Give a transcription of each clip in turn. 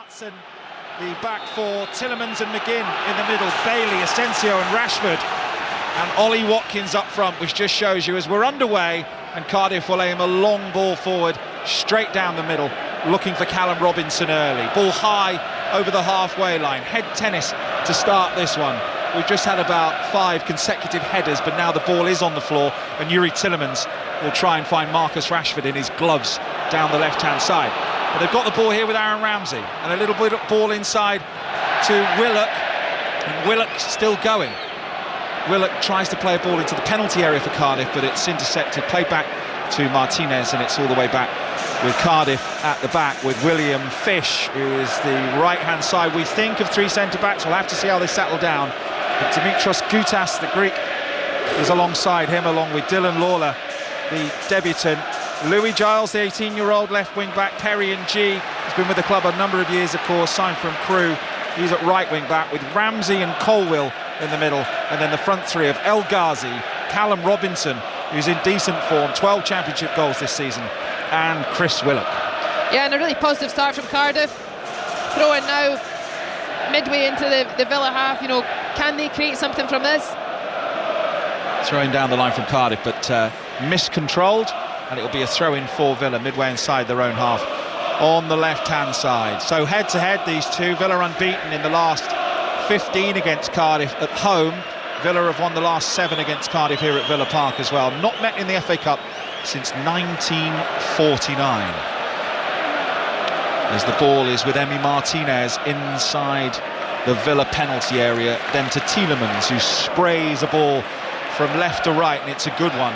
Martson, the back four, Tielemans and McGinn in the middle, Bailey, Asensio and Rashford, and Ollie Watkins up front, which just shows you as we're underway and Cardiff will aim a long ball forward straight down the middle, looking for Callum Robinson early. Ball high over the halfway line, head tennis to start this one. We've just had about 5 consecutive headers, but now the ball is on the floor and Youri Tielemans will try and find Marcus Rashford in his gloves down the left-hand side. But they've got the ball here with Aaron Ramsey and a little bit of ball inside to Willock, and Willock's still going. Willock tries to play a ball into the penalty area for Cardiff, but it's intercepted, played back to Martinez, and it's all the way back with Cardiff at the back with William Fish, who is the right-hand side. We think of 3 centre-backs, we'll have to see how they settle down. But Dimitros Goutas, the Greek, is alongside him, along with Dylan Lawler, the debutant. Louis Giles, the 18-year-old left wing-back. Perry and G has been with the club a number of years, of course, signed from Crewe. He's at right wing-back with Ramsey and Colwill in the middle. And then the front three of El Ghazi, Callum Robinson, who's in decent form, 12 championship goals this season, and Chris Willock. Yeah, and a really positive start from Cardiff. Throw in now midway into the Villa half. You know, can they create something from this? Throwing down the line from Cardiff, but miscontrolled, and it'll be a throw-in for Villa midway inside their own half on the left-hand side. So head-to-head, these two. Villa unbeaten in the last 15 against Cardiff at home. Villa have won the last 7 against Cardiff here at Villa Park as well. Not met in the FA Cup since 1949. As the ball is with Emi Martinez inside the Villa penalty area, then to Tielemans, who sprays a ball from left to right, and it's a good one.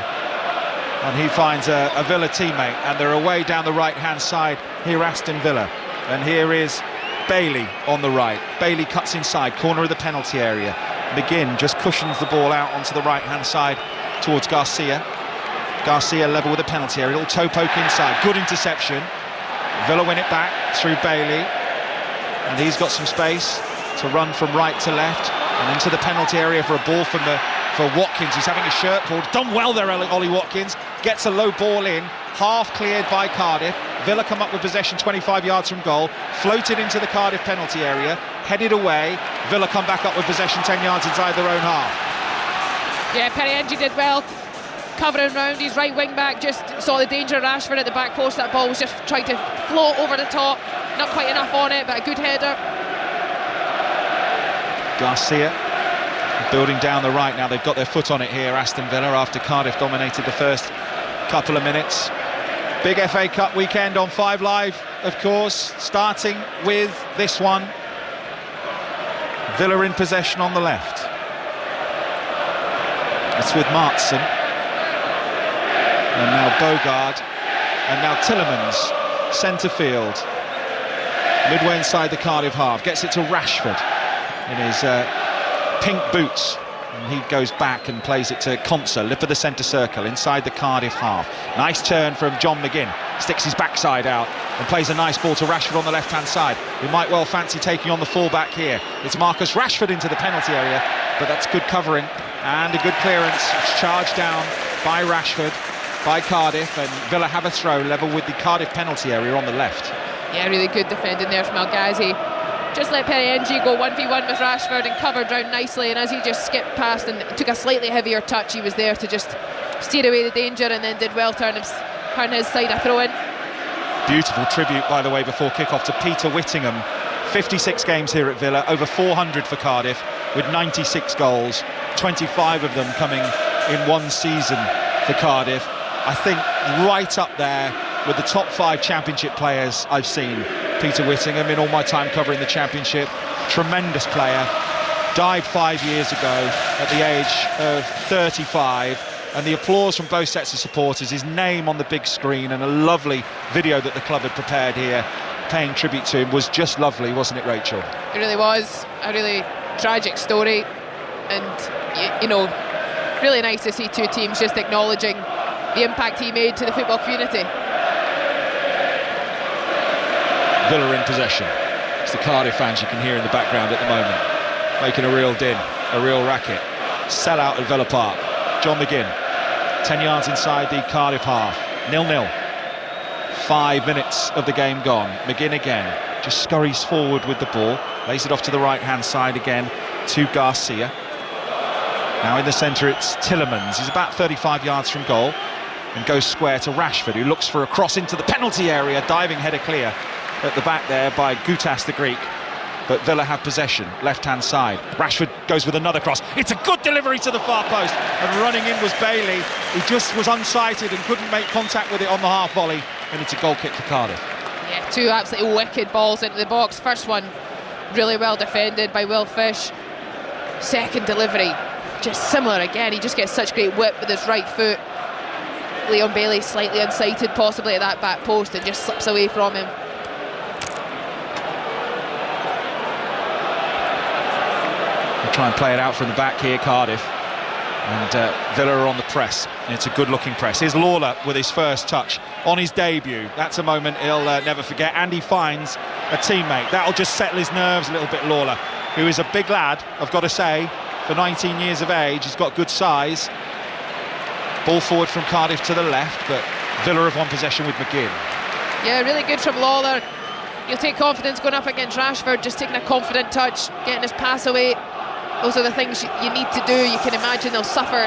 And he finds a Villa teammate, and they're away down the right-hand side here, Aston Villa. And here is Bailey on the right. Bailey cuts inside, corner of the penalty area. McGinn just cushions the ball out onto the right-hand side towards Garcia. Garcia level with the penalty area, little toe poke inside, good interception. Villa win it back through Bailey, and he's got some space to run from right to left and into the penalty area for a ball for Watkins, who's having his shirt pulled. Done well there, Ollie Watkins. Gets a low ball in, half cleared by Cardiff. Villa come up with possession 25 yards from goal, floated into the Cardiff penalty area, headed away. Villa come back up with possession 10 yards inside their own half. Yeah, Periengi did well, covering round his right wing back, just saw the danger of Rashford at the back post. That ball was just trying to float over the top, not quite enough on it, but a good header. Garcia building down the right now. They've got their foot on it here, Aston Villa, after Cardiff dominated the first couple of minutes. Big FA Cup weekend on 5 Live, of course, starting with this one. Villa in possession on the left. It's with Martson. And now Bogard. And now Tielemans, centre field. Midway inside the Cardiff half. Gets it to Rashford in his pink boots, and he goes back and plays it to Konsa, lip of the centre circle inside the Cardiff half. Nice turn from John McGinn, sticks his backside out and plays a nice ball to Rashford on the left hand side, who might well fancy taking on the full-back here. It's Marcus Rashford into the penalty area, but that's good covering and a good clearance. It's charged down by Rashford by Cardiff, and Villa have a throw level with the Cardiff penalty area on the left. Yeah, really good defending there from El Ghazi. Just let Periengi go 1v1 with Rashford and covered round nicely, and as he just skipped past and took a slightly heavier touch, he was there to just steer away the danger, and then did well turn his side a throw in. Beautiful tribute, by the way, before kick-off to Peter Whittingham. 56 games here at Villa, over 400 for Cardiff, with 96 goals, 25 of them coming in one season for Cardiff. I think right up there with the top 5 championship players I've seen. Peter Whittingham, in all my time covering the championship, tremendous player, died 5 years ago at the age of 35, and the applause from both sets of supporters, his name on the big screen, and a lovely video that the club had prepared here paying tribute to him was just lovely, wasn't it, Rachel? It really was a really tragic story, and you know, really nice to see 2 teams just acknowledging the impact he made to the football community. Villa in possession. It's the Cardiff fans you can hear in the background at the moment, making a real din, a real racket. Sell out at Villa Park. John McGinn, 10 yards inside the Cardiff half. 0-0. 5 minutes of the game gone. McGinn again. just scurries forward with the ball, lays it off to the right-hand side again to Garcia. Now in the centre it's Tielemans. He's about 35 yards from goal and goes square to Rashford, who looks for a cross into the penalty area. Diving header clear at the back there by Gutas, the Greek. But Villa have possession, left-hand side. Rashford goes with another cross. It's a good delivery to the far post, and running in was Bailey, who just was unsighted and couldn't make contact with it on the half volley, and it's a goal kick for Cardiff. Yeah, two absolutely wicked balls into the box. First one really well defended by Will Fish. Second delivery, just similar again. He just gets such great whip with his right foot. Leon Bailey slightly unsighted possibly at that back post and just slips away from him. Try and play it out from the back here, Cardiff, and Villa are on the press. It's a good looking press. Here's Lawler with his first touch on his debut. That's a moment he'll never forget, and he finds a teammate. That'll just settle his nerves a little bit. Lawler, who is a big lad, I've got to say, for 19 years of age. He's got good size. Ball forward from Cardiff to the left, but Villa have won possession with McGinn. Yeah, really good from Lawler. You'll take confidence going up against Rashford, just taking a confident touch, getting his pass away. Those are the things you need to do. You can imagine they'll suffer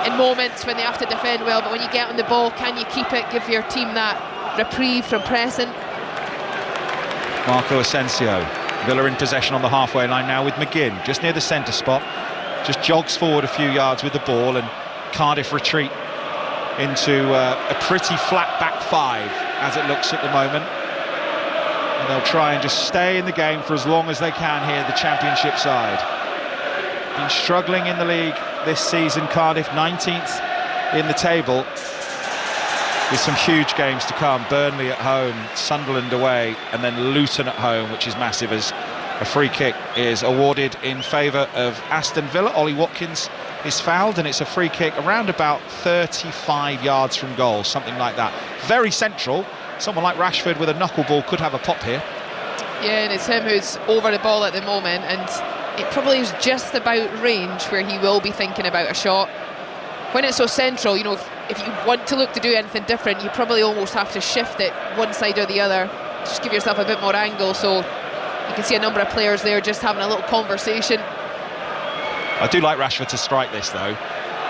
in moments when they have to defend well, but when you get on the ball, can you keep it, give your team that reprieve from pressing? Marco Asensio. Villa in possession on the halfway line now with McGinn, just near the centre spot. Just jogs forward a few yards with the ball, and Cardiff retreat into a pretty flat back five, as it looks at the moment. And they'll try and just stay in the game for as long as they can here, the Championship side. Been struggling in the league this season, Cardiff, 19th in the table, with some huge games to come. Burnley at home, Sunderland away, and then Luton at home, which is massive, as a free kick is awarded in favour of Aston Villa. Ollie Watkins is fouled, and it's a free kick around about 35 yards from goal, something like that. Very central. Someone like Rashford with a knuckleball could have a pop here. Yeah, and it's him who's over the ball at the moment, and it probably is just about range where he will be thinking about a shot. When it's so central, you know, if you want to look to do anything different, you probably almost have to shift it one side or the other, just give yourself a bit more angle. So you can see a number of players there just having a little conversation. I do like Rashford to strike this though.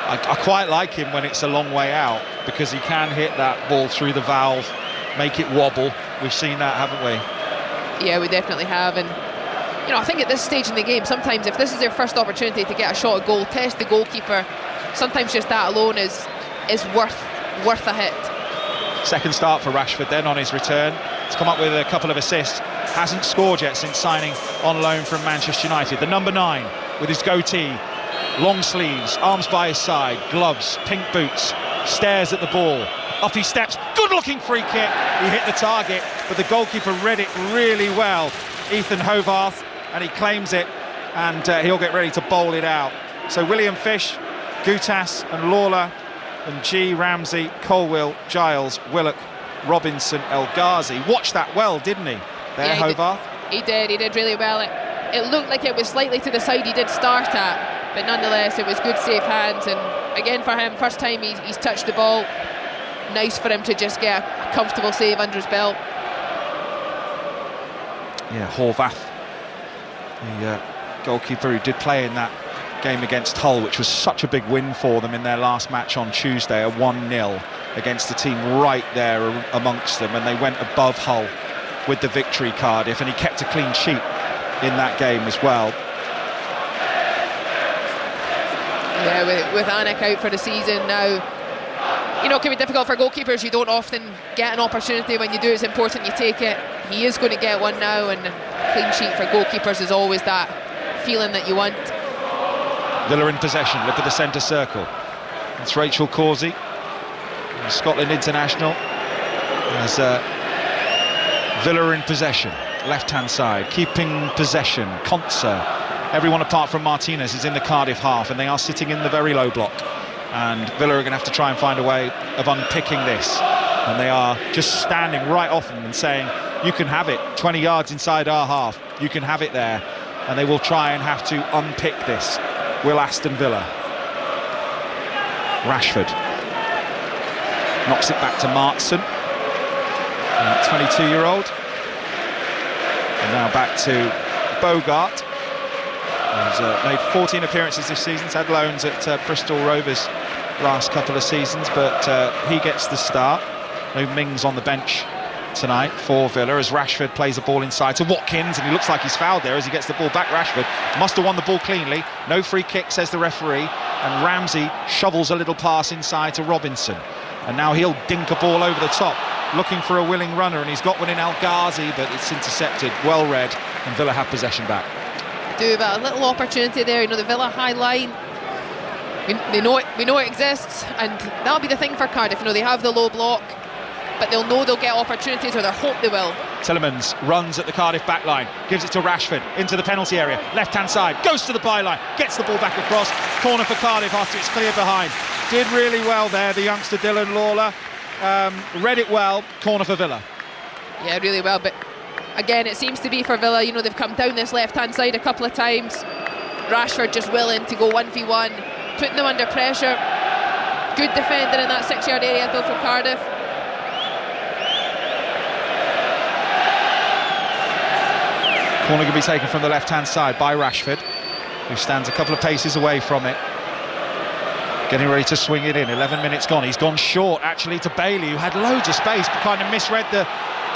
I quite like him when it's a long way out, because he can hit that ball through the valve, make it wobble. We've seen that, haven't we? Yeah, we definitely have. And you know, I think at this stage in the game, sometimes if this is their first opportunity to get a shot at goal, test the goalkeeper, sometimes just that alone is worth a hit. Second start for Rashford then on his return. He's come up with a couple of assists. Hasn't scored yet since signing on loan from Manchester United. The number 9 with his goatee, long sleeves, arms by his side, gloves, pink boots, stares at the ball. Up he steps, good looking free kick. He hit the target, but the goalkeeper read it really well, Ethan Hovarth, and he claims it, and he'll get ready to bowl it out. So William Fish, Gutas and Lawler and G, Ramsey, Colwill, Giles, Willock, Robinson, El Ghazi. Watched that well, didn't he? There, yeah, Hovarth. He did really well. It looked like it was slightly to the side he did start at, but nonetheless it was good safe hands, and again for him, first time he's touched the ball. Nice for him to just get a comfortable save under his belt. Yeah, Horvath, the goalkeeper who did play in that game against Hull, which was such a big win for them in their last match on Tuesday, a 1-0 against a team right there amongst them, and they went above Hull with the victory, Cardiff, and he kept a clean sheet in that game as well. Yeah, with Anik out for the season now, you know, it can be difficult for goalkeepers. You don't often get an opportunity. When you do, it's important you take it. He is going to get one now, and a clean sheet for goalkeepers is always that feeling that you want. Villa in possession. Look at the centre circle. It's Rachel Causey, Scotland international. As Villa in possession, left-hand side, keeping possession. Konsa, everyone apart from Martinez is in the Cardiff half, and they are sitting in the very low block. And Villa are going to have to try and find a way of unpicking this. And they are just standing right off them and saying, you can have it 20 yards inside our half, you can have it there. And they will try and have to unpick this. Will Aston Villa. Rashford knocks it back to Martson, 22-year-old. And now back to Bogart, who's made 14 appearances this season. He's had loans at Bristol Rovers last couple of seasons, but he gets the start. No Mings on the bench tonight for Villa as Rashford plays the ball inside to Watkins, and he looks like he's fouled there as he gets the ball back. Rashford must have won the ball cleanly. No free kick, says the referee, and Ramsey shovels a little pass inside to Robinson, and now he'll dink a ball over the top looking for a willing runner, and he's got one in El Ghazi, but it's intercepted. Well read, and Villa have possession back. Do but a little opportunity there, you know, the Villa high line, we know it exists, and that'll be the thing for Cardiff. You know, they have the low block, but they'll know they'll get opportunities, or they hope they will. Tillemans runs at the Cardiff back line, gives it to Rashford into the penalty area, left hand side, goes to the byline, gets the ball back across, corner for Cardiff after it's cleared behind. Did really well there, the youngster Dylan Lawler, read it well. Corner for Villa. Yeah, really well, but again it seems to be for Villa, you know, they've come down this left hand side a couple of times. Rashford just willing to go 1v1, putting them under pressure. Good defending in that 6-yard area though for Cardiff. Corner can be taken from the left-hand side by Rashford, who stands a couple of paces away from it. Getting ready to swing it in. 11 minutes gone. He's gone short, actually, to Bailey, who had loads of space, but kind of misread the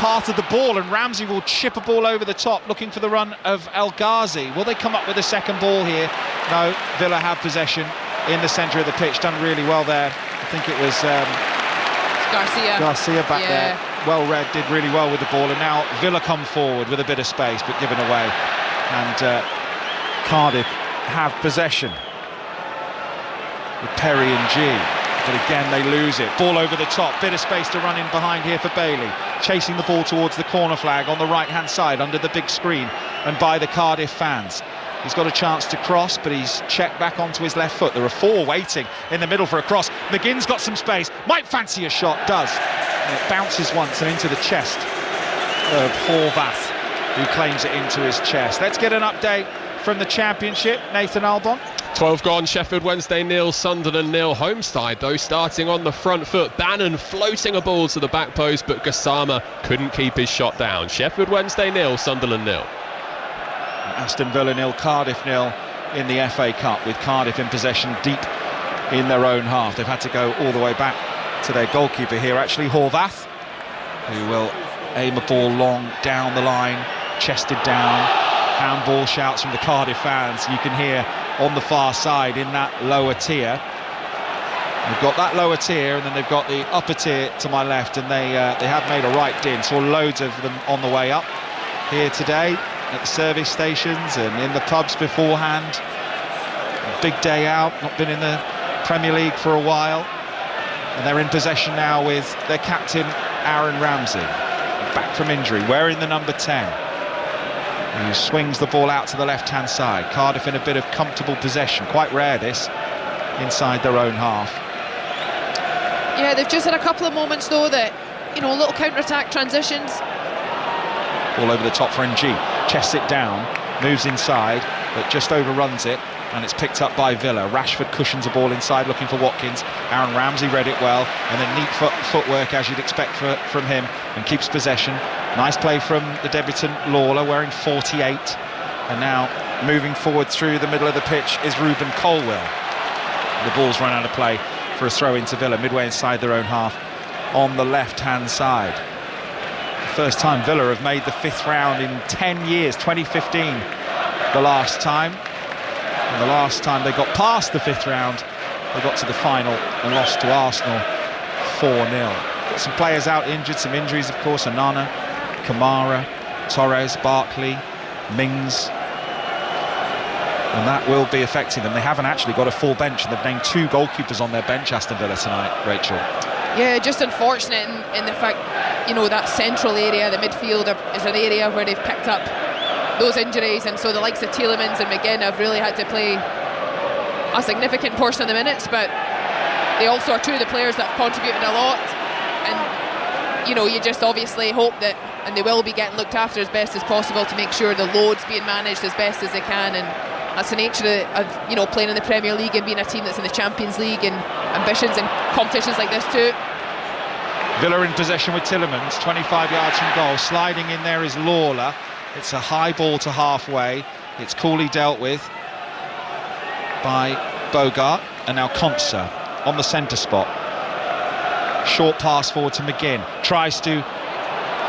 path of the ball, and Ramsey will chip a ball over the top, looking for the run of El Ghazi. Will they come up with a second ball here? No, Villa have possession in the centre of the pitch. Done really well there. I think it was Garcia back there. Well read, did really well with the ball, and now Villa come forward with a bit of space but given away, and Cardiff have possession with Perry and G, but again they lose it. Ball over the top, bit of space to run in behind here for Bailey, chasing the ball towards the corner flag on the right hand side under the big screen and by the Cardiff fans. He's got a chance to cross, but he's checked back onto his left foot. There are four waiting in the middle for a cross. McGinn's got some space, might fancy a shot, does. And it bounces once and into the chest of Horvath, who claims it into his chest. Let's get an update from the Championship. Nathan Albon. 12 gone, Sheffield Wednesday 0, Sunderland 0. Home side though starting on the front foot. Bannon floating a ball to the back post, but Gassama couldn't keep his shot down. Sheffield Wednesday 0, Sunderland 0. Aston Villa 0, Cardiff 0 in the FA Cup, with Cardiff in possession deep in their own half. They've had to go all the way back to their goalkeeper here, actually, Horvath, who will aim a ball long down the line, chested down. Handball shouts from the Cardiff fans you can hear on the far side in that lower tier. They've got that lower tier, and then they've got the upper tier to my left, and they have made a right din. Saw loads of them on the way up here today at the service stations and in the pubs beforehand. A big day out, not been in the Premier League for a while, and they're in possession now with their captain Aaron Ramsey, back from injury, wearing the number 10, who swings the ball out to the left hand side. Cardiff in a bit of comfortable possession, quite rare this, inside their own half. Yeah, they've just had a couple of moments though that, you know, little counter-attack transitions. All over the top for NG, chests it down, moves inside, but just overruns it, and it's picked up by Villa. Rashford cushions a ball inside looking for Watkins. Aaron Ramsey read it well, and then neat footwork as you'd expect from him, and keeps possession. Nice play from the debutant Lawler, wearing 48, and now moving forward through the middle of the pitch is Ruben Colwill. The ball's run out of play for a throw into Villa, midway inside their own half on the left hand side. First time Villa have made the fifth round in 10 years, 2015 the last time, and the last time they got past the fifth round they got to the final and lost to Arsenal 4-0. Some players out injured, some injuries of course: Onana, Kamara, Torres, Barkley, Mings, and that will be affecting them. They haven't actually got a full bench, and they've named 2 goalkeepers on their bench, Aston Villa, tonight, Rachel. Yeah, just unfortunate in the fact, you know, that central area, the midfield, is an area where they've picked up those injuries, and so the likes of Tielemans and McGinn have really had to play a significant portion of the minutes, but they also are 2 of the players that have contributed a lot, and you know, you just obviously hope that, and they will be getting looked after as best as possible to make sure the load's being managed as best as they can, and that's the nature of you know, playing in the Premier League and being a team that's in the Champions League, and ambitions and competitions like this too. Villa in possession with Tielemans, 25 yards from goal. Sliding in there is Lawler. It's a high ball to halfway. It's coolly dealt with by Bogart, and now Konsa on the centre spot. Short pass forward to McGinn, tries to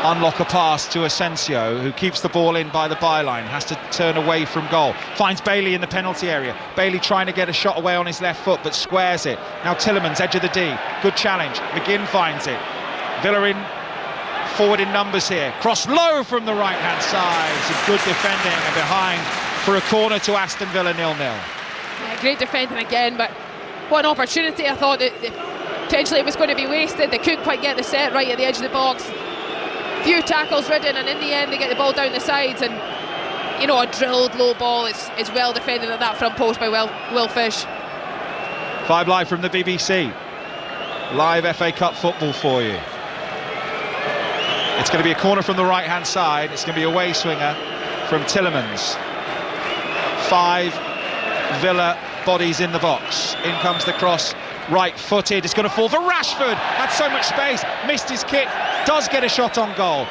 unlock a pass to Asensio, who keeps the ball in by the byline, has to turn away from goal, finds Bailey in the penalty area. Bailey trying to get a shot away on his left foot, but squares it. Now Tielemans, edge of the D, good challenge, McGinn finds it. Villa in forward in numbers here, cross low from the right hand side, some good defending, and behind for a corner to Aston Villa, 0-0. Yeah, great defending again, but what an opportunity. I thought that potentially it was going to be wasted. They couldn't quite get the set right at the edge of the box. Few tackles ridden, and in the end they get the ball down the sides, and you know, a drilled low ball. It's well defended at that front post by Will Fish. 5 Live from the BBC, live FA Cup football for you. It's going to be a corner from the right hand side. It's going to be a away swinger from Tielemans. 5 Villa bodies in the box. In comes the cross, right footed. It's going to fall for Rashford. Had so much space, missed his kick, does get a shot on goal.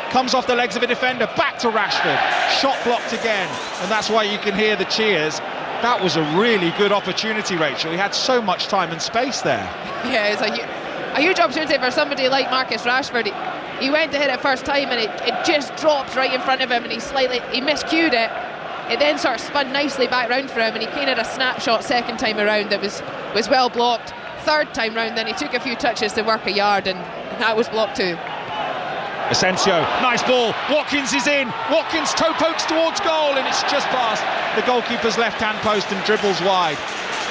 Comes off the legs of a defender, back to Rashford. Shot blocked again, and that's why you can hear the cheers. That was a really good opportunity, Rachel. He had so much time and space there. Yeah, it's a huge opportunity for somebody like Marcus Rashford. He went to hit it first time, and it just drops right in front of him, and he miscued it. It then sort of spun nicely back round for him, and he painted a snapshot second time around that was well blocked. Third time round, then he took a few touches to work a yard, and that was blocked too. Asensio, nice ball, Watkins is in, Watkins toe pokes towards goal, and it's just past the goalkeeper's left hand post and dribbles wide.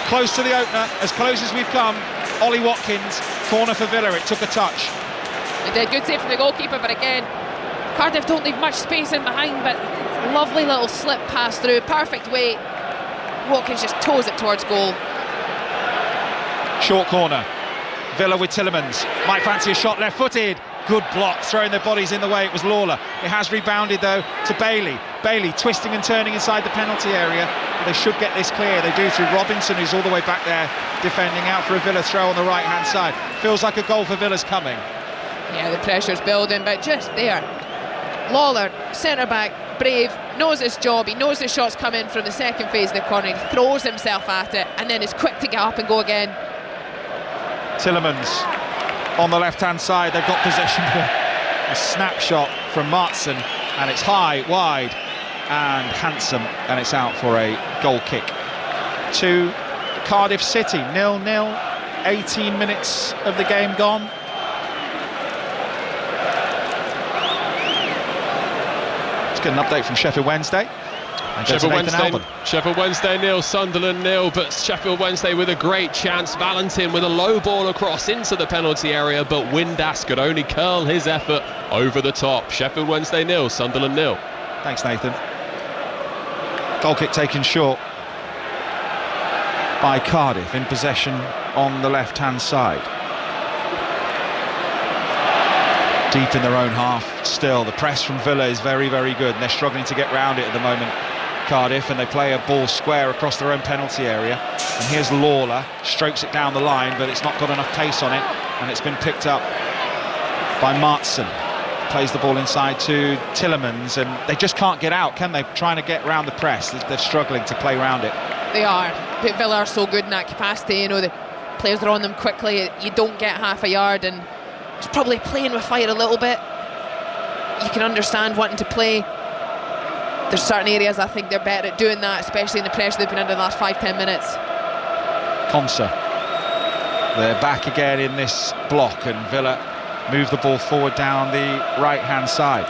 Close to the opener, as close as we've come. Ollie Watkins, corner for Villa. It took a touch. It did, good save from the goalkeeper, but again, Cardiff don't leave much space in behind, but lovely little slip pass through, perfect weight. Watkins just toes it towards goal. Short corner, Villa with Tielemans, might fancy a shot left footed. Good block, throwing their bodies in the way. It was Lawler. It has rebounded though to Bailey. Bailey twisting and turning inside the penalty area. But they should get this clear. They do through Robinson, who's all the way back there defending, out for a Villa throw on the right hand side. Feels like a goal for Villa's coming. Yeah, the pressure's building, but just there. Lawler, centre back, brave, knows his job. He knows the shot's coming from the second phase of the corner. He throws himself at it and then is quick to get up and go again. Tielemans on the left hand side. They've got possession here. A snapshot from Martson, and it's high, wide and handsome, and it's out for a goal kick to Cardiff City. 0-0, 18 minutes of the game gone. Let's get an update from Sheffield Wednesday. Sheffield Wednesday 0, Sunderland 0, but Sheffield Wednesday with a great chance. Valentin with a low ball across into the penalty area, but Windass could only curl his effort over the top. Sheffield Wednesday 0, Sunderland 0. Thanks, Nathan. Goal kick taken short by Cardiff, in possession on the left-hand side. Deep in their own half still. The press from Villa is very, very good, and they're struggling to get round it at the moment, Cardiff, and they play a ball square across their own penalty area. And here's Lawler, strokes it down the line, but it's not got enough pace on it, and it's been picked up by Martson. Plays the ball inside to Tielemans, and they just can't get out, can they? Trying to get round the press. They're struggling to play round it. They are, but Villa are so good in that capacity. You know, the players are on them quickly. You don't get half a yard, and it's probably playing with fire a little bit. You can understand wanting to play. There's certain areas I think they're better at doing that, especially in the pressure they've been under the last 5-10 minutes. Konsa, they're back again in this block, and Villa move the ball forward down the right hand side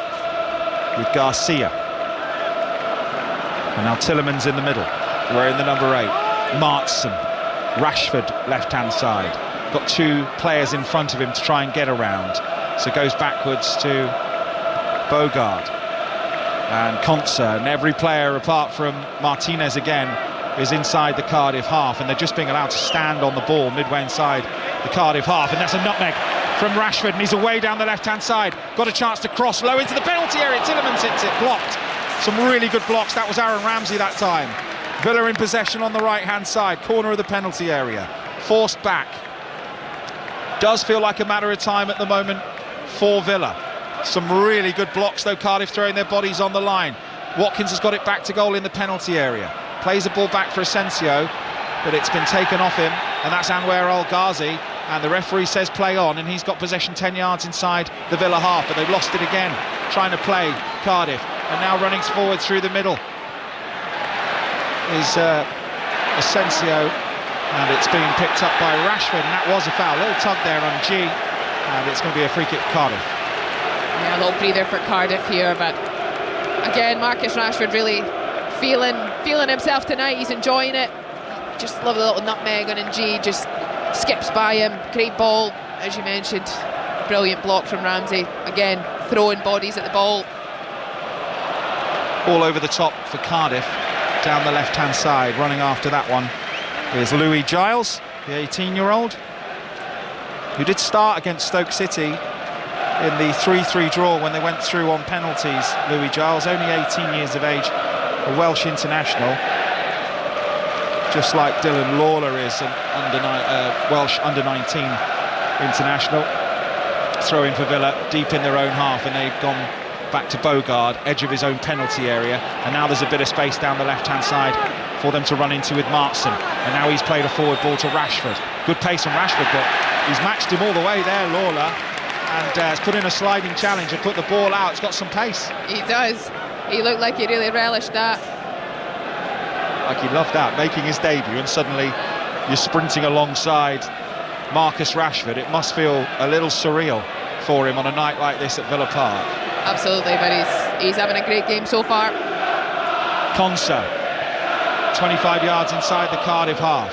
with Garcia, and now Tielemans in the middle, wearing the number 8. Martson, Rashford left hand side, got 2 players in front of him to try and get around, so goes backwards to Bogart and Konsa, and every player apart from Martinez again is inside the Cardiff half, and they're just being allowed to stand on the ball midway inside the Cardiff half, and that's a nutmeg from Rashford, and he's away down the left hand side, got a chance to cross low into the penalty area. Tielemans hits it, blocked. Some really good blocks. That was Aaron Ramsey that time. Villa in possession on the right hand side, corner of the penalty area, forced back. Does feel like a matter of time at the moment for Villa. Some really good blocks though, Cardiff throwing their bodies on the line. Watkins has got it back to goal in the penalty area. Plays the ball back for Asensio, but it's been taken off him, and that's Anwar El Ghazi, and the referee says play on, and he's got possession 10 yards inside the Villa half, but they've lost it again, trying to play Cardiff, and now running forward through the middle is Asensio, and it's being picked up by Rashford, and that was a foul. A little tug there on G, and it's going to be a free kick for Cardiff. Yeah, a little breather for Cardiff here, but again, Marcus Rashford really feeling himself tonight. He's enjoying it. Just love the little nutmeg on G, just skips by him. Great ball, as you mentioned. Brilliant block from Ramsey. Again, throwing bodies at the ball. All over the top for Cardiff, down the left-hand side. Running after that one is Louis Giles, the 18-year-old, who did start against Stoke City in the 3-3 draw when they went through on penalties. Louis Giles, only 18 years of age, a Welsh international, just like Dylan Lawler is an Welsh under-19 international. Throw-in for Villa, deep in their own half, and they've gone back to Bogard, edge of his own penalty area, and now there's a bit of space down the left-hand side for them to run into with Martson, and now he's played a forward ball to Rashford. Good pace from Rashford, but he's matched him all the way there, Lawler, and has put in a sliding challenge and put the ball out. It's got some pace. He does. He looked like he really relished that. Like he loved that, making his debut, and suddenly you're sprinting alongside Marcus Rashford. It must feel a little surreal for him on a night like this at Villa Park. Absolutely, but he's having a great game so far. Konsa, 25 yards inside the Cardiff half.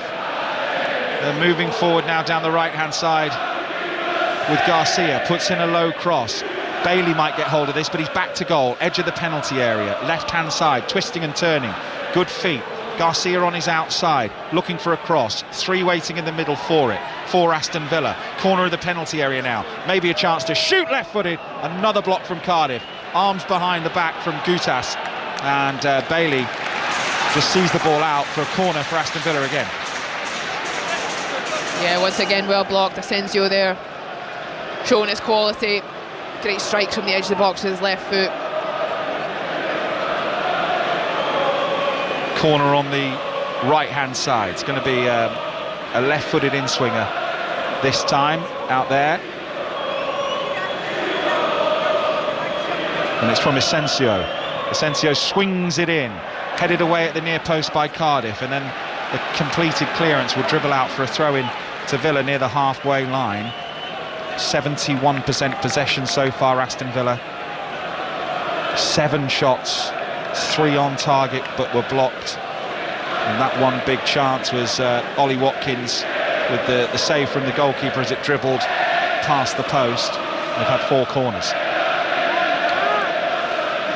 They're moving forward now down the right-hand side with Garcia, puts in a low cross. Bailey might get hold of this, but he's back to goal, edge of the penalty area, left-hand side, twisting and turning, good feet. Garcia on his outside, looking for a cross, three waiting in the middle for it, for Aston Villa. Corner of the penalty area now, maybe a chance to shoot left-footed. Another block from Cardiff, arms behind the back from Gutas, and Bailey just sees the ball out for a corner for Aston Villa again. Yeah, once again well blocked. Asensio there, showing his quality. Great strikes from the edge of the box with his left foot. Corner on the right-hand side. It's going to be a left-footed in-swinger this time out there. And it's from Asensio. Asensio swings it in, headed away at the near post by Cardiff, and then the completed clearance will dribble out for a throw-in to Villa near the halfway line. 71% possession so far, Aston Villa. 7 shots, 3 on target, but were blocked. And that one big chance was Ollie Watkins with the save from the goalkeeper as it dribbled past the post. They've had 4 corners.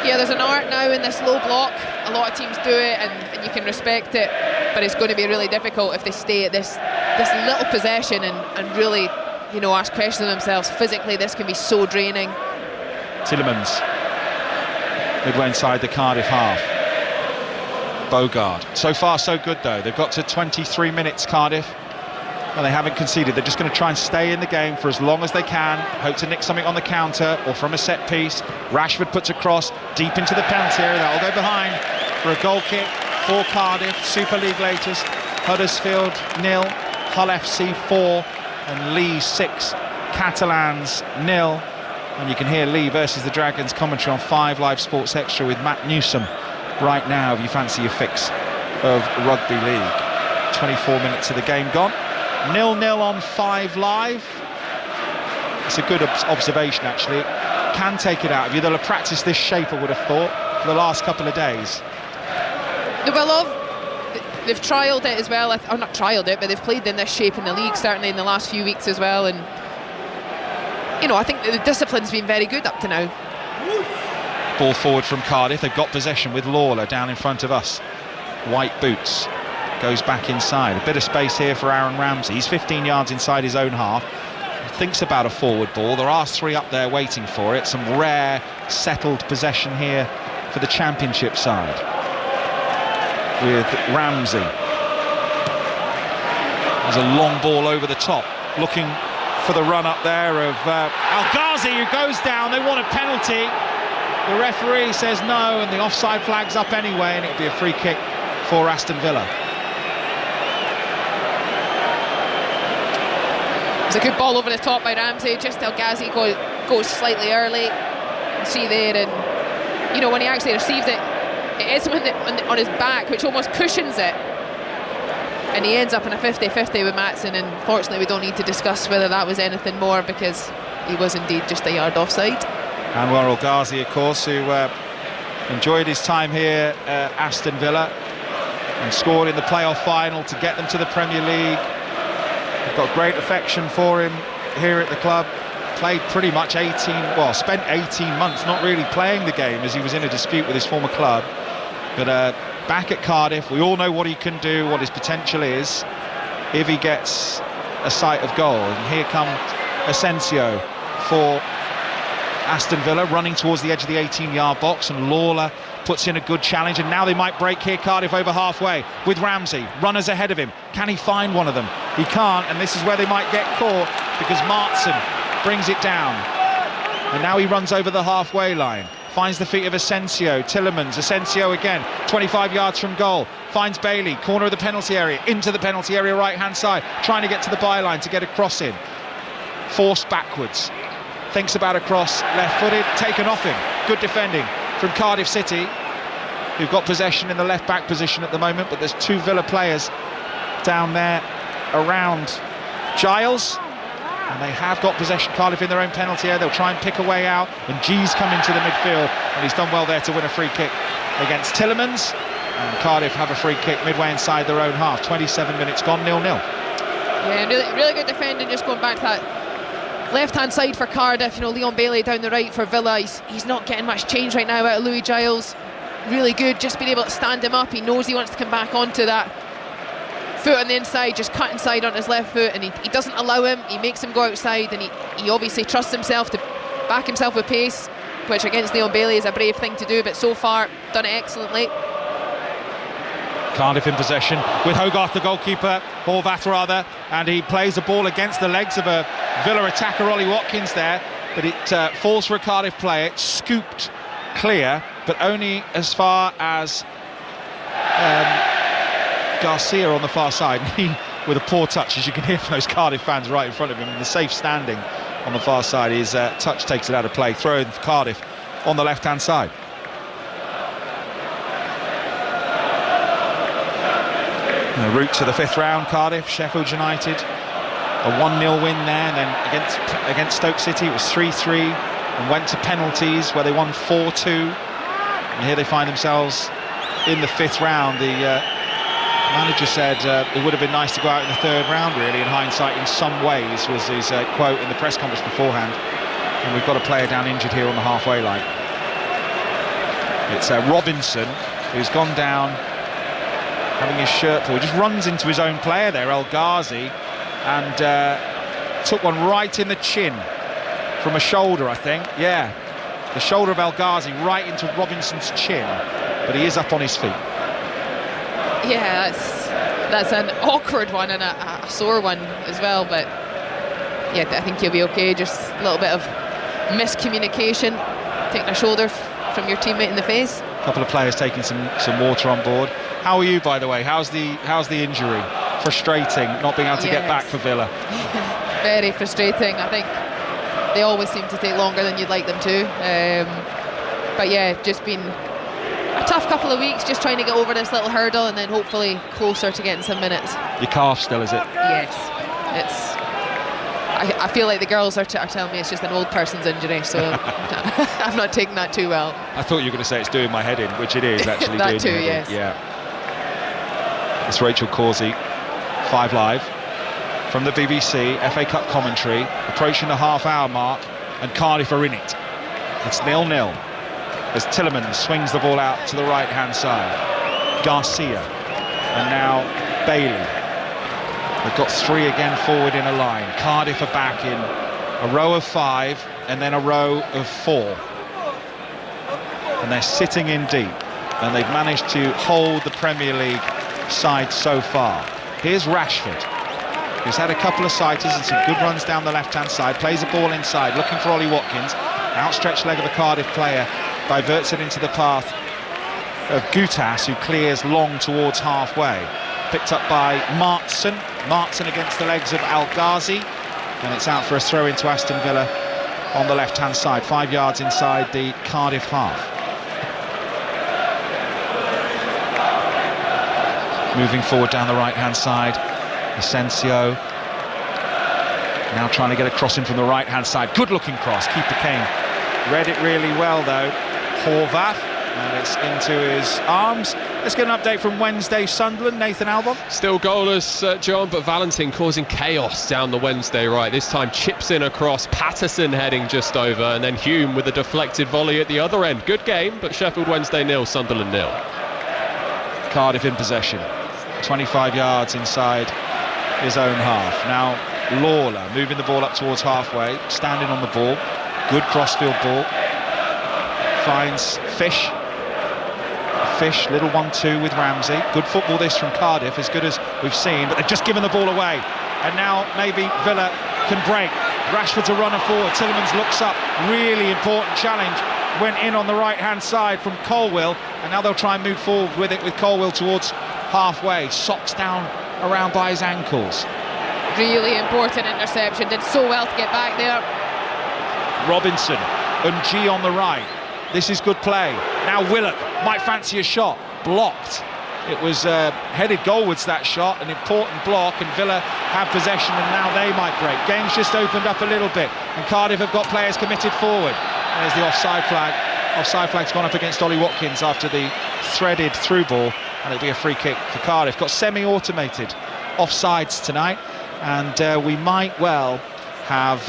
Yeah, there's an art now in this low block. A lot of teams do it, and you can respect it, but it's going to be really difficult if they stay at this little possession and really, you know, ask questions of themselves. Physically, this can be so draining. Tielemans, midway inside the Cardiff half. Bogard. So far, so good, though. They've got to 23 minutes, Cardiff, and they haven't conceded. They're just going to try and stay in the game for as long as they can, hope to nick something on the counter or from a set piece. Rashford puts a cross deep into the penalty area. That'll go behind for a goal kick for Cardiff. Super League latest. Huddersfield 0, Hull FC 4, and Lee 6, Catalans 0. And you can hear Lee versus the Dragons commentary on 5 Live Sports Extra with Matt Newsom right now if you fancy your fix of Rugby League. 24 minutes of the game gone. 0-0 on 5 Live. It's a good observation, actually. Can take it out of you. They'll have practiced this shape, I would have thought, for the last couple of days. They will have. They've trialled it as well, or not trialled it, but they've played in this shape in the league, certainly in the last few weeks as well. And you know, I think the discipline's been very good up to now. Ball forward from Cardiff. They've got possession with Lawler down in front of us. White boots. Goes back inside. A bit of space here for Aaron Ramsey. He's 15 yards inside his own half. Thinks about a forward ball. There are 3 up there waiting for it. Some rare settled possession here for the Championship side with Ramsey. There's a long ball over the top, looking for the run up there of El Ghazi, who goes down. They want a penalty. The referee says no, and the offside flag's up anyway, and it'll be a free kick for Aston Villa. It's a good ball over the top by Ramsey. Just El Ghazi goes slightly early. You see there, and you know, when he actually receives it, it is on his back, which almost cushions it. And he ends up in a 50-50 with Maatsen, and fortunately we don't need to discuss whether that was anything more, because he was indeed just a yard offside. Anwar El Ghazi, of course, who enjoyed his time here at Aston Villa and scored in the playoff final to get them to the Premier League. They've got great affection for him here at the club. Played pretty much spent 18 months not really playing the game, as he was in a dispute with his former club. But back at Cardiff, we all know what he can do, what his potential is, if he gets a sight of goal. And here come Asensio for Aston Villa, running towards the edge of the 18-yard box, and Lawler puts in a good challenge, and now they might break here. Cardiff over halfway with Ramsey, runners ahead of him. Can he find one of them? He can't, and this is where they might get caught, because Maatsen brings it down, and now he runs over the halfway line, finds the feet of Asensio. Tielemans, Asensio again, 25 yards from goal, finds Bailey, corner of the penalty area, into the penalty area right hand side, trying to get to the byline to get a cross in, forced backwards, thinks about a cross, left footed, taken off him. Good defending from Cardiff City, who've got possession in the left back position at the moment, but there's two Villa players down there around Giles, and they have got possession. Cardiff in their own penalty area. They'll try and pick a way out, and G's come into the midfield, and he's done well there to win a free kick against Tielemans, and Cardiff have a free kick midway inside their own half. 27 minutes gone, 0-0. Yeah, really good defending, just going back to that left-hand side for Cardiff. You know, Leon Bailey down the right for Villa. He's not getting much change right now out of Louis Giles. Really good, just being able to stand him up. He knows he wants to come back onto that foot on the inside, just cut inside on his left foot, and he doesn't allow him. He makes him go outside, and he obviously trusts himself to back himself with pace, which against Leon Bailey is a brave thing to do, but so far done it excellently. Cardiff in possession with Hogarth, the goalkeeper, Horvath rather, and he plays the ball against the legs of a Villa attacker, Ollie Watkins there, but it falls for a Cardiff player. It's scooped clear, but only as far as Garcia on the far side. He, with a poor touch, as you can hear from those Cardiff fans right in front of him, in the safe standing on the far side, his touch takes it out of play. Throw in for Cardiff on the left hand side. The route to the fifth round, Cardiff, Sheffield United, a 1-0 win there, and then against Stoke City it was 3-3 and went to penalties where they won 4-2, and here they find themselves in the fifth round. The manager said it would have been nice to go out in the third round, really, in hindsight, in some ways, was his quote in the press conference beforehand. And we've got a player down injured here on the halfway line. It's Robinson, who's gone down having his shirt pulled. He just runs into his own player there, El Ghazi, and took one right in the chin from a shoulder, I think. Yeah, the shoulder of El Ghazi right into Robinson's chin, but he is up on his feet. Yeah, that's an awkward one, and a sore one as well, but yeah, I think he'll be okay. Just a little bit of miscommunication, taking a shoulder from your teammate in the face. A couple of players taking some water on board. How are you, by the way? How's the injury? Frustrating not being able to get back for Villa. Very frustrating. I think they always seem to take longer than you'd like them to, but yeah, just been a tough couple of weeks, just trying to get over this little hurdle, and then hopefully closer to getting some minutes. Your calf still, is it? Yes, it's. I feel like the girls are telling me it's just an old person's injury, so I'm not taking that too well. I thought you were going to say it's doing my head in, which it is actually. That doing too, your head yes. in. Yeah. It's Rachel Causey, 5 Live, from the BBC, FA Cup commentary, approaching the half-hour mark, and Cardiff are in it. It's 0-0. As Tielemans swings the ball out to the right-hand side. Garcia, and now Bailey. They've got 3 again forward in a line. Cardiff are back in a row of 5 and then a row of 4. And they're sitting in deep, and they've managed to hold the Premier League side so far. Here's Rashford. He's had a couple of sighters and some good runs down the left-hand side, plays a ball inside, looking for Ollie Watkins. Outstretched leg of a Cardiff player, diverts it into the path of Gutas, who clears long towards halfway. Picked up by Martson. Martson against the legs of Al Ghazi, and it's out for a throw into Aston Villa on the left-hand side, 5 yards inside the Cardiff half. Moving forward down the right-hand side, Asensio now trying to get a cross in from the right-hand side. Good-looking cross. Keeper Kane read it really well, though. Horvath, and it's into his arms. Let's get an update from Wednesday Sunderland. Nathan Albon. Still goalless, John, but Valentin causing chaos down the Wednesday right. This time chips in across, Patterson heading just over, and then Hume with a deflected volley at the other end. Good game, but Sheffield Wednesday 0, Sunderland 0. Cardiff in possession, 25 yards inside his own half. Now Lawler moving the ball up towards halfway, standing on the ball. Good crossfield ball. Finds Fish, little 1-2 with Ramsey. Good football this from Cardiff, as good as we've seen, but they've just given the ball away. And now maybe Villa can break. Rashford's a runner forward, Tielemans looks up, really important challenge. Went in on the right-hand side from Colwill, and now they'll try and move forward with it with Colwill towards halfway. Socks down around by his ankles. Really important interception, did so well to get back there. Robinson, Ng on the right. This is good play. Now Willock might fancy a shot. Blocked. It was headed goalwards, that shot, an important block, and Villa have possession, and now they might break. Game's just opened up a little bit, and Cardiff have got players committed forward. There's the offside flag. Offside flag's gone up against Ollie Watkins after the threaded through ball, and it'll be a free kick for Cardiff. Got semi-automated offsides tonight, and we might well have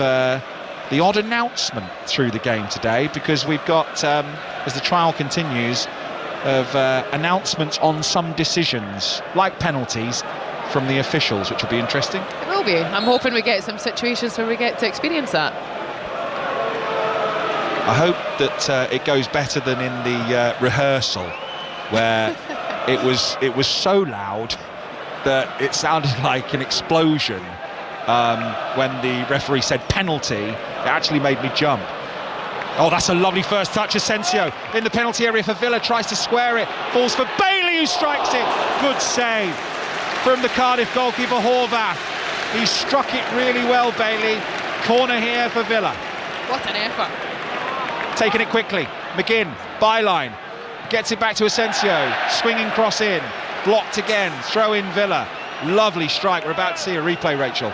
the odd announcement through the game today, because we've got, as the trial continues, of announcements on some decisions, like penalties, from the officials, which will be interesting. It will be. I'm hoping we get some situations where we get to experience that. I hope that it goes better than in the rehearsal, where it was so loud that it sounded like an explosion. When the referee said penalty, it actually made me jump. Oh, that's a lovely first touch. Asensio in the penalty area for Villa, tries to square it, falls for Bailey, who strikes it. Good save from the Cardiff goalkeeper Horvath. He struck it really well, Bailey. Corner here for Villa. What an effort. Taking it quickly, McGinn, byline, gets it back to Asensio, swinging cross in, blocked again, throw in Villa. Lovely strike. We're about to see a replay, Rachel.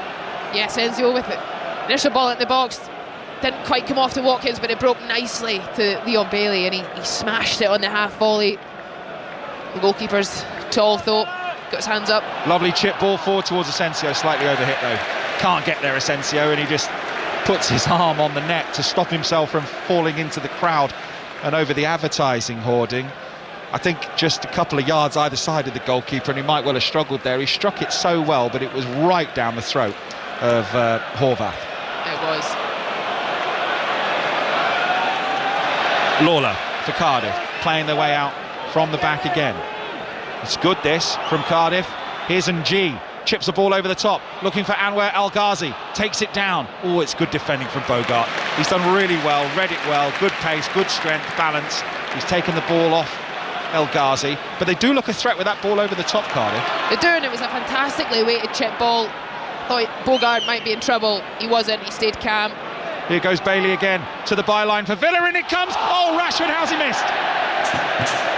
Yeah, Asensio with it. Initial ball at the box, didn't quite come off to Watkins, but it broke nicely to Leon Bailey, and he smashed it on the half volley. The goalkeeper's tall though, got his hands up. Lovely chip ball forward towards Asensio, slightly overhit though. Can't get there, Asensio, and he just puts his arm on the net to stop himself from falling into the crowd and over the advertising hoarding. I think just a couple of yards either side of the goalkeeper, and he might well have struggled there. He struck it so well, but it was right down the throat of Horvath. It was. Lawler for Cardiff, playing their way out from the back again. It's good this from Cardiff. Here's Ng, chips the ball over the top, looking for Anwar El Ghazi, takes it down. Oh, it's good defending from Bogart. He's done really well, read it well, good pace, good strength, balance. He's taken the ball off El Ghazi, but they do look a threat with that ball over the top, Cardiff. They do, and it was a fantastically weighted chip ball. Thought Bogart might be in trouble. He wasn't, he stayed calm. Here goes Bailey again to the byline for Villa, and it comes. Oh, Rashford, how's he missed?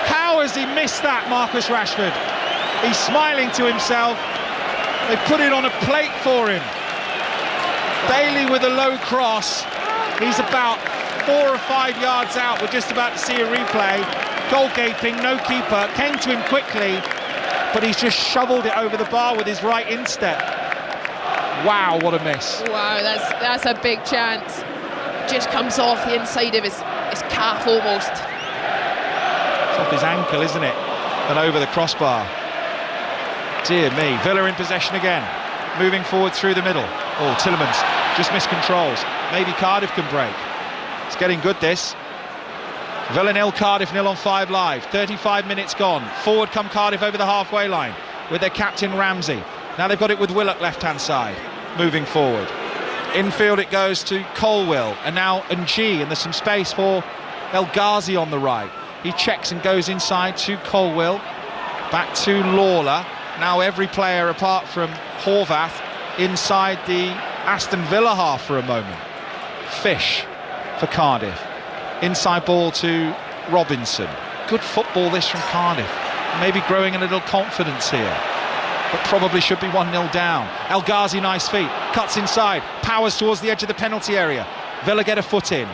How has he missed that, Marcus Rashford? He's smiling to himself. They put it on a plate for him. Bailey with a low cross. He's about 4 or 5 yards out. We're just about to see a replay. Goal gaping, no keeper. Came to him quickly, but he's just shoveled it over the bar with his right instep. Wow, what a miss. Wow, that's a big chance. Just comes off the inside of his calf almost. It's off his ankle, isn't it? And over the crossbar. Dear me. Villa in possession again. Moving forward through the middle. Oh, Tielemans just miscontrols. Maybe Cardiff can break. It's getting good, this. Villa 0, Cardiff 0 on 5 Live. 35 minutes gone. Forward come Cardiff over the halfway line with their captain Ramsey. Now they've got it with Willock left-hand side, moving forward. Infield it goes to Colwill, and now Ng, and there's some space for El Ghazi on the right. He checks and goes inside to Colwill, back to Lawler. Now every player apart from Horvath inside the Aston Villa half for a moment. Fish for Cardiff. Inside ball to Robinson. Good football this from Cardiff. Maybe growing a little confidence here, but probably should be 1-0 down. El Ghazi, nice feet, cuts inside, powers towards the edge of the penalty area. Villa get a foot in,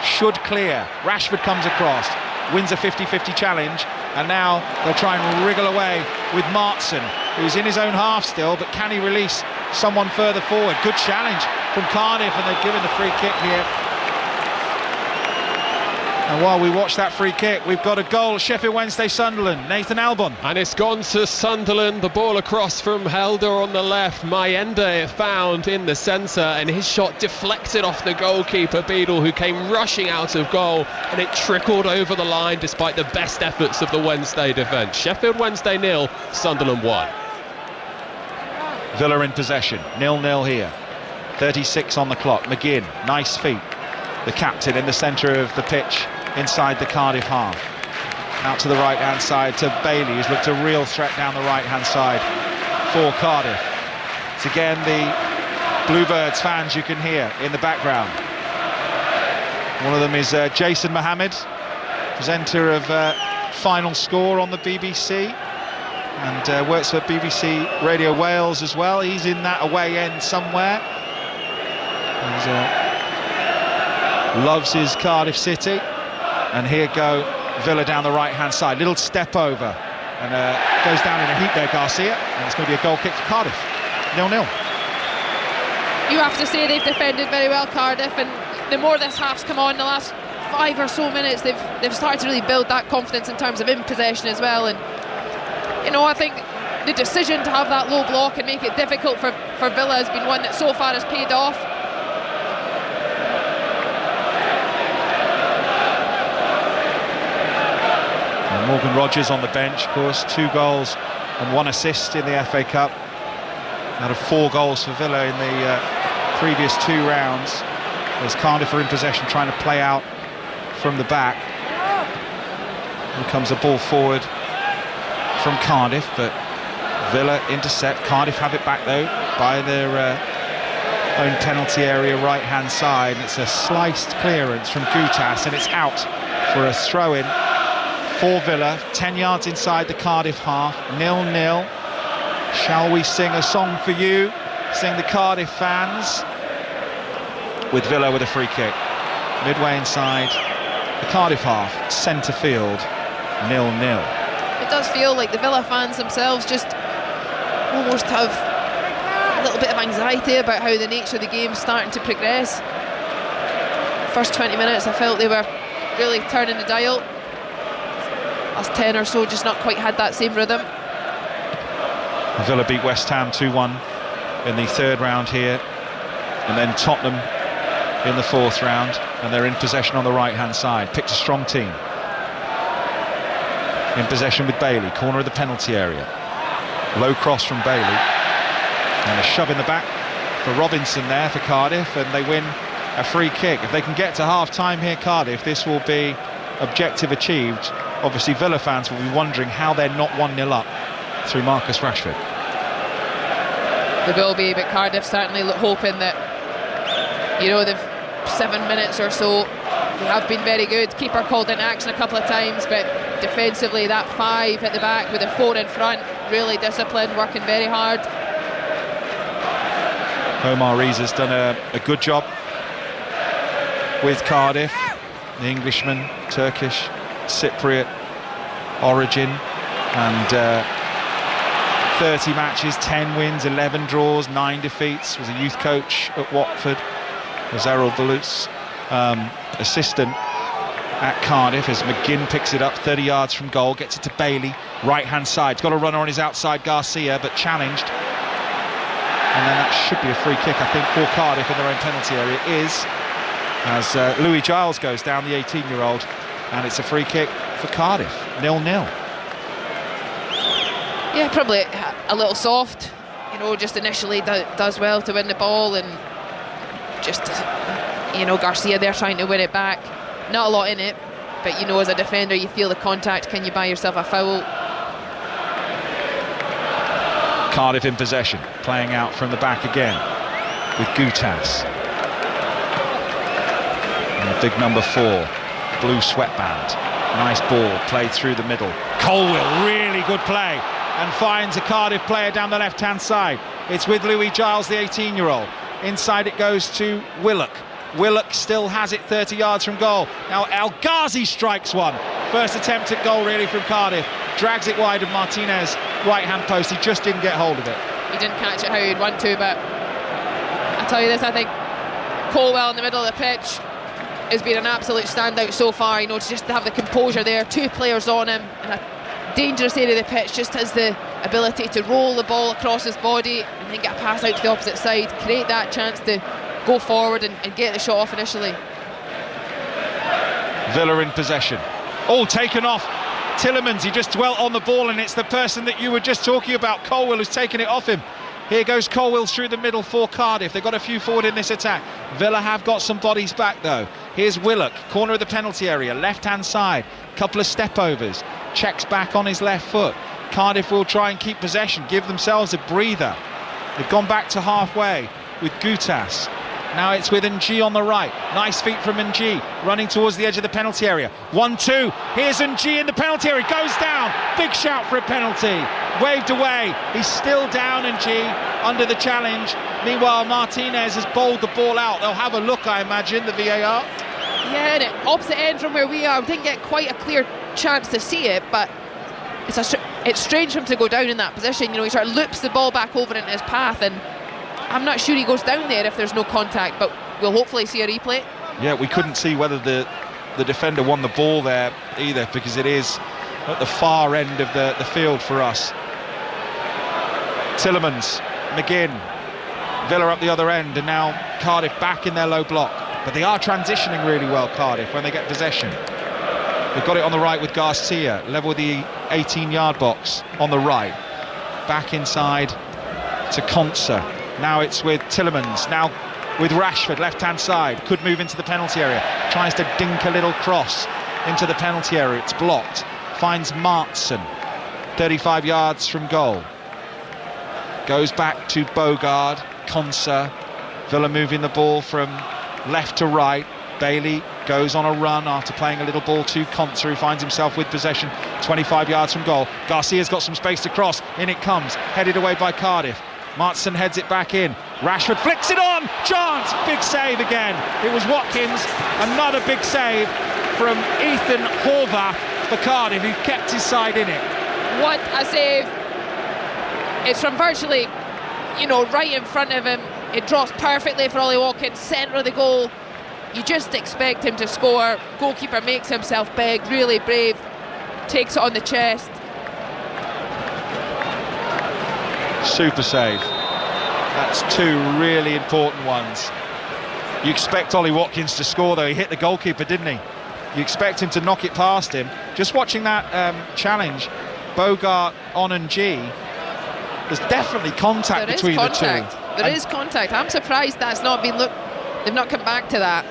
should clear. Rashford comes across, wins a 50-50 challenge, and now they'll try and wriggle away with Martson, who's in his own half still, but can he release someone further forward? Good challenge from Cardiff, and they've given the free kick here. And while we watch that free kick, we've got a goal. Sheffield Wednesday, Sunderland. Nathan Albon. And it's gone to Sunderland. The ball across from Helder on the left. Mayende found in the centre, and his shot deflected off the goalkeeper, Beadle, who came rushing out of goal, and it trickled over the line despite the best efforts of the Wednesday defence. Sheffield Wednesday 0, Sunderland 1. Villa in possession. 0-0 here. 36 on the clock. McGinn, nice feet. The captain in the centre of the pitch inside the Cardiff half. Out to the right-hand side to Bailey, who's looked a real threat down the right-hand side for Cardiff. It's again the Bluebirds fans you can hear in the background. One of them is Jason Mohammed, presenter of Final Score on the BBC, and works for BBC Radio Wales as well. He's in that away end somewhere. Loves his Cardiff City, and here go Villa down the right hand side, little step over, and goes down in a heap there, Garcia, and it's going to be a goal kick for Cardiff. 0-0. You have to say they've defended very well, Cardiff, and the more this half's come on, the last 5 or so minutes, they've started to really build that confidence in terms of in possession as well. And you know, I think the decision to have that low block and make it difficult for Villa has been one that so far has paid off. Morgan Rogers on the bench, of course, 2 goals and 1 assist in the FA Cup out of 4 goals for Villa in the previous 2 rounds, as Cardiff are in possession trying to play out from the back. Here comes a ball forward from Cardiff, but Villa intercept. Cardiff have it back though by their own penalty area right hand side. It's a sliced clearance from Gutas, and it's out for a throw-in for Villa, 10 yards inside the Cardiff half. 0-0. Shall we sing a song for you? Sing the Cardiff fans. With Villa with a free kick. Midway inside the Cardiff half, centre field, 0-0. It does feel like the Villa fans themselves just almost have a little bit of anxiety about how the nature of the game's starting to progress. First 20 minutes I felt they were really turning the dial. Last 10 or so just not quite had that same rhythm. Villa beat West Ham 2-1 in the 3rd round here, and then Tottenham in the 4th round, and they're in possession on the right hand side. Picked a strong team. In possession with Bailey, corner of the penalty area. Low cross from Bailey, and a shove in the back for Robinson there for Cardiff, and they win a free kick. If they can get to half time here, Cardiff, this will be objective achieved. Obviously Villa fans will be wondering how they're not 1-0 up through Marcus Rashford. They will be, but Cardiff certainly hoping that, you know, they've 7 minutes or so, they have been very good. Keeper called into action a couple of times, but defensively that 5 at the back with a 4 in front, really disciplined, working very hard. Omar Reza's done a good job with Cardiff. The Englishman, Turkish, Cypriot origin, and 30 matches, 10 wins, 11 draws, 9 defeats. Was a youth coach at Watford. Was Errol Bulut's assistant at Cardiff, as McGinn picks it up 30 yards from goal, gets it to Bailey, right hand side. He's got a runner on his outside, Garcia, but challenged, and then that should be a free kick, I think, for Cardiff in their own penalty area. It is, as Louis Giles goes down, the 18-year-old, and it's a free kick for Cardiff. 0-0. Yeah, probably a little soft. you know, just initially does well to win the ball, and just, you know, Garcia there trying to win it back. Not a lot in it, but you know, as a defender you feel the contact. Can you buy yourself a foul? Cardiff in possession, playing out from the back again with Gutas. And big number 4, blue sweatband. Nice ball played through the middle. Colwill, really good play, and finds a Cardiff player down the left-hand side. It's with Louis Giles, the 18-year-old. Inside it goes to Willock. Willock still has it 30 yards from goal. Now El Ghazi strikes one. First attempt at goal really from Cardiff. Drags it wide of Martinez, right-hand post. He just didn't get hold of it. He didn't catch it how he'd want to, but I tell you this, I think Colwell in the middle of the pitch has been an absolute standout so far. You know, to just have the composure there, 2 players on him in a dangerous area of the pitch, just has the ability to roll the ball across his body and then get a pass out to the opposite side, create that chance to go forward and get the shot off initially. Villa in possession. Oh, taken off. Tielemans, he just dwelt on the ball, and it's the person that you were just talking about, Colwill, who's taken it off him. Here goes Colwill through the middle for Cardiff. They've got a few forward in this attack. Villa have got some bodies back though. Here's Willock, corner of the penalty area, left-hand side. Couple of step-overs. Checks back on his left foot. Cardiff will try and keep possession, give themselves a breather. They've gone back to halfway with Gutas. Now it's with Ng on the right. Nice feet from Ng, running towards the edge of the penalty area. 1-2. Here's Ng in the penalty area. Goes down. Big shout for a penalty. Waved away. He's still down, Ng, under the challenge. Meanwhile, Martinez has bowled the ball out. They'll have a look, I imagine, the VAR. Yeah, and at opposite end from where we are, we didn't get quite a clear chance to see it, but it's strange for him to go down in that position. You know, he sort of loops the ball back over into his path, and I'm not sure he goes down there if there's no contact, but we'll hopefully see a replay. Yeah, we couldn't see whether the defender won the ball there either, because it is at the far end of the field for us. Tielemans, McGinn, Villa up the other end, and now Cardiff back in their low block. But they are transitioning really well, Cardiff, when they get possession. They've got it on the right with Garcia, level with the 18-yard box on the right. Back inside to Konsa. Now it's with Tielemans, now with Rashford, left-hand side, could move into the penalty area, tries to dink a little cross into the penalty area, it's blocked, finds Martson, 35 yards from goal. Goes back to Bogard, Konsa, Villa moving the ball from left to right. Bailey goes on a run after playing a little ball to Konsa, who finds himself with possession 25 yards from goal. Garcia's got some space to cross, in it comes, headed away by Cardiff. Martson heads it back in. Rashford flicks it on. Chance. Big save again. It was Watkins. Another big save from Ethan Horvath for Cardiff, who kept his side in it. What a save. It's from virtually, you know, right in front of him. It drops perfectly for Ollie Watkins, centre of the goal. You just expect him to score. Goalkeeper makes himself big, really brave, takes it on the chest. Super save. That's 2 really important ones. You expect Ollie Watkins to score though. He hit the goalkeeper, didn't he? You expect him to knock it past him. Just watching that challenge, Bogart on Ng, there's definitely contact between the two. There is contact. I'm surprised that's not been looked. They've not come back to that.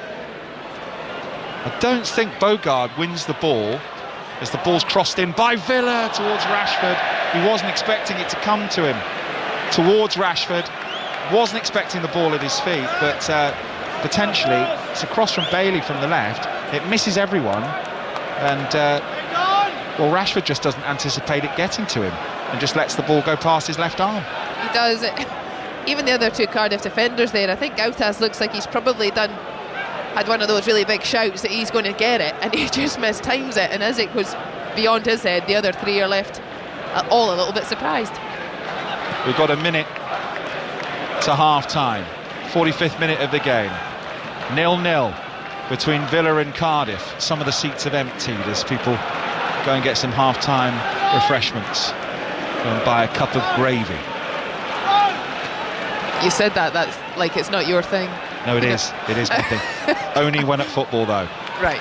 I don't think Bogard wins the ball as the ball's crossed in by Villa towards Rashford. He wasn't expecting it to come to him. Towards Rashford, wasn't expecting the ball at his feet, but potentially it's a cross from Bailey from the left. It misses everyone, and well, Rashford just doesn't anticipate it getting to him and just lets the ball go past his left arm. He does. Even the other 2 Cardiff defenders there, I think Gautas looks like he's probably had one of those really big shouts that he's going to get it, and he just mistimes it, and as it goes beyond his head, the other 3 are left all a little bit surprised. We've got a minute to half-time, 45th minute of the game. 0-0 between Villa and Cardiff. Some of the seats have emptied as people go and get some half-time refreshments. Go and buy a cup of gravy. You said that's like it's not your thing. No, it is. It is my thing. Only when at football, though. Right.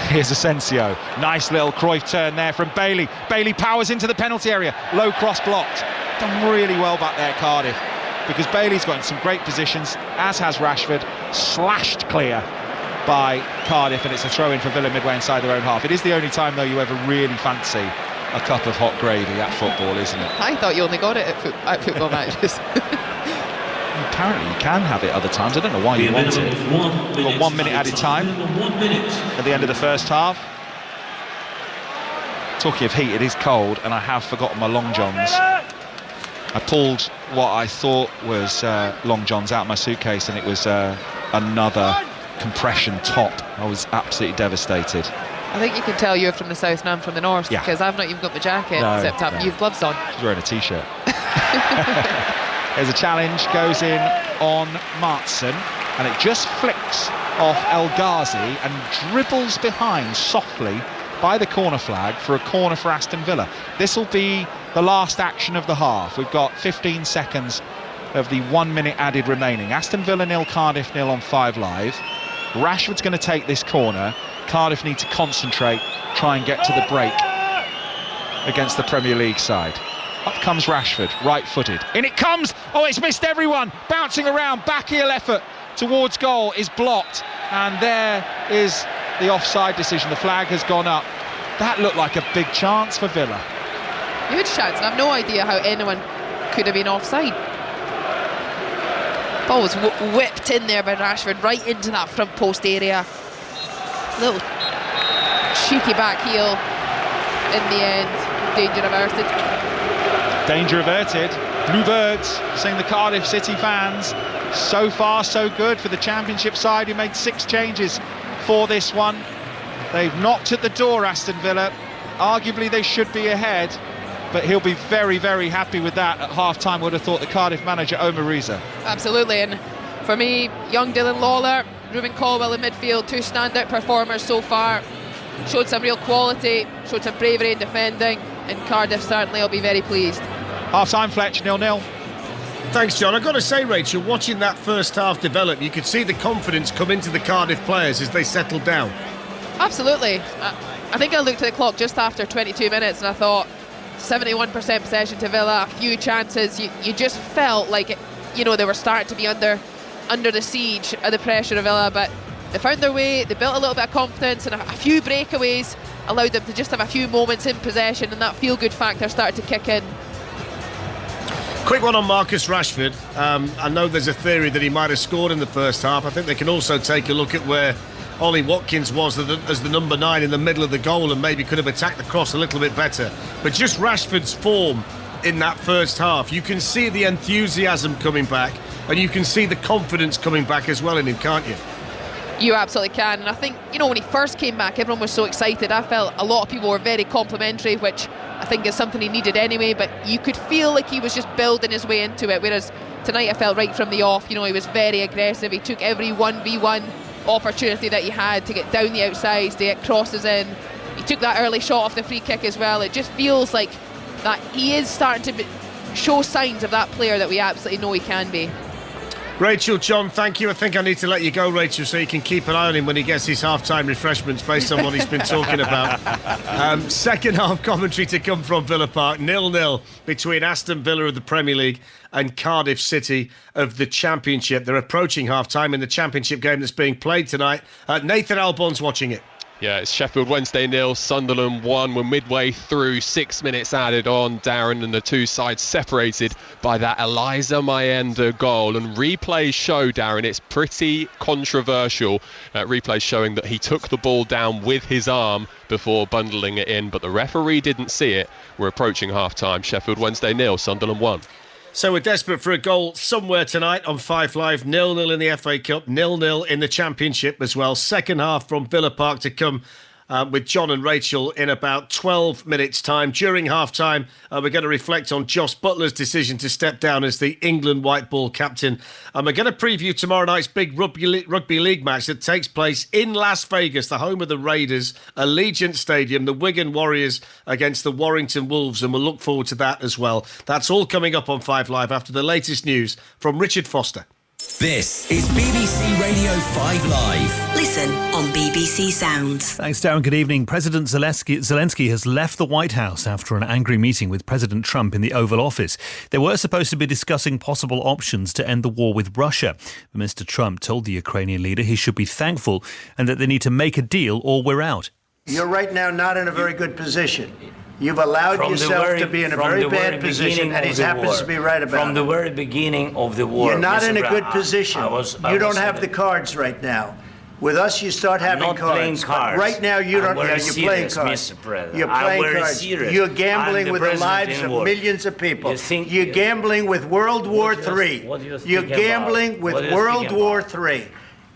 Here's Asensio. Nice little Cruyff turn there from Bailey. Bailey powers into the penalty area. Low cross blocked. done really well back there, Cardiff, because Bailey's got in some great positions, as has Rashford, slashed clear by Cardiff, and it's a throw-in for Villa midway inside their own half. It is the only time, though, you ever really fancy a cup of hot gravy at football, isn't it? I thought you only got it at football matches. Apparently you can have it other times. I don't know why you want it. We've got 1 minute added time at the end of the first half. Talking of heat, it is cold, and I have forgotten my long johns. I pulled what I thought was long johns out of my suitcase, and it was another compression top. I was absolutely devastated. I think you can tell you're from the south and I'm from the north, Yeah. because I've not even got my jacket zipped up. No. You've gloves on. She's wearing a t-shirt. There's a challenge, goes in on Martson, and it just flicks off El Ghazi and dribbles behind softly by the corner flag for a corner for Aston Villa. This will be the last action of the half. We've got 15 seconds of the 1 minute added remaining. Aston Villa 0, Cardiff 0 on 5 Live. Rashford's going to take this corner. Cardiff need to concentrate, try and get to the break against the Premier League side. Up comes Rashford, right-footed. In it comes! Oh, it's missed everyone! Bouncing around, back heel effort towards goal is blocked. And there is the offside decision. The flag has gone up. That looked like a big chance for Villa. Huge chance, and I've no idea how anyone could have been offside. Ball was whipped in there by Rashford, right into that front post area. Little cheeky back heel in the end. Danger averted. Danger averted. Bluebirds saying the Cardiff City fans. So far so good for the Championship side, who made 6 changes for this one. They've knocked at the door, Aston Villa. Arguably they should be ahead, but he'll be very, very happy with that at half-time, would have thought, the Cardiff manager, Omar Riza. Absolutely, and for me, young Dylan Lawler, Ruben Caldwell in midfield, 2 standout performers so far. Showed some real quality, showed some bravery in defending, and Cardiff certainly will be very pleased. Half-time, Fletch, 0-0. Thanks, John. I've got to say, Rachel, watching that first half develop, you could see the confidence come into the Cardiff players as they settled down. Absolutely. I think I looked at the clock just after 22 minutes and I thought 71% possession to Villa, a few chances. You just felt like, they were starting to be under the siege of the pressure of Villa, but they found their way, they built a little bit of confidence, and a few breakaways allowed them to just have a few moments in possession, and that feel-good factor started to kick in. Quick one on Marcus Rashford. I know there's a theory that he might have scored in the first half. I think they can also take a look at where Ollie Watkins was as the number 9 in the middle of the goal, and maybe could have attacked the cross a little bit better. But just Rashford's form in that first half, you can see the enthusiasm coming back, and you can see the confidence coming back as well in him, can't you? You absolutely can, and I think, when he first came back, everyone was so excited. I felt a lot of people were very complimentary, which I think is something he needed anyway, but you could feel like he was just building his way into it, whereas tonight I felt right from the off, he was very aggressive. He took every 1v1 opportunity that he had to get down the outsides, to get crosses in. He took that early shot off the free kick as well. It just feels like that he is starting to show signs of that player that we absolutely know he can be. Rachel, John, thank you. I think I need to let you go, Rachel, so you can keep an eye on him when he gets his half-time refreshments based on what he's been talking about. Second half commentary to come from Villa Park, 0-0 between Aston Villa of the Premier League and Cardiff City of the Championship. They're approaching half-time in the Championship game that's being played tonight. Nathan Albon's watching it. Yeah, it's Sheffield Wednesday 0, Sunderland 1. We're midway through, 6 minutes added on, Darren, and the two sides separated by that Eliza Mayenda goal. And replays show, Darren, it's pretty controversial. Replays showing that he took the ball down with his arm before bundling it in, but the referee didn't see it. We're approaching half-time. Sheffield Wednesday 0, Sunderland 1. So we're desperate for a goal somewhere tonight on 5 Live. 0-0 in the FA Cup, 0-0 in the Championship as well. Second half from Villa Park to come with John and Rachel in about 12 minutes' time. During half-time, we're going to reflect on Joss Butler's decision to step down as the England white ball captain. And we're going to preview tomorrow night's big rugby league match that takes place in Las Vegas, the home of the Raiders, Allegiant Stadium, the Wigan Warriors against the Warrington Wolves, and we'll look forward to that as well. That's all coming up on 5 Live after the latest news from Richard Foster. This is BBC Radio 5 Live. Listen on BBC Sounds. Thanks, Darren. Good evening. President Zelensky has left the White House after an angry meeting with President Trump in the Oval Office. They were supposed to be discussing possible options to end the war with Russia. But Mr. Trump told the Ukrainian leader he should be thankful and that they need to make a deal or we're out. You're right now not in a very good position. You've allowed yourself to be in a very bad position, and he happens to be right about it. From the very beginning of the war. You're not in a good position. You don't have the cards right now. With us, you start having cards. But right now, you don't. You're playing cards. You're playing cards. You're gambling with the lives of millions of people. You're gambling with World War III. You're gambling with World War III.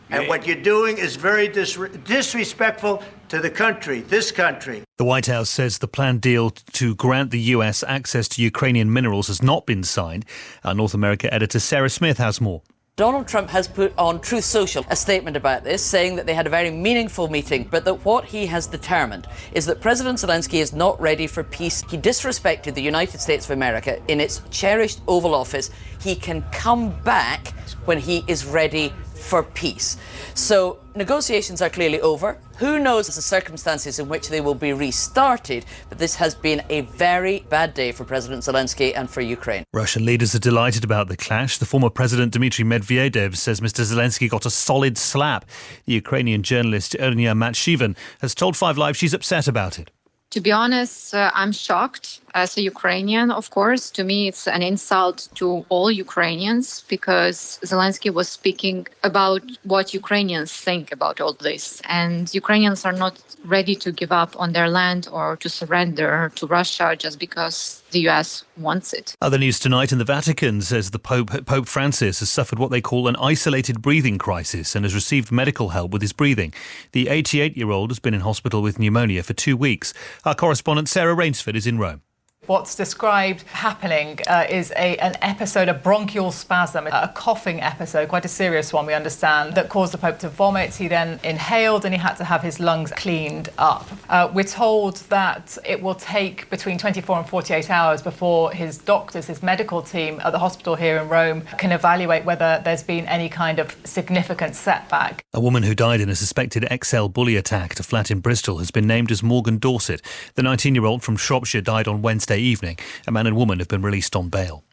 And what you're doing is very disrespectful to the country, this country. The White House says the planned deal to grant the US access to Ukrainian minerals has not been signed. Our North America editor Sarah Smith has more. Donald Trump has put on Truth Social a statement about this, saying that they had a very meaningful meeting, but that what he has determined is that President Zelensky is not ready for peace. He disrespected the United States of America in its cherished Oval Office. He can come back when he is ready for peace. So negotiations are clearly over. Who knows the circumstances in which they will be restarted, but this has been a very bad day for President Zelensky and for Ukraine. Russian leaders are delighted about the clash. The former President Dmitry Medvedev says Mr. Zelensky got a solid slap. The Ukrainian journalist Ernia Matshivan has told 5 Live she's upset about it. To be honest, I'm shocked as a Ukrainian, of course. To me, it's an insult to all Ukrainians because Zelensky was speaking about what Ukrainians think about all this. And Ukrainians are not ready to give up on their land or to surrender to Russia just because the US wants it. Other news tonight in the Vatican says the Pope Francis has suffered what they call an isolated breathing crisis and has received medical help with his breathing. The 88-year-old has been in hospital with pneumonia for 2 weeks. Our correspondent Sarah Rainsford is in Rome. What's described happening is an episode of bronchial spasm, a coughing episode, quite a serious one, we understand, that caused the Pope to vomit. He then inhaled and he had to have his lungs cleaned up. We're told that it will take between 24 and 48 hours before his doctors, his medical team at the hospital here in Rome can evaluate whether there's been any kind of significant setback. A woman who died in a suspected XL bully attack at a flat in Bristol has been named as Morgan Dorset. The 19-year-old from Shropshire died on Wednesday evening. A man and woman have been released on bail.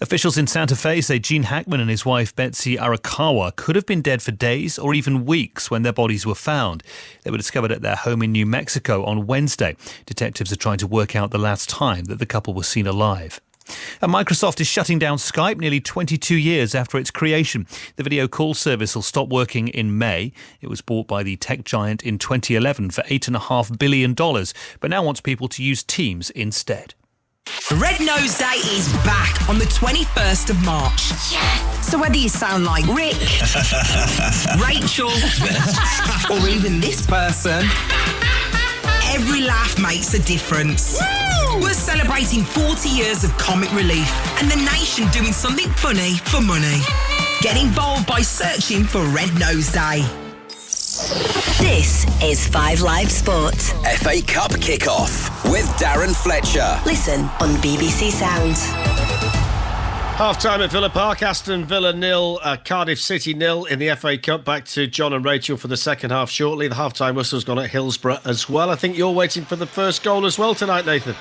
Officials in Santa Fe say Gene Hackman and his wife Betsy Arakawa could have been dead for days or even weeks when their bodies were found. They were discovered at their home in New Mexico on Wednesday. Detectives are trying to work out the last time that the couple were seen alive. And Microsoft is shutting down Skype nearly 22 years after its creation. The video call service will stop working in May. It was bought by the tech giant in 2011 for $8.5 billion, but now wants people to use Teams instead. Red Nose Day is back on the 21st of March. Yes! So whether you sound like Rick, Rachel, or even this person, every laugh makes a difference. Woo! We're celebrating 40 years of comic relief and the nation doing something funny for money. Get involved by searching for Red Nose Day. This is 5 Live Sport. FA Cup kickoff with Darren Fletcher. Listen on BBC Sounds. Half-time at Villa Park, Aston Villa 0, Cardiff City 0 in the FA Cup. Back to John and Rachel for the second half shortly. The half-time whistle's gone at Hillsborough as well. I think you're waiting for the first goal as well tonight, Nathan.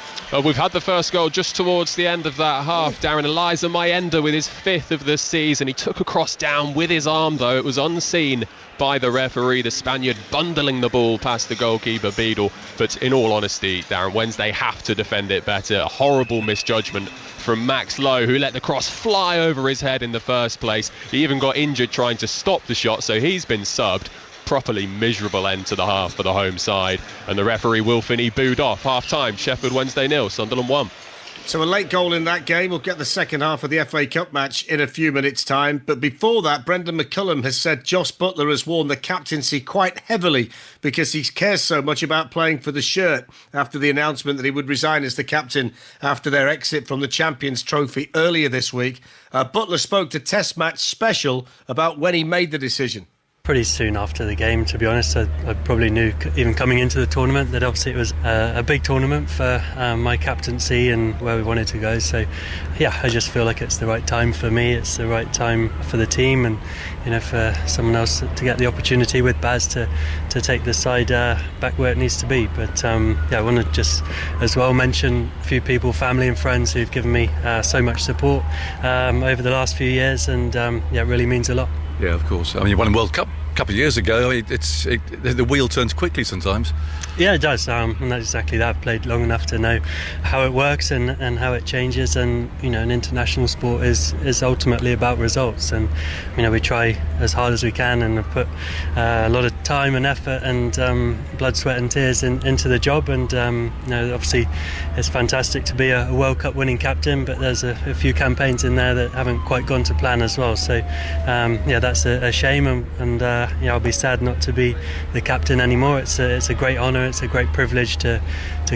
We've had the first goal just towards the end of that half. Darren, Eliza Mayenda with his 5th of the season. He took a cross down with his arm, though. It was unseen by the referee, the Spaniard bundling the ball past the goalkeeper, Beadle. But in all honesty, Darren, Wednesday have to defend it better. A horrible misjudgment from Max Lowe, who let the cross fly over his head in the first place. He even got injured trying to stop the shot, so he's been subbed. Properly miserable end to the half for the home side. And the referee, Will Finney, booed off. Half-time, Sheffield Wednesday 0, Sunderland 1. So a late goal in that game. We'll get the second half of the FA Cup match in a few minutes' time. But before that, Brendan McCullum has said Josh Butler has worn the captaincy quite heavily because he cares so much about playing for the shirt after the announcement that he would resign as the captain after their exit from the Champions Trophy earlier this week. Butler spoke to Test Match Special about when he made the decision. Pretty soon after the game, to be honest. I probably knew, even coming into the tournament, that obviously it was a big tournament for my captaincy and where we wanted to go. So yeah, I just feel like it's the right time for me, it's the right time for the team, and for someone else to get the opportunity with Baz to take the side back where it needs to be. But I want to just as well mention a few people, family and friends, who've given me so much support over the last few years, and it really means a lot. Yeah, of course. I mean, you won a World Cup a couple of years ago. I mean, the wheel turns quickly sometimes. Yeah, it does, and that's exactly that. I've played long enough to know how it works and how it changes, and an international sport is ultimately about results, and we try as hard as we can, and have put a lot of time and effort and blood, sweat and tears into the job, and obviously it's fantastic to be a World Cup winning captain, but there's a few campaigns in there that haven't quite gone to plan as well, so that's a shame, and I'll be sad not to be the captain anymore. It's a great honour, it's a great privilege to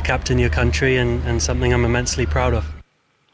captain your country, and something I'm immensely proud of.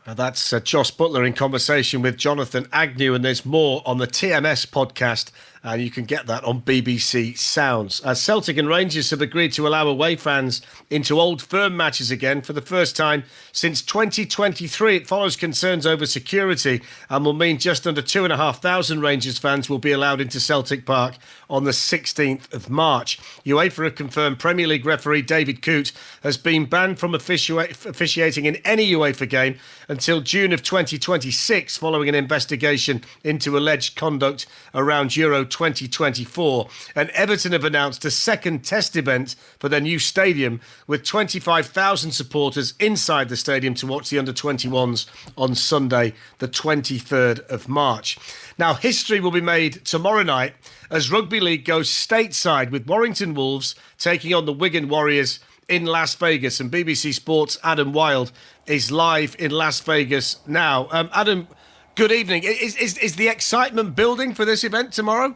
That's Josh Butler in conversation with Jonathan Agnew, and there's more on the TMS podcast, and you can get that on BBC Sounds. Celtic and Rangers have agreed to allow away fans into Old Firm matches again for the first time since 2023. It follows concerns over security and will mean just under 2,500 Rangers fans will be allowed into Celtic Park on the 16th of March. UEFA have confirmed Premier League referee David Coote has been banned from officiating in any UEFA game until June of 2026 following an investigation into alleged conduct around Euro 2024. And Everton have announced a second test event for their new stadium with 25,000 supporters inside the stadium to watch the under-21s on Sunday, the 23rd of March. Now, history will be made tomorrow night as Rugby League goes stateside with Warrington Wolves taking on the Wigan Warriors in Las Vegas. And BBC Sports' Adam Wilde is live in Las Vegas now. Adam, good evening. Is the excitement building for this event tomorrow?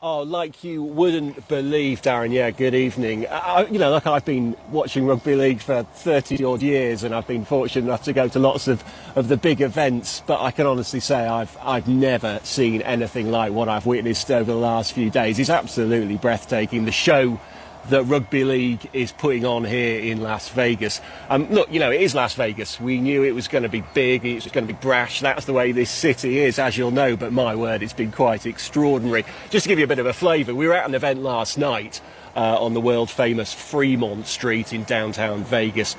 Oh, like you wouldn't believe, Darren. Yeah, good evening. I've been watching rugby league for 30-odd years, and I've been fortunate enough to go to lots of the big events, but I can honestly say I've never seen anything like what I've witnessed over the last few days. It's absolutely breathtaking. The show that rugby league is putting on here in Las Vegas. Look, it is Las Vegas. We knew it was going to be big, it was going to be brash. That's the way this city is, as you'll know, but my word, it's been quite extraordinary. Just to give you a bit of a flavour, we were at an event last night on the world-famous Fremont Street in downtown Vegas.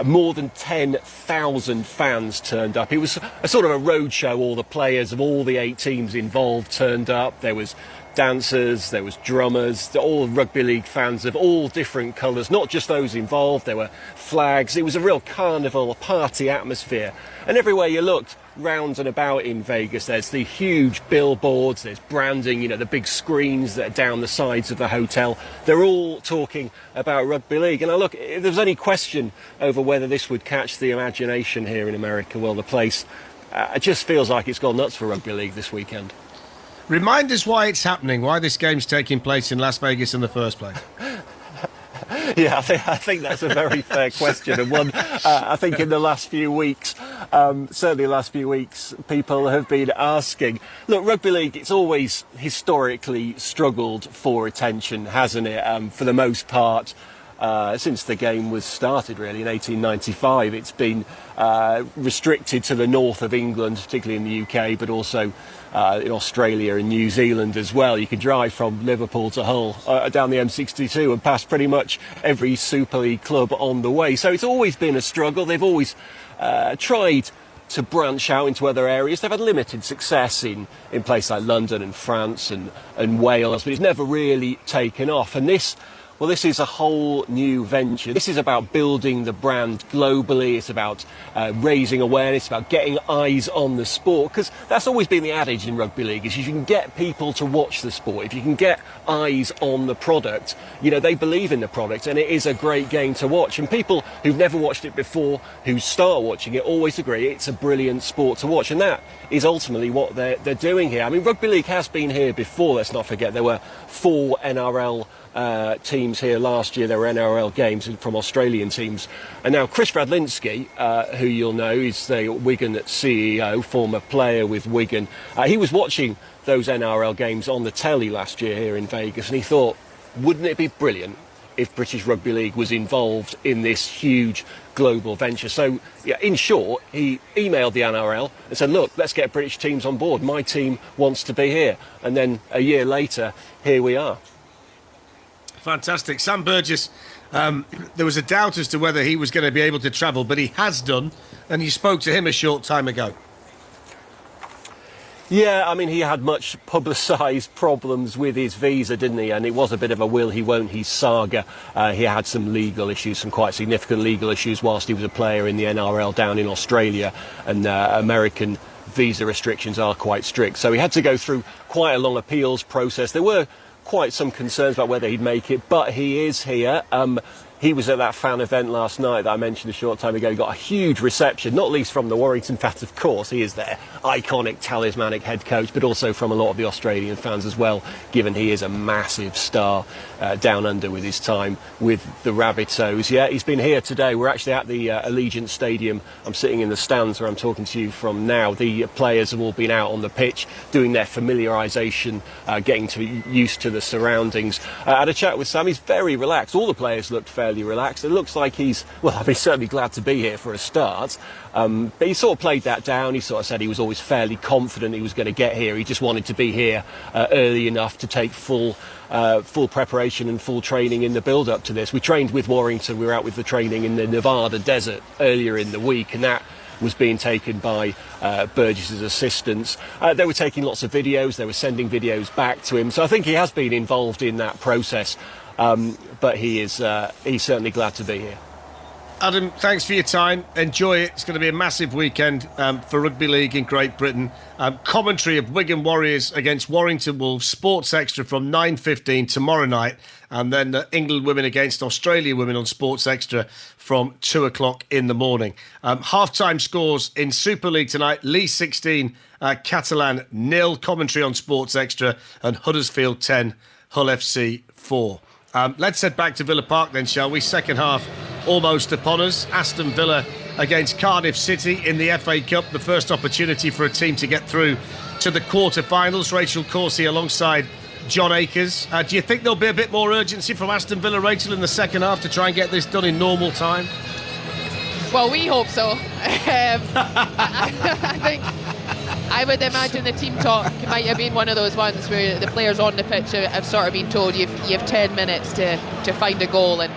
More than 10,000 fans turned up. It was a sort of a roadshow. All the players of all the 8 teams involved turned up. There was dancers, there was drummers, all rugby league fans of all different colours, not just those involved. There were flags. It was a real carnival, a party atmosphere. And everywhere you looked, round and about in Vegas, there's the huge billboards, there's branding, the big screens that are down the sides of the hotel. They're all talking about rugby league. And look, if there's any question over whether this would catch the imagination here in America, well, the place it just feels like it's gone nuts for rugby league this weekend. Remind us why it's happening, why this game's taking place in Las Vegas in the first place. Yeah, I think that's a very fair question, and one I think in the last few weeks, certainly the last few weeks, people have been asking. Look, rugby league, it's always historically struggled for attention, hasn't it? For the most part, since the game was started, really, in 1895, it's been restricted to the north of England, particularly in the UK, but also in Australia and New Zealand as well. You could drive from Liverpool to Hull down the M62 and pass pretty much every Super League club on the way. So it's always been a struggle. They've always tried to branch out into other areas. They've had limited success in places like London and France and Wales, but it's never really taken off. And this is a whole new venture. This is about building the brand globally. It's about raising awareness, about getting eyes on the sport, because that's always been the adage in rugby league, is if you can get people to watch the sport, if you can get eyes on the product, they believe in the product, and it is a great game to watch. And people who've never watched it before, who start watching it, always agree it's a brilliant sport to watch, and that is ultimately what they're doing here. I mean, rugby league has been here before, let's not forget. There were 4 NRL teams here last year. There were NRL games from Australian teams. And now Chris Radlinski, who you'll know is the Wigan CEO, former player with Wigan, he was watching those NRL games on the telly last year here in Vegas, and he thought, wouldn't it be brilliant if British Rugby League was involved in this huge global venture? So, yeah, in short, he emailed the NRL and said, look, let's get British teams on board. My team wants to be here. And then a year later, here we are. Fantastic. Sam Burgess, there was a doubt as to whether he was going to be able to travel, but he has done, and you spoke to him a short time ago. Yeah, I mean, he had much publicised problems with his visa, didn't he? And it was a bit of a will he, won't he saga. He had some legal issues, some quite significant legal issues whilst he was a player in the NRL down in Australia, and American visa restrictions are quite strict. So he had to go through quite a long appeals process. There were quite some concerns about whether he'd make it, but he is here. He was at that fan event last night that I mentioned a short time ago. He got a huge reception, not least from the Warrington fans, of course. He is their iconic, talismanic head coach, but also from a lot of the Australian fans as well, given he is a massive star down under with his time with the Rabbitohs. Yeah, he's been here today. We're actually at the Allegiant Stadium. I'm sitting in the stands where I'm talking to you from now. The players have all been out on the pitch doing their familiarisation, getting used to the surroundings. I had a chat with Sam. He's very relaxed. All the players looked fairly relaxed. It looks like he's certainly glad to be here for a start. But he sort of played that down. He sort of said he was always fairly confident he was going to get here. He just wanted to be here early enough to take full preparation and full training in the build-up to this. We trained with Warrington. We were out with the training in the Nevada desert earlier in the week, and that was being taken by Burgess's assistants. They were taking lots of videos. They were sending videos back to him. So I think he has been involved in that process. But he's certainly glad to be here. Adam, thanks for your time. Enjoy it. It's going to be a massive weekend for Rugby League in Great Britain. Commentary of Wigan Warriors against Warrington Wolves, Sports Extra from 9:15 tomorrow night, and then England women against Australia women on Sports Extra from 2 o'clock in the morning. Half-time scores in Super League tonight. Lee 16, Catalan 0. Commentary on Sports Extra, and Huddersfield 10, Hull FC 4. Let's head back to Villa Park then, shall we? Second half almost upon us. Aston Villa against Cardiff City in the FA Cup. The first opportunity for a team to get through to the quarter-finals. Rachel Corsie alongside John Akers. Do you think there'll be a bit more urgency from Aston Villa, Rachel, in the second half to try and get this done in normal time? Well, we hope so. I think I would imagine the team talk might have been one of those ones where the players on the pitch have sort of been told you have 10 minutes to find a goal, and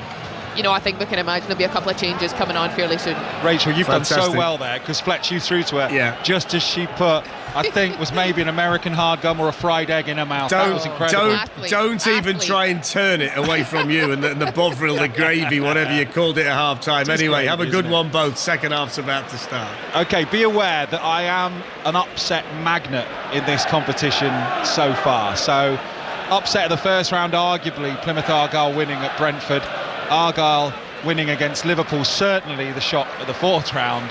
I think we can imagine there'll be a couple of changes coming on fairly soon. Rachel, you've done so well there, because Fletch, you threw to her just as she put, I think, was maybe an American hard gum or a fried egg in her mouth. That was incredible. Don't even try and turn it away from you and the bovril, the gravy, whatever you called it at half time. Anyway, have a good one both. Second half's about to start. OK, be aware that I am an upset magnet in this competition so far. So, upset of the first round, arguably Plymouth Argyle winning at Brentford. Argyle winning against Liverpool, certainly the shock at the fourth round,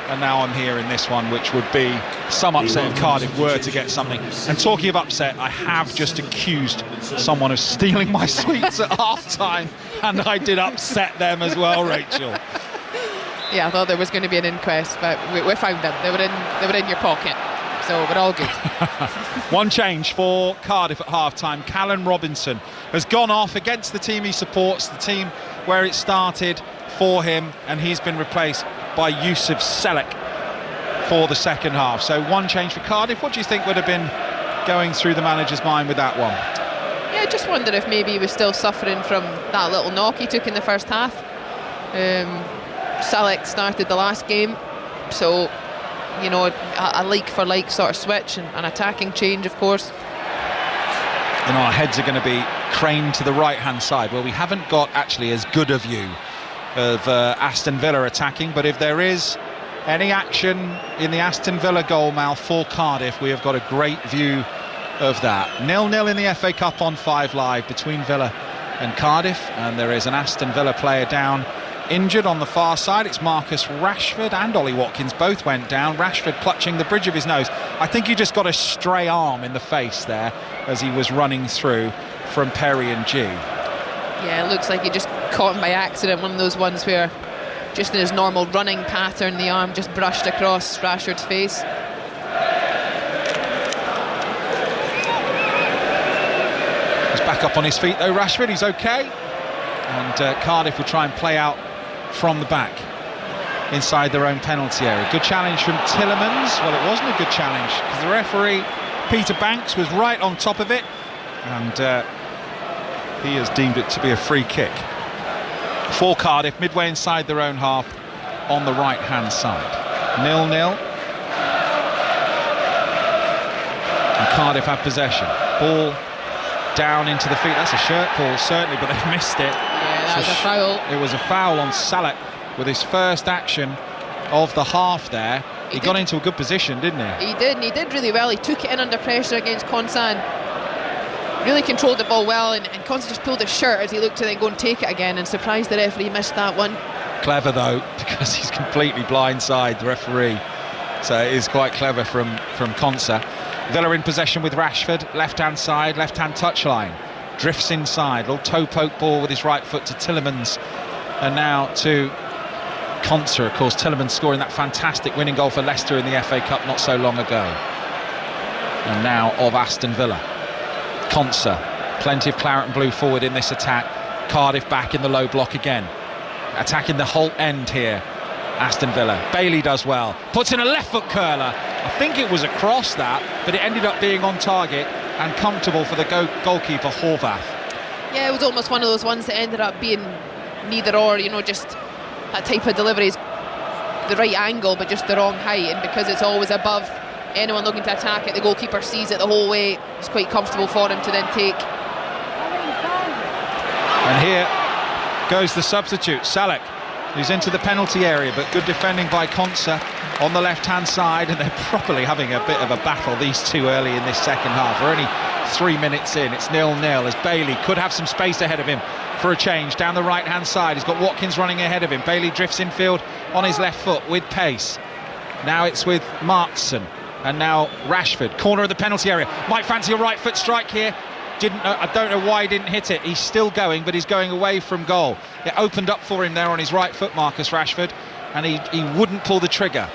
and now I'm here in this one, which would be some upset if Cardiff were to get something. And talking of upset, I have just accused someone of stealing my sweets at half-time, and I did upset them as well, Rachel. Yeah, I thought there was going to be an inquest, but we found them. They were in your pocket, so we're all good. One change for Cardiff at half-time. Callan Robinson has gone off against the team he supports, the team where it started for him, and he's been replaced by Yusuf Selek for the second half. So one change for Cardiff. What do you think would have been going through the manager's mind with that one? Yeah, I just wonder if maybe he was still suffering from that little knock he took in the first half. Selek started the last game, so a like-for-like sort of switch and an attacking change, of course. Our heads are going to be craned to the right-hand side, where we haven't got actually as good a view of Aston Villa attacking, but if there is any action in the Aston Villa goal mouth for Cardiff, we have got a great view of that. 0-0 in the FA Cup on 5 Live between Villa and Cardiff, and there is an Aston Villa player down injured on the far side. It's Marcus Rashford and Ollie Watkins both went down. Rashford clutching the bridge of his nose. I think he just got a stray arm in the face there as he was running through from Perry and G. Yeah, it looks like he just caught him by accident. One of those ones where just in his normal running pattern the arm just brushed across Rashford's face. Back up on his feet though, Rashford, he's okay. And Cardiff will try and play out from the back inside their own penalty area. Good challenge from Tielemans. Well, it wasn't a good challenge because the referee, Peter Banks, was right on top of it, and he has deemed it to be a free kick for Cardiff, midway inside their own half on the right-hand side. 0-0. And Cardiff have possession. Ball down into the feet. That's a shirt pull, certainly, but they've missed it. Yeah, that was a foul. It was a foul on Salek with his first action of the half there. He got into a good position, didn't he? He did, and he did really well. He took it in under pressure against Konsa, really controlled the ball well, and Konsa just pulled his shirt as he looked to then go and take it again, and surprised the referee missed that one. Clever though, because he's completely blindside the referee, so it is quite clever from Konsa. Villa in possession with Rashford, left-hand side, left-hand touchline, drifts inside, little toe poke ball with his right foot to Tielemans, and now to Konsa. Of course, Tielemans scoring that fantastic winning goal for Leicester in the FA Cup not so long ago. And now of Aston Villa. Konsa, plenty of claret and blue forward in this attack. Cardiff back in the low block again, attacking the whole end here. Aston Villa. Bailey does well, puts in a left foot curler. I think it was across that, but it ended up being on target and comfortable for the goalkeeper Horvath. Yeah, it was almost one of those ones that ended up being neither or, you know, just that type of delivery is the right angle but just the wrong height, and because it's always above anyone looking to attack it, the goalkeeper sees it the whole way. It's quite comfortable for him to then take. And here goes the substitute, Salek, who's into the penalty area, but good defending by Konsa on the left-hand side, and they're properly having a bit of a battle, these two, early in this second half. We're only 3 minutes in. It's 0-0 as Bailey could have some space ahead of him for a change down the right-hand side. He's got Watkins running ahead of him. Bailey drifts infield on his left foot with pace. Now it's with Markson, and now Rashford, corner of the penalty area. Might fancy a right foot strike here. I don't know why he didn't hit it. He's still going, but he's going away from goal. It opened up for him there on his right foot, Marcus Rashford, and he wouldn't pull the trigger.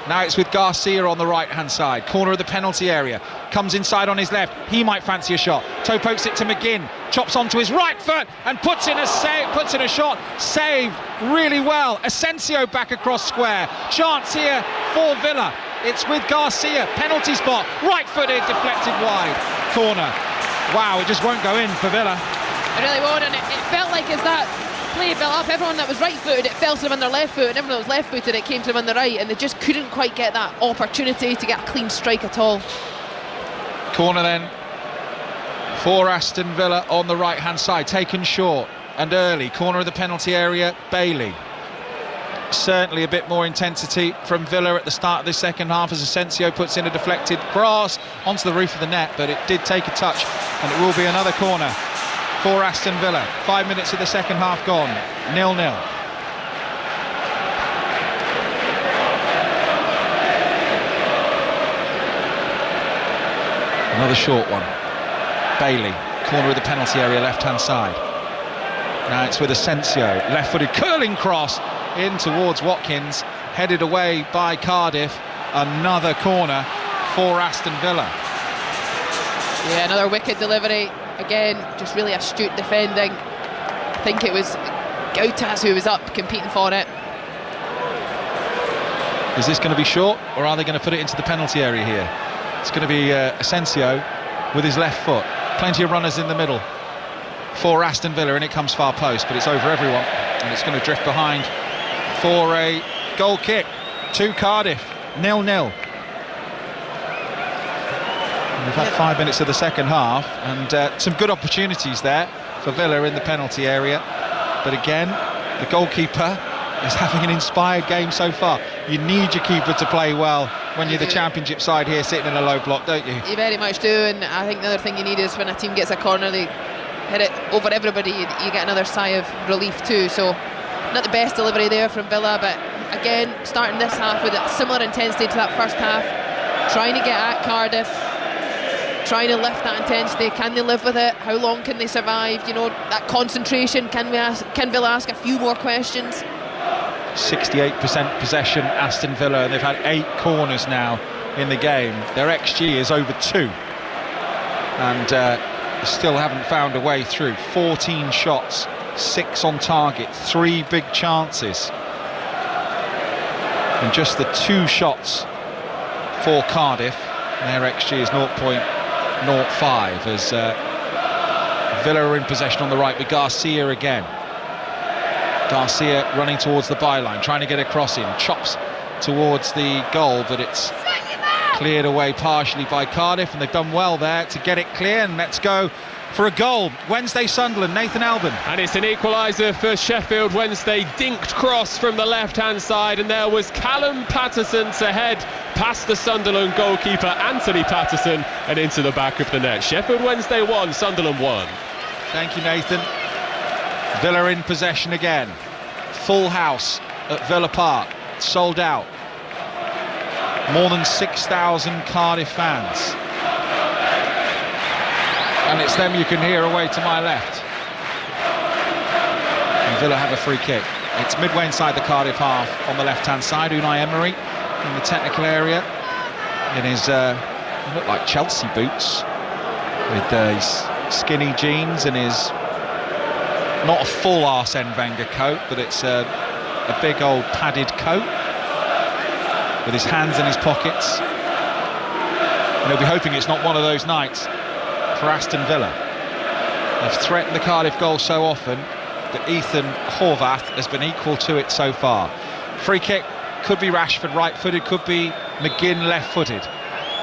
Now it's with Garcia on the right-hand side, corner of the penalty area. Comes inside on his left. He might fancy a shot. Toe pokes it to McGinn, chops onto his right foot and puts in a shot. Saved really well. Asensio back across square. Chance here for Villa. It's with Garcia, penalty spot, right-footed, deflected wide. Corner. Wow, it just won't go in for Villa. It really won't, and it felt like as that play built up, everyone that was right-footed, it fell to them on their left foot, and everyone that was left-footed, it came to them on the right, and they just couldn't quite get that opportunity to get a clean strike at all. Corner then for Aston Villa on the right-hand side, taken short and early. Corner of the penalty area, Bailey. Certainly a bit more intensity from Villa at the start of the second half as Asensio puts in a deflected cross onto the roof of the net, but it did take a touch, and it will be another corner for Aston Villa. 5 minutes of the second half gone, 0-0. Another short one. Bailey, corner of the penalty area, left-hand side. Now it's with Asensio, left-footed curling cross in towards Watkins, headed away by Cardiff. Another corner for Aston Villa. Yeah, another wicked delivery. Again, just really astute defending. I think it was Gautas who was up competing for it. Is this going to be short, or are they going to put it into the penalty area here? It's going to be Asensio with his left foot. Plenty of runners in the middle for Aston Villa, and it comes far post, but it's over everyone, and it's going to drift behind for a goal kick to Cardiff. 0-0. We've had 5 minutes of the second half, and some good opportunities there for Villa in the penalty area, but again the goalkeeper is having an inspired game so far. You need your keeper to play well when you're the Championship side here sitting in a low block, don't you? You very much do, and I think the other thing you need is when a team gets a corner, they hit it over everybody, you get another sigh of relief too. So not the best delivery there from Villa, but again starting this half with a similar intensity to that first half, trying to get at Cardiff, trying to lift that intensity. Can they live with it? How long can they survive? You know, that concentration. Can Villa ask a few more questions? 68% possession, Aston Villa, and they've had 8 corners now in the game. Their XG is over 2, and still haven't found a way through. 14 shots, 6 on target, 3 big chances. And just the 2 shots for Cardiff. Their XG is 0.05 as Villa are in possession on the right with Garcia again. Garcia running towards the byline, trying to get a cross in, chops towards the goal, but it's cleared away partially by Cardiff, and they've done well there to get it clear. And let's go for a goal. Wednesday Sunderland, Nathan Albon. And it's an equaliser for Sheffield Wednesday. Dinked cross from the left-hand side, and there was Callum Patterson to head past the Sunderland goalkeeper Anthony Patterson and into the back of the net. Sheffield Wednesday 1, Sunderland 1. Thank you, Nathan. Villa in possession again. Full house at Villa Park, sold out. More than 6,000 Cardiff fans. And it's them you can hear away to my left. And Villa have a free kick. It's midway inside the Cardiff half on the left-hand side. Unai Emery in the technical area in his look like Chelsea boots with his skinny jeans and his not a full Arsene Wenger coat, but it's a big old padded coat with his hands in his pockets. And he'll be hoping it's not one of those nights for Aston Villa. They've threatened the Cardiff goal so often, but Ethan Horvath has been equal to it so far. Free kick, could be Rashford right-footed, could be McGinn left-footed.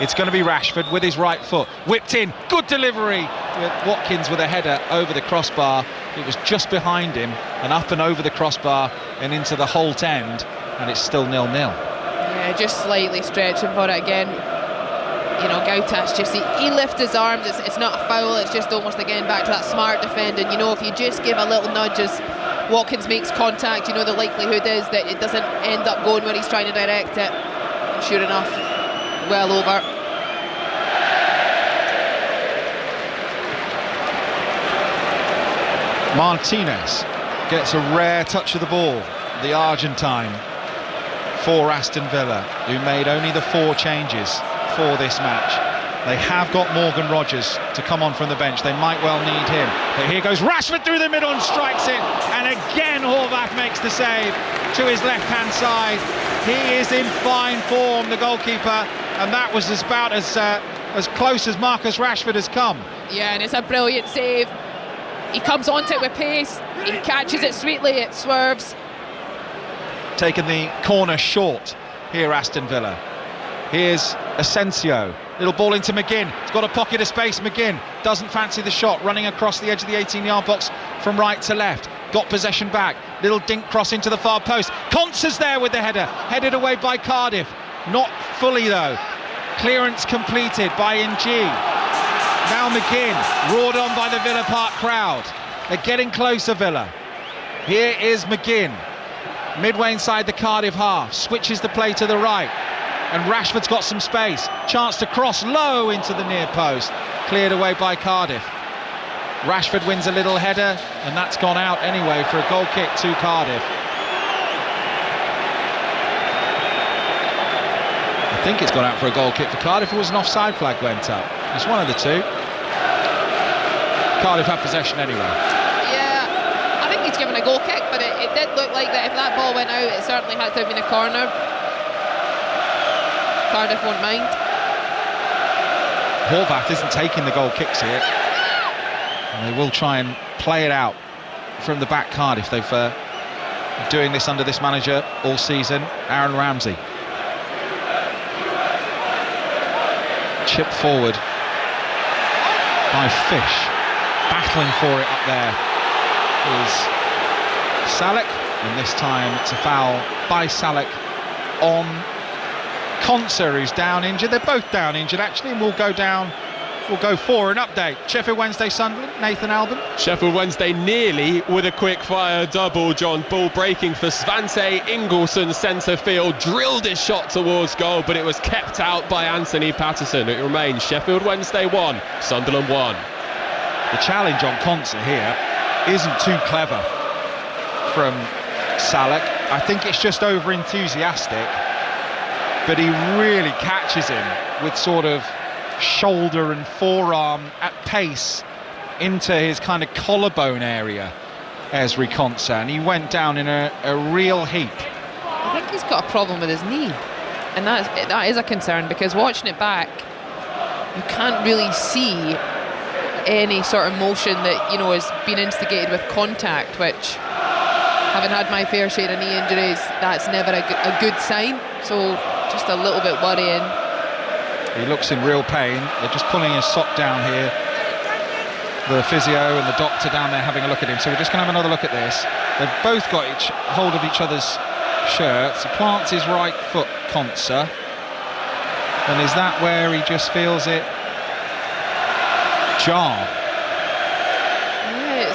It's going to be Rashford with his right foot, whipped in, good delivery with Watkins with a header over the crossbar. It was just behind him and up and over the crossbar and into the Holt end, and it's still 0-0. Yeah, just slightly stretching for it again. You know, Gautas just, he lifts his arms, it's not a foul, it's just almost again back to that smart defending. You know, if you just give a little nudge as Watkins makes contact, you know the likelihood is that it doesn't end up going where he's trying to direct it. And sure enough, well over. Martinez gets a rare touch of the ball, the Argentine, for Aston Villa, who made only the 4 changes for this match. They have got Morgan Rogers to come on from the bench. They might well need him. But here goes Rashford through the middle and strikes it. And again Horvath makes the save to his left-hand side. He is in fine form, the goalkeeper, and that was about as close as Marcus Rashford has come. Yeah, and it's a brilliant save. He comes onto it with pace. He catches it sweetly. It swerves. Taking the corner short here, Aston Villa. Here's Asensio, little ball into McGinn. He's got a pocket of space. McGinn doesn't fancy the shot, running across the edge of the 18-yard box from right to left. Got possession back, little dink cross into the far post. Concer's there with the header, headed away by Cardiff. Not fully though. Clearance completed by NG. Now McGinn, roared on by the Villa Park crowd. They're getting closer, Villa. Here is McGinn, midway inside the Cardiff half, switches the play to the right. And Rashford's got some space. Chance to cross low into the near post. Cleared away by Cardiff. Rashford wins a little header, and that's gone out anyway for a goal kick to Cardiff. I think it's gone out for a goal kick for Cardiff. It was an offside flag went up. It's one of the two. Cardiff have possession anyway. Yeah, I think he's given a goal kick, but it did look like that if that ball went out, it certainly had to have been a corner. Cardiff won't mind. Horvath isn't taking the goal kicks here. And they will try and play it out from the back. Cardiff, they've been doing this under this manager all season, Aaron Ramsey. Chip forward by Fish, battling for it up there is Salek, and this time it's a foul by Salek on Concer, who's down injured. They're both down injured actually, and we'll go for an update. Sheffield Wednesday Sunderland, Nathan Albon. Sheffield Wednesday nearly with a quick fire double, John. Ball breaking for Svante Ingolson, centre field, drilled his shot towards goal, but it was kept out by Anthony Patterson. It remains Sheffield Wednesday 1, Sunderland 1. The challenge on Concer here isn't too clever from Salek. I think it's just over enthusiastic, but he really catches him with sort of shoulder and forearm at pace into his kind of collarbone area, Ezri Konsa, and he went down in a real heap. I think he's got a problem with his knee, and that is a concern, because watching it back, you can't really see any sort of motion that, you know, has been instigated with contact, which, having had my fair share of knee injuries, that's never a good sign. So just a little bit worrying. He looks in real pain. They're just pulling his sock down here. The physio and the doctor down there having a look at him. So we're just going to have another look at this. They've both got hold of each other's shirts. He plants his right foot, Konsa. And is that where he just feels it jar? Yeah,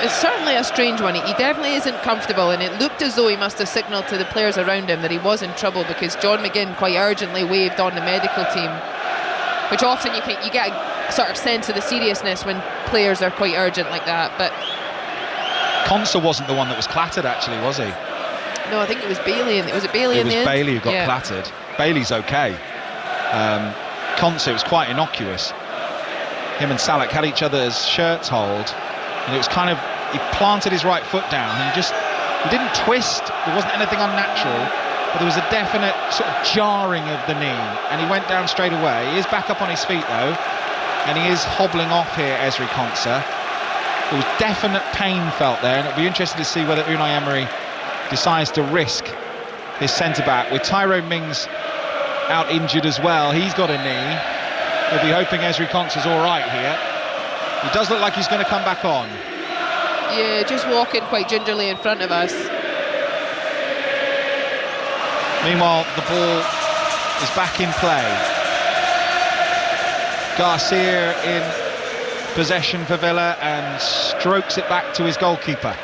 it's certainly a strange one. He definitely isn't comfortable, and it looked as though he must have signalled to the players around him that he was in trouble, because John McGinn quite urgently waved on the medical team, which often you get a sort of sense of the seriousness when players are quite urgent like that. But Konsa wasn't the one that was clattered, actually, was he? No, I think it was Bailey. Was it Bailey in the end? It was Bailey who got clattered. Bailey's okay. Konsa, it was quite innocuous. Him and Salak had each other's shirts hold, and it was kind of, he planted his right foot down, and he didn't twist. There wasn't anything unnatural, but there was a definite sort of jarring of the knee, and he went down straight away. He is back up on his feet though, and he is hobbling off here, Ezri Konsa. There was definite pain felt there, and it'll be interesting to see whether Unai Emery decides to risk his centre-back, with Tyrone Mings out injured as well. He's got a knee. We'll be hoping Ezri Konsa's all right here. He does look like he's going to come back on. Yeah, just walking quite gingerly in front of us. Meanwhile, the ball is back in play. Garcia in possession for Villa and strokes it back to his goalkeeper,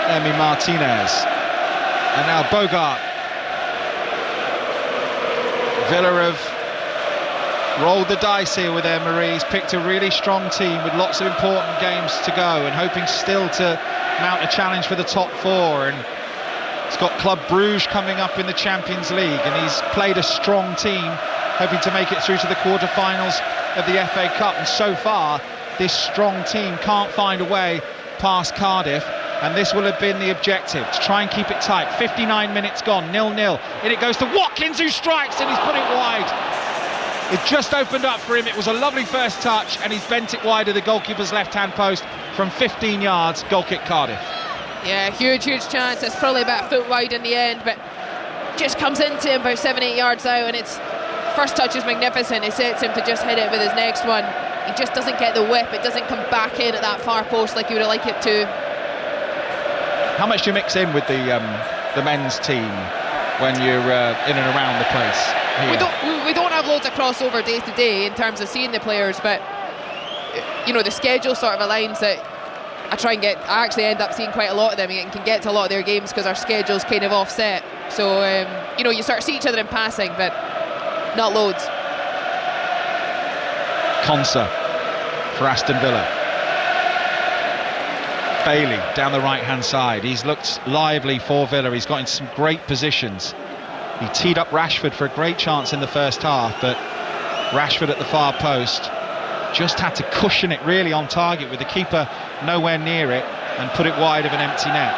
Emi Martinez. And now Bogart. Villa have rolled the dice here with Emery. He's picked a really strong team with lots of important games to go, and hoping still to mount a challenge for the top four. And he's got Club Bruges coming up in the Champions League, and he's played a strong team, hoping to make it through to the quarter-finals of the FA Cup. And so far, this strong team can't find a way past Cardiff, and this will have been the objective, to try and keep it tight. 59 minutes gone, 0-0. And it goes to Watkins, who strikes, and he's put it wide. It just opened up for him. It was a lovely first touch, and he's bent it wide of the goalkeeper's left-hand post from 15 yards. Goal kick, Cardiff. Yeah, huge chance. It's probably about a foot wide in the end, but just comes into him about 7-8 yards out, and its first touch is magnificent. It sets him to just hit it with his next one. He just doesn't get the whip. It doesn't come back in at that far post like you would like it to. How much do you mix in with the men's team when you're in and around the place here? We don't have loads of crossover day to day in terms of seeing the players, but you know, the schedule sort of aligns that I actually end up seeing quite a lot of them and can get to a lot of their games because our schedule's kind of offset. So you know, you sort of see each other in passing, but not loads. Konsa for Aston Villa. Bailey down the right-hand side. He's looked lively for Villa. He's got in some great positions. He teed up Rashford for a great chance in the first half, but Rashford at the far post just had to cushion it really on target with the keeper nowhere near it and put it wide of an empty net.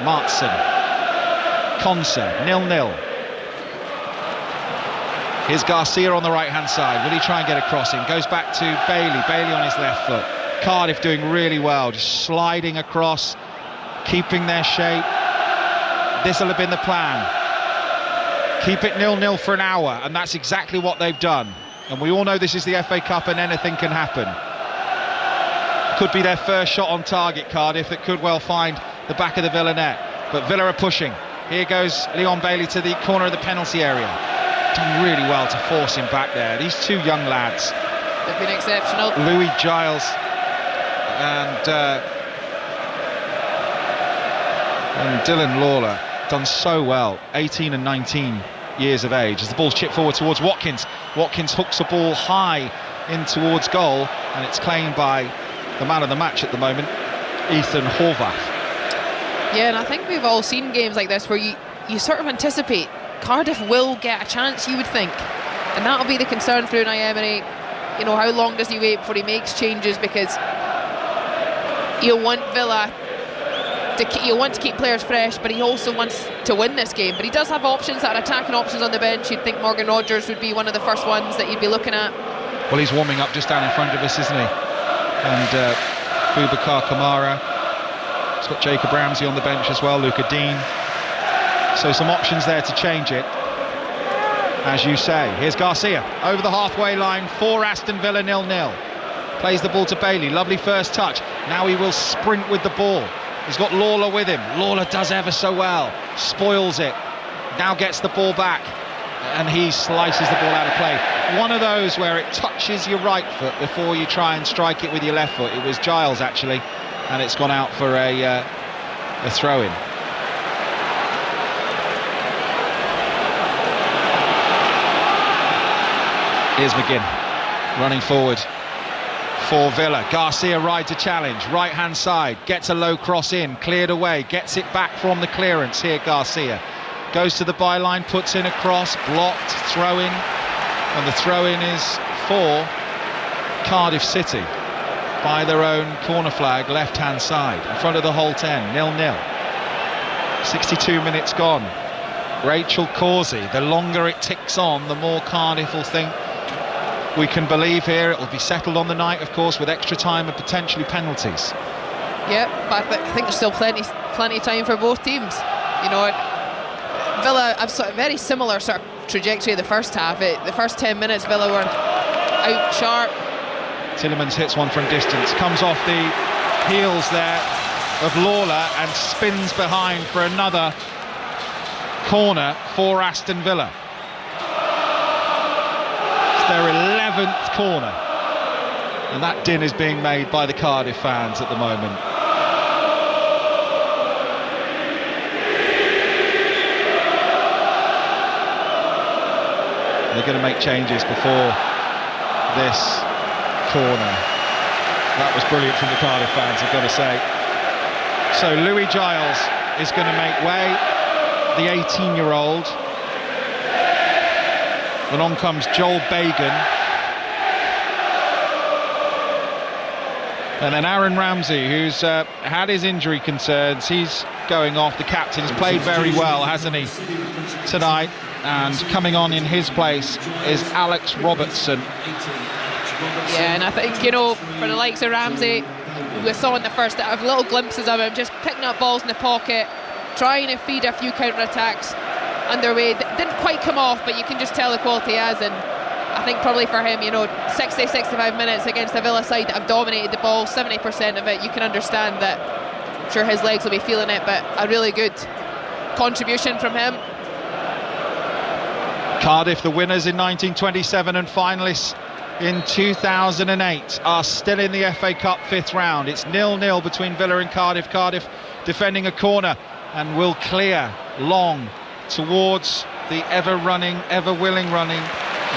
Martson. Konsa, 0-0. Here's Garcia on the right-hand side. Will he try and get a crossing? Goes back to Bailey. Bailey on his left foot. Cardiff doing really well, just sliding across, keeping their shape. This will have been the plan. Keep it 0-0 for an hour, and that's exactly what they've done. And we all know this is the FA Cup and anything can happen. Could be their first shot on target, Cardiff, that could well find the back of the Villa net. But Villa are pushing. Here goes Leon Bailey to the corner of the penalty area. Done really well to force him back there. These two young lads. They've been exceptional. Louis Giles and Dylan Lawler done so well, 18 and 19 years of age. As the ball's chipped forward towards Watkins, Watkins hooks a ball high in towards goal, and it's claimed by the man of the match at the moment, Ethan Horvath. Yeah, and I think we've all seen games like this where you sort of anticipate Cardiff will get a chance, you would think, and that'll be the concern for Unai Emery. you know, how long does he wait before he makes changes? Because you want Villa you want to keep players fresh, but he also wants to win this game. But he does have options that are attacking options on the bench. You'd think Morgan Rogers would be one of the first ones that you'd be looking at. Well, he's warming up just down in front of us, isn't he? And Boubacar Kamara. He's got Jacob Ramsey on the bench as well, Luca Dean. So some options there to change it, as you say. Here's Garcia over the halfway line for Aston Villa, 0-0. Plays the ball to Bailey, lovely first touch. Now he will sprint with the ball. He's got Lawler with him. Lawler does ever so well, spoils it. Now gets the ball back, and he slices the ball out of play. One of those where it touches your right foot before you try and strike it with your left foot. It was Giles actually, and it's gone out for a throw-in. Here's McGinn running forward for Villa. Garcia rides a challenge, right hand side, gets a low cross in, cleared away, gets it back from the clearance. Here Garcia goes to the byline, puts in a cross, blocked, throw in, and the throw in is for Cardiff City by their own corner flag, left hand side, in front of the whole 10. 0-0, 62 minutes gone. Rachel Causey, the longer it ticks on, the more Cardiff will think we can believe here. It will be settled on the night, of course, with extra time and potentially penalties. Yeah, but I think there's still plenty of time for both teams. You know, Villa have sort of very similar sort of trajectory of the first half. The first 10 minutes, Villa were out sharp. Tielemans hits one from distance, comes off the heels there of Lawler and spins behind for another corner for Aston Villa. Their 11th corner, and that din is being made by the Cardiff fans at the moment. They're going to make changes before this corner. That was brilliant from the Cardiff fans, I've got to say. So Louis Giles is going to make way, the 18-year-old. And on comes Joel Bagan. And then Aaron Ramsey, who's had his injury concerns. He's going off. The captain's played very well, hasn't he, tonight? And coming on in his place is Alex Robertson. Yeah, and I think, you know, for the likes of Ramsey, we saw in the first half little glimpses of him just picking up balls in the pocket, trying to feed a few counter-attacks underway. Didn't quite come off, but you can just tell the quality he has. And I think probably for him, you know, 60-65 minutes against a Villa side that have dominated the ball, 70% of it, you can understand that. I'm sure his legs will be feeling it, but a really good contribution from him. Cardiff, the winners in 1927 and finalists in 2008, are still in the FA Cup 5th round. It's 0-0 between Villa and Cardiff. Cardiff defending a corner and will clear long towards the ever-running, ever-willing running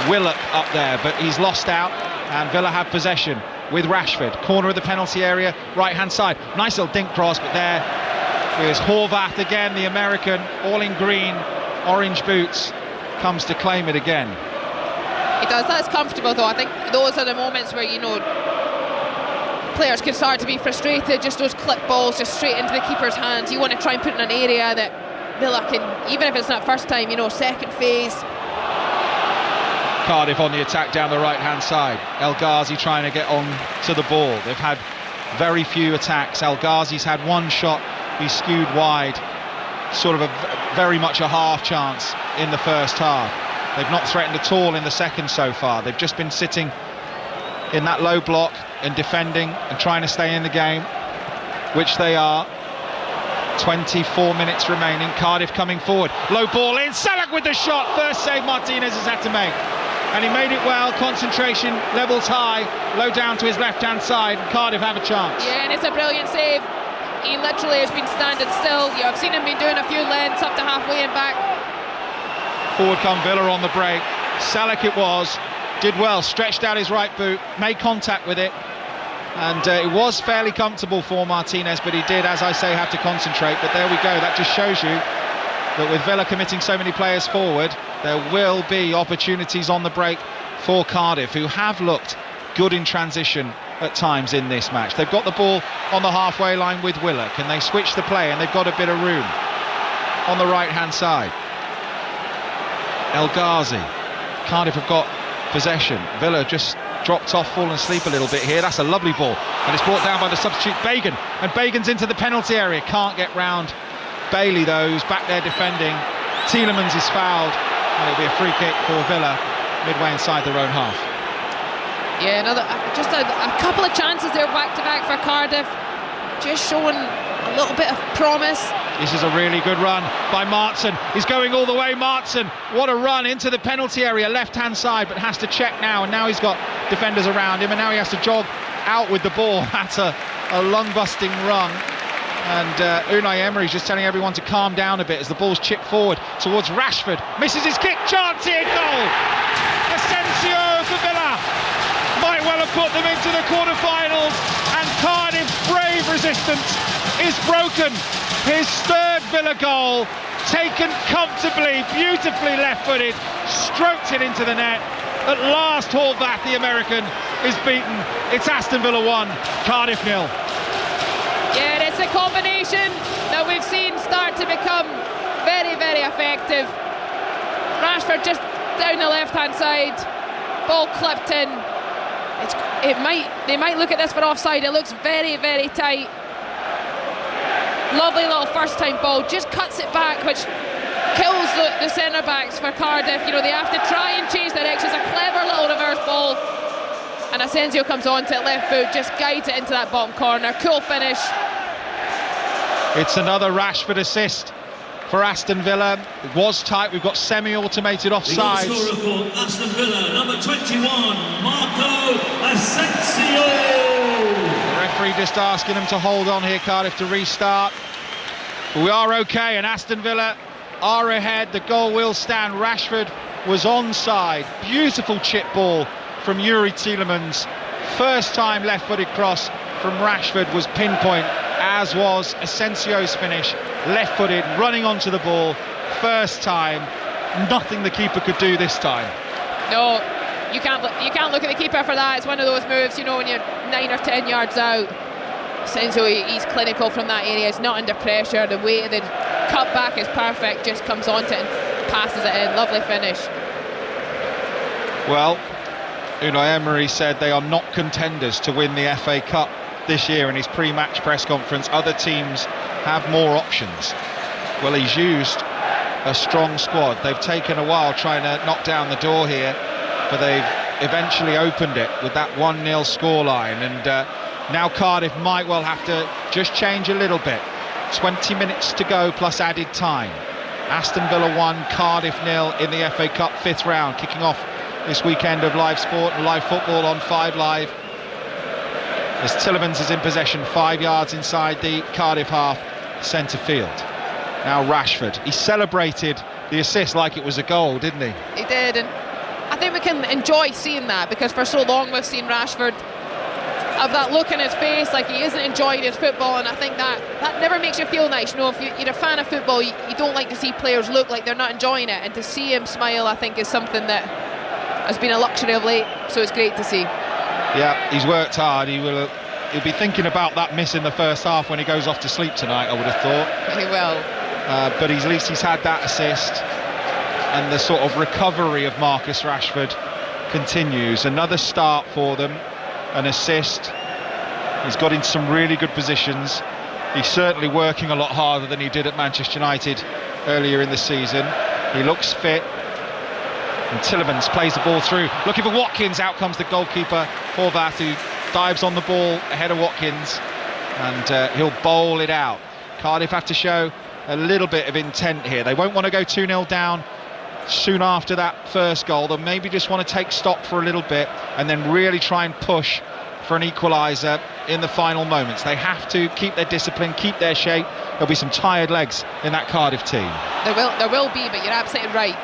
Willock up there, but he's lost out, and Villa have possession with Rashford. Corner of the penalty area, right-hand side. Nice little dink cross, but there is Horvath again, the American, all in green, orange boots, comes to claim it again. He does. That's comfortable, though. I think those are the moments where, you know, players can start to be frustrated. Just those clip balls just straight into the keeper's hands. You want to try and put in an area that Villa can, even if it's not first time, you know, second phase. Cardiff on the attack down the right-hand side. El Ghazi trying to get on to the ball. They've had very few attacks. El Ghazi's had one shot. He skewed wide. Sort of very much a half chance in the first half. They've not threatened at all in the second so far. They've just been sitting in that low block and defending and trying to stay in the game, which they are. 24 minutes remaining. Cardiff coming forward. Low ball in. Salak with the shot. First save Martinez has had to make. And he made it well. Concentration levels high. Low down to his left-hand side. Cardiff have a chance. Yeah, and it's a brilliant save. He literally has been standing still. Yeah, I've seen him been doing a few lengths up to halfway and back. Forward come Villa on the break. Salak it was. Did well. Stretched out his right boot. Made contact with it. And it was fairly comfortable for Martinez, but he did, as I say, have to concentrate. But there we go. That just shows you that with Villa committing so many players forward, there will be opportunities on the break for Cardiff, who have looked good in transition at times in this match. They've got the ball on the halfway line with Willock, and they switch the play, and they've got a bit of room on the right-hand side. El Ghazi. Cardiff have got possession. Villa just dropped off, fallen asleep a little bit here. That's a lovely ball, and it's brought down by the substitute Bagan, and Bagan's into the penalty area. Can't get round Bailey though, who's back there defending. Tielemans is fouled, and it'll be a free kick for Villa midway inside their own half. Yeah, just a couple of chances there back-to-back for Cardiff, just showing a little bit of promise. This is a really good run by Martson. He's going all the way, Martson. What a run into the penalty area, left-hand side, but has to check now, and now he's got defenders around him, and now he has to jog out with the ball. That's a lung-busting run. And Unai Emery's just telling everyone to calm down a bit as the ball's chipped forward towards Rashford. Misses his kick, chance here, goal! Asensio for Villa might well have put them into the quarter-finals, and Cardiff's brave resistance is broken. His third Villa goal, taken comfortably, beautifully left-footed, stroked it into the net. At last, Horvath, the American, is beaten. It's Aston Villa 1, Cardiff 0. Yeah, it's a combination that we've seen start to become very, very effective. Rashford just down the left-hand side, ball clipped in. They might look at this for offside. It looks very, very tight. Lovely little first-time ball, just cuts it back, which kills the centre-backs for Cardiff. You know, they have to try and change directions. A clever little reverse ball, and Asensio comes on to it left foot, just guides it into that bottom corner. Cool finish. It's another Rashford assist for Aston Villa. It was tight. We've got semi-automated offsides. The goal scorer for Aston Villa, number 21, Marco Asensio. The referee just asking them to hold on here, Cardiff, to restart. But we are okay, and Aston Villa are ahead. The goal will stand. Rashford was onside. Beautiful chip ball from Yuri Tielemans. First time left-footed cross from Rashford was pinpoint, as was Asensio's finish. Left-footed, running onto the ball. First time. Nothing the keeper could do this time. No, you can't look at the keeper for that. It's one of those moves, you know, when you're 9 or 10 yards out. Asensio, he's clinical from that area. He's not under pressure. The way the cut back is perfect. Just comes onto it and passes it in. Lovely finish. Well, Unai Emery said they are not contenders to win the FA Cup this year in his pre-match press conference. Other teams have more options. Well, he's used a strong squad. They've taken a while trying to knock down the door here, but they've eventually opened it with that 1-0 scoreline, and now Cardiff might well have to just change a little bit. 20 minutes to go plus added time. Aston Villa 1, Cardiff 0 in the FA Cup 5th round, kicking off this weekend of live sport and live football on 5 Live. As Tielemans is in possession, 5 yards inside the Cardiff half, centre field. Now Rashford, he celebrated the assist like it was a goal, didn't he? He did, and I think we can enjoy seeing that, because for so long we've seen Rashford have that look in his face like he isn't enjoying his football, and I think that never makes you feel nice. You know, if you're a fan of football, you don't like to see players look like they're not enjoying it, and to see him smile, I think, is something that has been a luxury of late, so it's great to see. Yeah, he's worked hard. He'll be thinking about that miss in the first half when he goes off to sleep tonight, I would have thought. He will. But at least he's had that assist, and the sort of recovery of Marcus Rashford continues. Another start for them, an assist. He's got in some really good positions. He's certainly working a lot harder than he did at Manchester United earlier in the season. He looks fit. And Tielemans plays the ball through, looking for Watkins. Out comes the goalkeeper, Horvath, who dives on the ball ahead of Watkins, and he'll bowl it out. Cardiff have to show a little bit of intent here. They won't want to go 2-0 down soon after that first goal. They'll maybe just want to take stock for a little bit and then really try and push for an equaliser in the final moments. They have to keep their discipline, keep their shape. There'll be some tired legs in that Cardiff team. There will be, but you're absolutely right.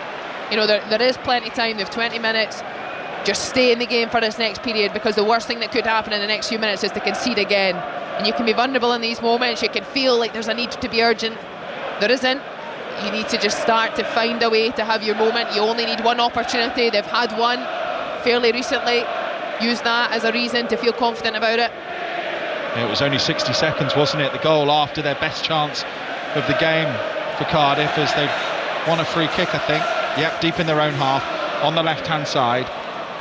You know, there is plenty of time. They have 20 minutes. Just stay in the game for this next period, because the worst thing that could happen in the next few minutes is to concede again. And you can be vulnerable in these moments. You can feel like there's a need to be urgent. There isn't. You need to just start to find a way to have your moment. You only need one opportunity. They've had one fairly recently. use that as a reason to feel confident about it. It was only 60 seconds, wasn't it? The goal after their best chance of the game for Cardiff, as they've won a free kick, I think. Yep, deep in their own half, on the left-hand side.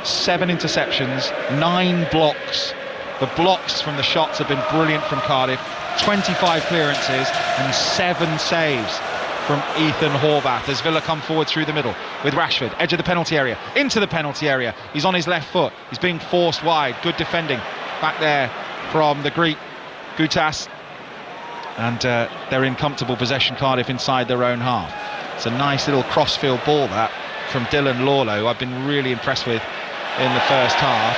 7 interceptions, 9 blocks. The blocks from the shots have been brilliant from Cardiff. 25 clearances and 7 saves from Ethan Horvath as Villa come forward through the middle with Rashford, edge of the penalty area, into the penalty area. He's on his left foot. He's being forced wide. Good defending back there from the Greek Gutas, and they're in comfortable possession, Cardiff, inside their own half. It's a nice little crossfield ball that from Dylan Lawler, who I've been really impressed with in the first half.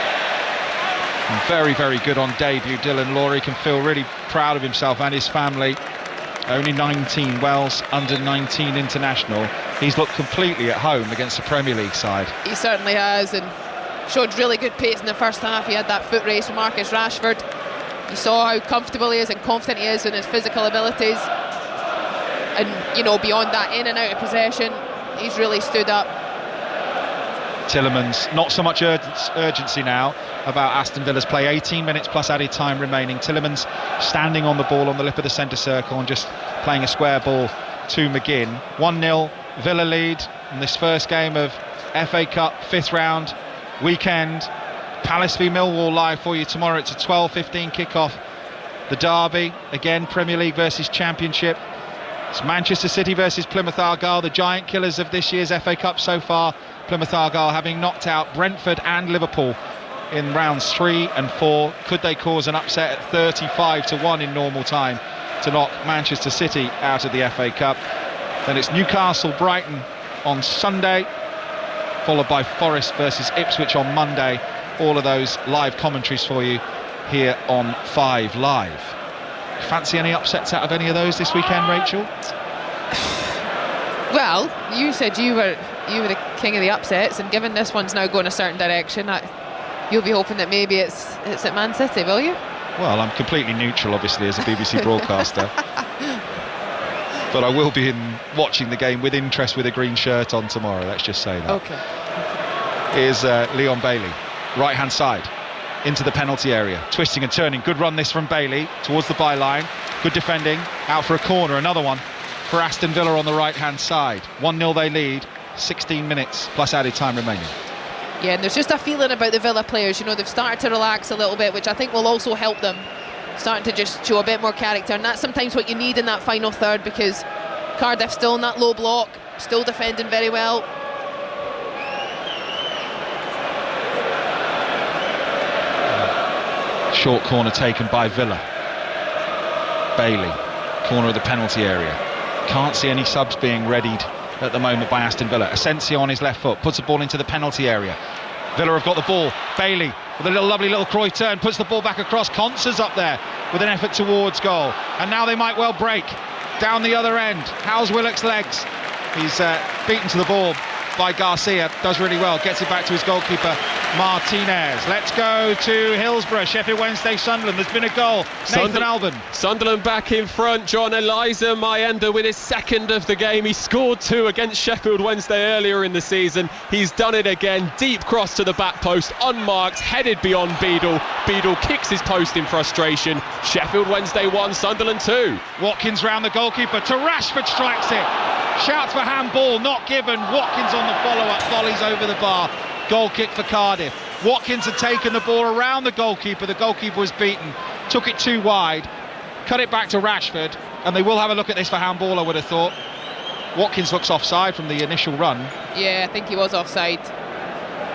And very, very good on debut, Dylan Lawler. He can feel really proud of himself and his family. Only 19, Wales under 19 international. He's looked completely at home against the Premier League side. He certainly has, and showed really good pace in the first half. He had that foot race from Marcus Rashford. You saw how comfortable he is and confident he is in his physical abilities. And, you know, beyond that, in and out of possession, he's really stood up. Tielemans, not so much urgency now about Aston Villa's play. 18 minutes plus added time remaining. Tielemans standing on the ball on the lip of the centre circle and just playing a square ball to McGinn. 1-0 Villa lead in this first game of FA Cup 5th round weekend. Palace v Millwall live for you tomorrow. It's a 12:15 kickoff. The derby, again Premier League versus Championship. It's Manchester City versus Plymouth Argyle, the giant killers of this year's FA Cup so far. Plymouth Argyle having knocked out Brentford and Liverpool in rounds 3 and 4. Could they cause an upset at 35-1 in normal time to knock Manchester City out of the FA Cup? Then it's Newcastle Brighton on Sunday, followed by Forest versus Ipswich on Monday. All of those live commentaries for you here on 5 Live. Fancy any upsets out of any of those this weekend, Rachel? Well, you said you were the king of the upsets, and given this one's now going a certain direction, you'll be hoping that maybe it's at Man City, will you? Well, I'm completely neutral, obviously, as a BBC broadcaster. But I will be watching the game with interest with a green shirt on tomorrow, let's just say that. Okay. Here's Leon Bailey, right-hand side, into the penalty area, twisting and turning. Good run this from Bailey towards the byline. Good defending, out for a corner, another one for Aston Villa on the right-hand side. 1-0 they lead, 16 minutes plus added time remaining. Yeah, and there's just a feeling about the Villa players, you know, they've started to relax a little bit, which I think will also help them, starting to just show a bit more character, and that's sometimes what you need in that final third, because Cardiff still in that low block, still defending very well. Short corner taken by Villa. Bailey, corner of the penalty area. Can't see any subs being readied at the moment by Aston Villa. Asensio on his left foot, puts the ball into the penalty area. Villa have got the ball. Bailey with a lovely little Croy turn, puts the ball back across. Concer's up there with an effort towards goal. And now they might well break down the other end. How's Willock's legs? He's beaten to the ball by Garcia, does really well, gets it back to his goalkeeper Martinez. Let's go to Hillsborough, Sheffield Wednesday, Sunderland. There's been a goal. Nathan Alban. Sunderland back in front. John Eliza Mayenda with his second of the game. He scored 2 against Sheffield Wednesday earlier in the season. He's done it again. Deep cross to the back post, unmarked, headed beyond Beadle. Beadle kicks his post in frustration. Sheffield Wednesday 1, Sunderland 2. Watkins round the goalkeeper to Rashford, strikes it. Shouts for handball, not given. Watkins on the follow-up, volleys over the bar. Goal kick for Cardiff. Watkins had taken the ball around the goalkeeper was beaten, took it too wide, cut it back to Rashford, and they will have a look at this for handball, I would have thought. Watkins looks offside from the initial run. Yeah, I think he was offside.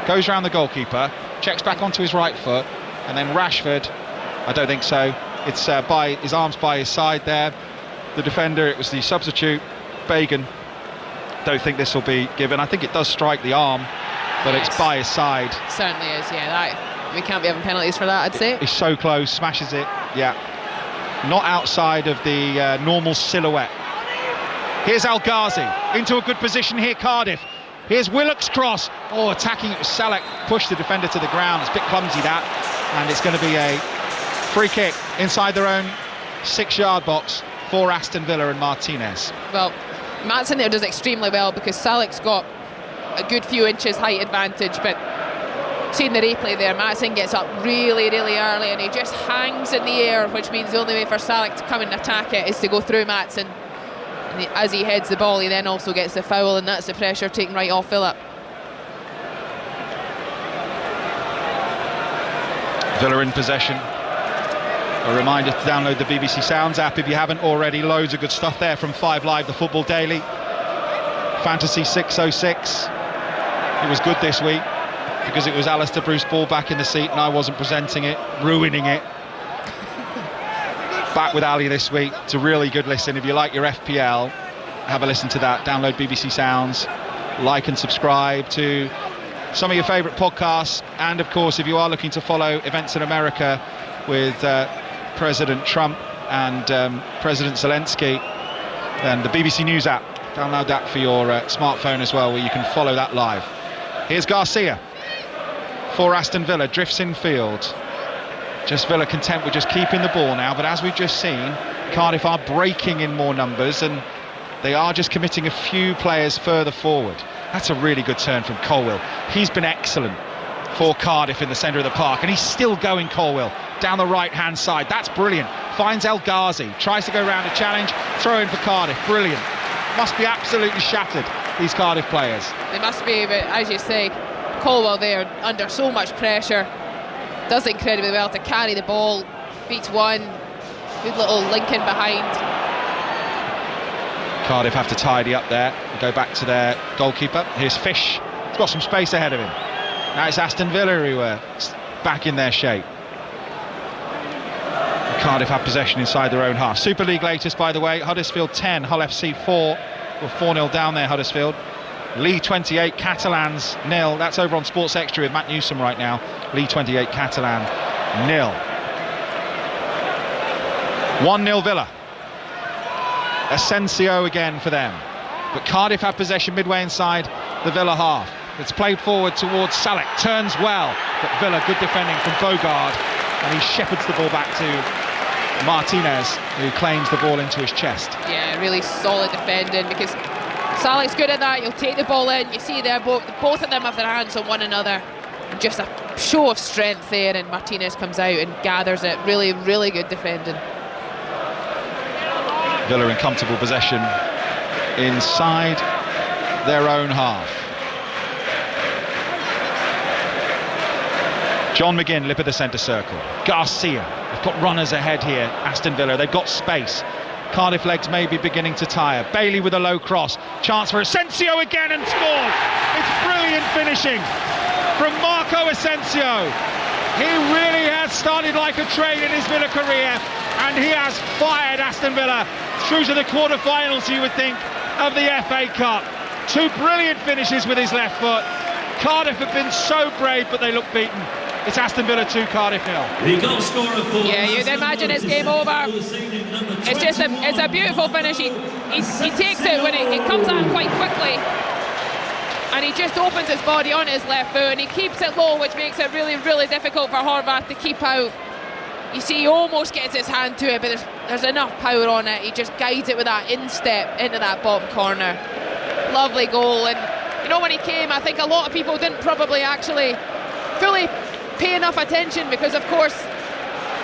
Goes round the goalkeeper, checks back onto his right foot, and then Rashford, I don't think so, it's by his arms by his side there. The defender, it was the substitute, Bagan. Don't think this will be given. I think it does strike the arm, but it's by his side. Certainly is, yeah. We can't be having penalties for that, I'd say. He's so close, smashes it, yeah. Not outside of the normal silhouette. Here's El Ghazi, into a good position here, Cardiff. Here's Willock's cross. Oh, attacking it was Salek, pushed the defender to the ground. It's a bit clumsy, that. And it's going to be a free kick inside their own 6-yard box for Aston Villa and Martinez. Well, Mattson there does extremely well because Salek's got a good few inches height advantage, but Seeing the replay there, Maatsen gets up really, really early and he just hangs in the air, which means the only way for Salek to come and attack it is to go through Maatsen. And as he heads the ball, he then also gets the foul, and that's the pressure taken right off Villa. Villa in possession. A reminder to download the BBC Sounds app if you haven't already. Loads of good stuff there from 5 Live, the Football Daily. Fantasy 606. It was good this week because it was Alistair Bruce Ball back in the seat and I wasn't presenting it, ruining it. Back with Ali this week. It's a really good listen. If you like your FPL, have a listen to that. Download BBC Sounds, like and subscribe to some of your favourite podcasts, and of course if you are looking to follow events in America with President Trump and President Zelensky, then the BBC News app, download that for your smartphone as well, where you can follow that live. Here's Garcia for Aston Villa, drifts in field. Just Villa content with just keeping the ball now, but as we've just seen, Cardiff are breaking in more numbers and they are just committing a few players further forward. That's a really good turn from Colwill. He's been excellent for Cardiff in the centre of the park, and he's still going, Colwill, down the right-hand side. That's brilliant. Finds El Ghazi, tries to go round a challenge, throw in for Cardiff. Brilliant. Must be absolutely shattered, these Cardiff players. They must be, but as you say, Colwill there under so much pressure, does incredibly well to carry the ball, beats one, good little link in behind. Cardiff have to tidy up there and go back to their goalkeeper. Here's Fish. He's got some space ahead of him. Now it's Aston Villa who are back in their shape. Cardiff have possession inside their own half. Super League latest, by the way, Huddersfield 10, Hull FC 4. We're 4-0 down there, Huddersfield. Lee 28, Catalans 0. That's over on Sports Extra with Matt Newsom right now. Lee 28, Catalan 0. 1-0 Villa. Asensio again for them. But Cardiff have possession midway inside the Villa half. It's played forward towards Salek. Turns well, but Villa, good defending from Bogard. And he shepherds the ball back to Martinez, who claims the ball into his chest. Yeah, really solid defending, because Salek's good at that. He'll take the ball in. You see there, both of them have their hands on one another. And just a show of strength there, and Martinez comes out and gathers it. Really, really good defending. Villa in comfortable possession inside their own half. John McGinn, lip of the centre circle. Garcia, they've got runners ahead here, Aston Villa, they've got space. Cardiff legs may be beginning to tire. Bailey with a low cross, chance for Asensio again and scored. It's brilliant finishing from Marco Asensio. He really has started like a train in his Villa career, and he has fired Aston Villa through to the quarter-finals, you would think, of the FA Cup. 2 brilliant finishes with his left foot. Cardiff have been so brave, but they look beaten. It's Aston Villa 2, Cardiff 0. Yeah, you'd imagine it's game over. It's just it's a beautiful finish. He takes it when it comes on quite quickly, and he just opens his body on his left foot and he keeps it low, which makes it really, really difficult for Horvath to keep out. You see, he almost gets his hand to it, but there's enough power on it. He just guides it with that instep into that bottom corner. Lovely goal. And you know, when he came, I think a lot of people didn't probably actually fully pay enough attention, because of course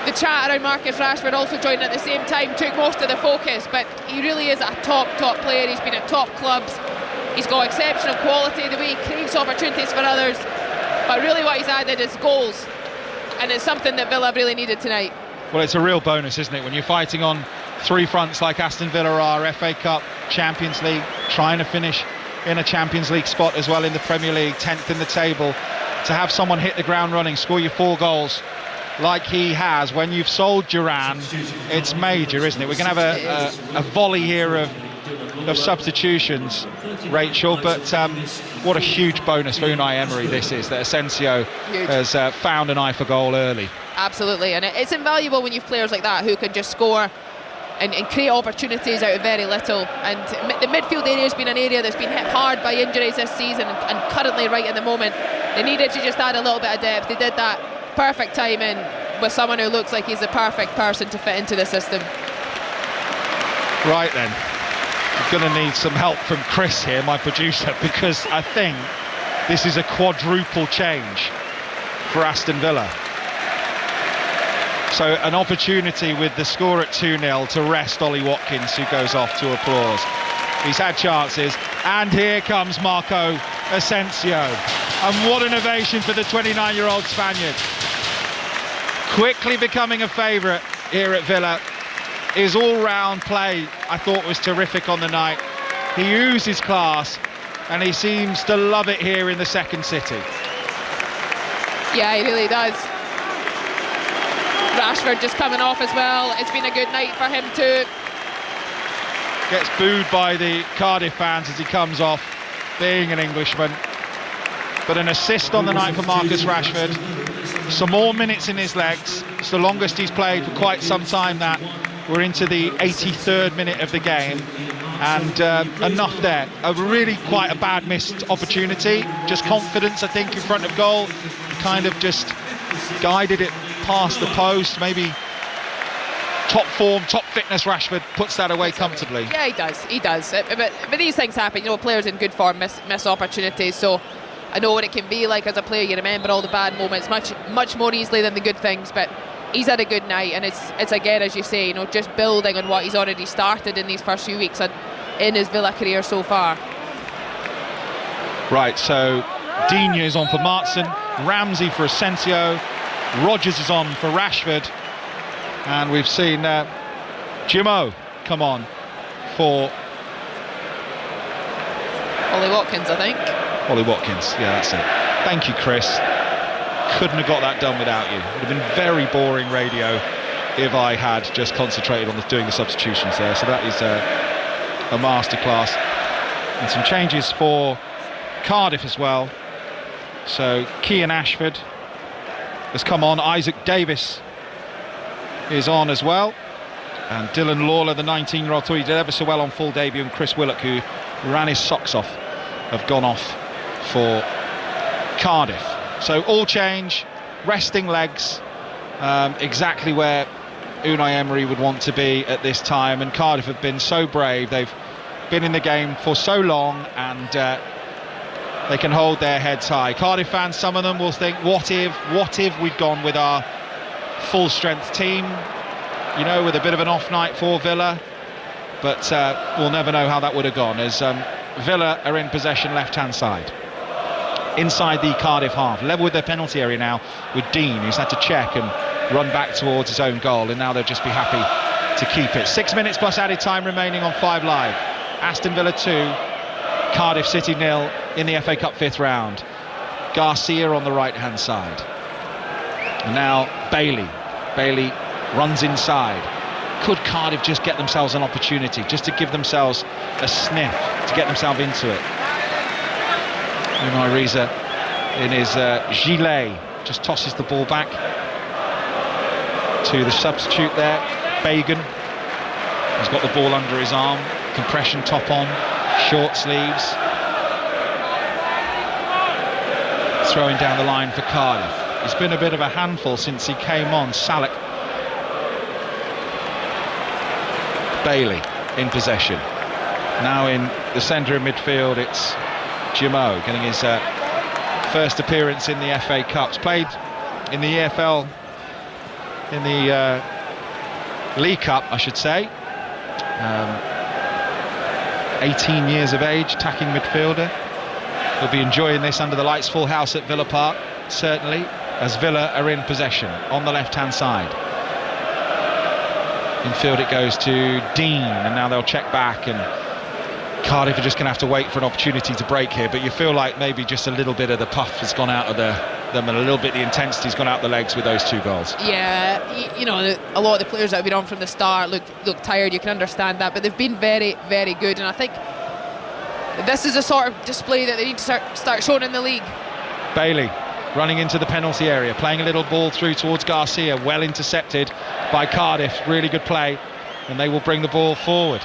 the chat around Marcus Rashford also joined at the same time, took most of the focus, but he really is a top player. He's been at top clubs, he's got exceptional quality, the way he creates opportunities for others, but really what he's added is goals, and it's something that Villa really needed tonight. Well, it's a real bonus, isn't it, when you're fighting on 3 fronts like Aston Villa are, FA Cup, Champions League, trying to finish in a Champions League spot as well in the Premier League, 10th in the table. To have someone hit the ground running, score you 4 goals like he has when you've sold Duran, it's major, isn't it? We're going to have a volley here of substitutions, Rachel, but what a huge bonus for Unai Emery this is, that Asensio has found an eye for goal early. Absolutely, and it's invaluable when you've players like that who can just score and create opportunities out of very little. And the midfield area has been an area that's been hit hard by injuries this season, and currently right at the moment they needed to just add a little bit of depth. They did that. Perfect timing with someone who looks like he's the perfect person to fit into the system. Right then, I'm going to need some help from Chris here, my producer, because I think this is a quadruple change for Aston Villa. So an opportunity with the score at 2-0 to rest Ollie Watkins, who goes off to applause. He's had chances, and here comes Marco Asensio. And what an ovation for the 29-year-old Spaniard. Quickly becoming a favourite here at Villa. His all-round play, I thought, was terrific on the night. He oozes class, and he seems to love it here in the second city. Yeah, he really does. Rashford just coming off as well. It's been a good night for him too. Gets booed by the Cardiff fans as he comes off, being an Englishman. But an assist on the night for Marcus Rashford. Some more minutes in his legs. It's the longest he's played for quite some time. That we're into the 83rd minute of the game, and enough there. A really quite a bad missed opportunity. Just confidence, I think, in front of goal. Kind of just guided it past the post. Maybe top form, top fitness Rashford puts that away comfortably. Yeah, he does. But these things happen. You know, players in good form miss opportunities. So I know what it can be like as a player. You remember all the bad moments much more easily than the good things. But he's had a good night, and it's again, as you say, you know, just building on what he's already started in these first few weeks and in his Villa career so far. Right, so Digne is on for Martson, Ramsey for Asensio, Rodgers is on for Rashford, and we've seen Jimo come on for Ollie Watkins, I think. Ollie Watkins, yeah, that's it. Thank you, Chris. Couldn't have got that done without you. It would have been very boring radio if I had just concentrated on doing the substitutions there. So that is a masterclass. And some changes for Cardiff as well. So Kean Ashford has come on. Isaac Davis is on as well. And Dylan Lawler, the 19-year-old, thought he did ever so well on full debut. And Chris Willock, who ran his socks off, have gone off for Cardiff. So all change, resting legs, exactly where Unai Emery would want to be at this time. And Cardiff have been so brave. They've been in the game for so long, and they can hold their heads high. Cardiff fans, some of them will think, what if we'd gone with our full strength team, you know, with a bit of an off night for Villa. But we'll never know how that would have gone, as Villa are in possession left-hand side, inside the Cardiff half, level with their penalty area now with Dean, who's had to check and run back towards his own goal, and now they'll just be happy to keep it. 6 minutes plus added time remaining on 5 Live. Aston Villa 2, Cardiff City 0 in the FA Cup 5th round. Garcia on the right-hand side. And now Bailey runs inside. Could Cardiff just get themselves an opportunity, just to give themselves a sniff, to get themselves into it? Unai Reza in his gilet just tosses the ball back to the substitute there, Bagan. He's got the ball under his arm, compression top on, short sleeves. Throwing down the line for Cardiff. He's been a bit of a handful since he came on. Salek. Bailey in possession. Now in the centre of midfield, it's Jimo getting his first appearance in the FA Cups. Played in the EFL, in the League Cup, I should say. 18 years of age, attacking midfielder. He'll be enjoying this under the lights, full house at Villa Park, certainly, as Villa are in possession on the left-hand side. Infield it goes to Dean, and now they'll check back, and Cardiff are just going to have to wait for an opportunity to break here. But you feel like maybe just a little bit of the puff has gone out of them, and a little bit the intensity's gone out the legs with those 2 goals. Yeah, you know, a lot of the players that have been on from the start look tired. You can understand that, but they've been very, very good, and I think this is a sort of display that they need to start showing in the league. Bailey running into the penalty area, playing a little ball through towards Garcia, well intercepted by Cardiff. Really good play, and they will bring the ball forward.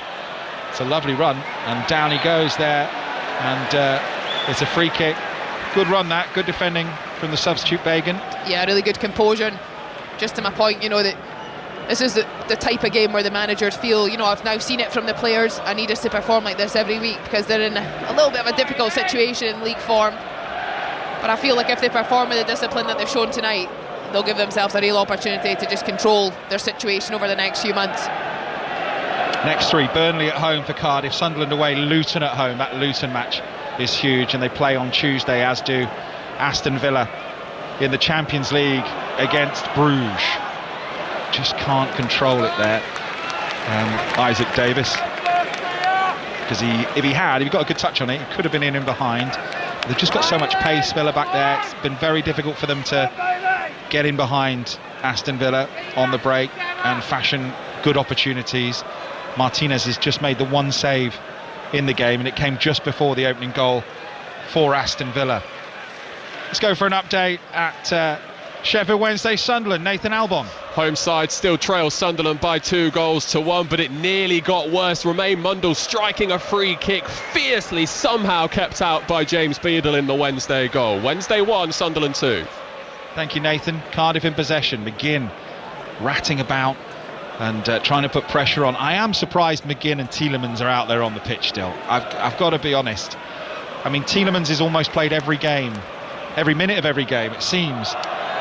It's a lovely run, and down he goes there, and it's a free kick. Good run, that good defending from the substitute Bagan. Yeah, really good composure. And just to my point, you know, that this is the type of game where the managers feel, you know, I've now seen it from the players, I need us to perform like this every week, because they're in a little bit of a difficult situation in league form. But I feel like if they perform with the discipline that they've shown tonight, they'll give themselves a real opportunity to just control their situation over the next few months. Next 3, Burnley at home for Cardiff, Sunderland away, Luton at home. That Luton match is huge, and they play on Tuesday, as do Aston Villa in the Champions League against Bruges. Just can't control it there, Isaac Davis, because if he got a good touch on it, he could have been in behind. They've just got so much pace, Villa back there. It's been very difficult for them to get in behind Aston Villa on the break and fashion good opportunities. Martinez has just made the one save in the game, and it came just before the opening goal for Aston Villa. Let's go for an update at Sheffield Wednesday, Sunderland. Nathan Albon. Home side still trails Sunderland by 2-1, but it nearly got worse. Romain Mundle striking a free kick, fiercely somehow kept out by James Beadle in the Wednesday goal. Wednesday 1, Sunderland 2. Thank you, Nathan. Cardiff in possession. McGinn ratting about and trying to put pressure on. I am surprised McGinn and Tielemans are out there on the pitch still. I've got to be honest. I mean, Tielemans has almost played every game, every minute of every game, it seems,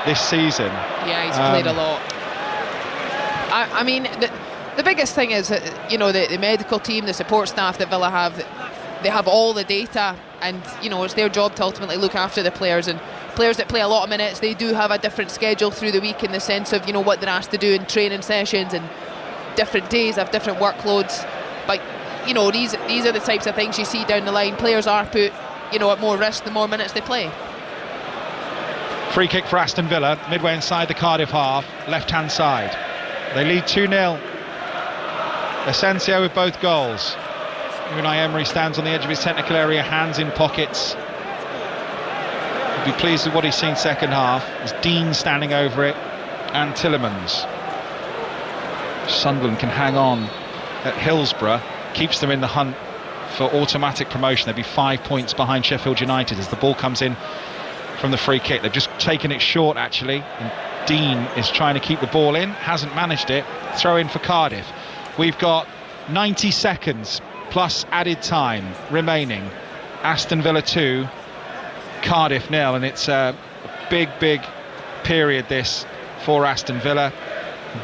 this season. Yeah, he's played a lot. I mean, the biggest thing is that, the medical team, the support staff that Villa have, they have all the data, and, it's their job to ultimately look after the players. And players that play a lot of minutes, they do have a different schedule through the week in the sense of, what they're asked to do in training sessions, and different days have different workloads. But, these are the types of things you see down the line. Players are put, at more risk the more minutes they play. Free kick for Aston Villa, midway inside the Cardiff half, left-hand side. They lead 2-0. Asensio with both goals. Unai Emery stands on the edge of his technical area, hands in pockets. He'll be pleased with what he's seen second half. There's Dean standing over it, and Tielemans. Sunderland can hang on at Hillsborough, keeps them in the hunt for automatic promotion. They'll be 5 points behind Sheffield United as the ball comes in from the free kick. They've just taken it short, actually, and Dean is trying to keep the ball in, hasn't managed it. Throw in for Cardiff. We've got 90 seconds plus added time remaining. Aston Villa 2, Cardiff 0, and it's a big period this for Aston Villa.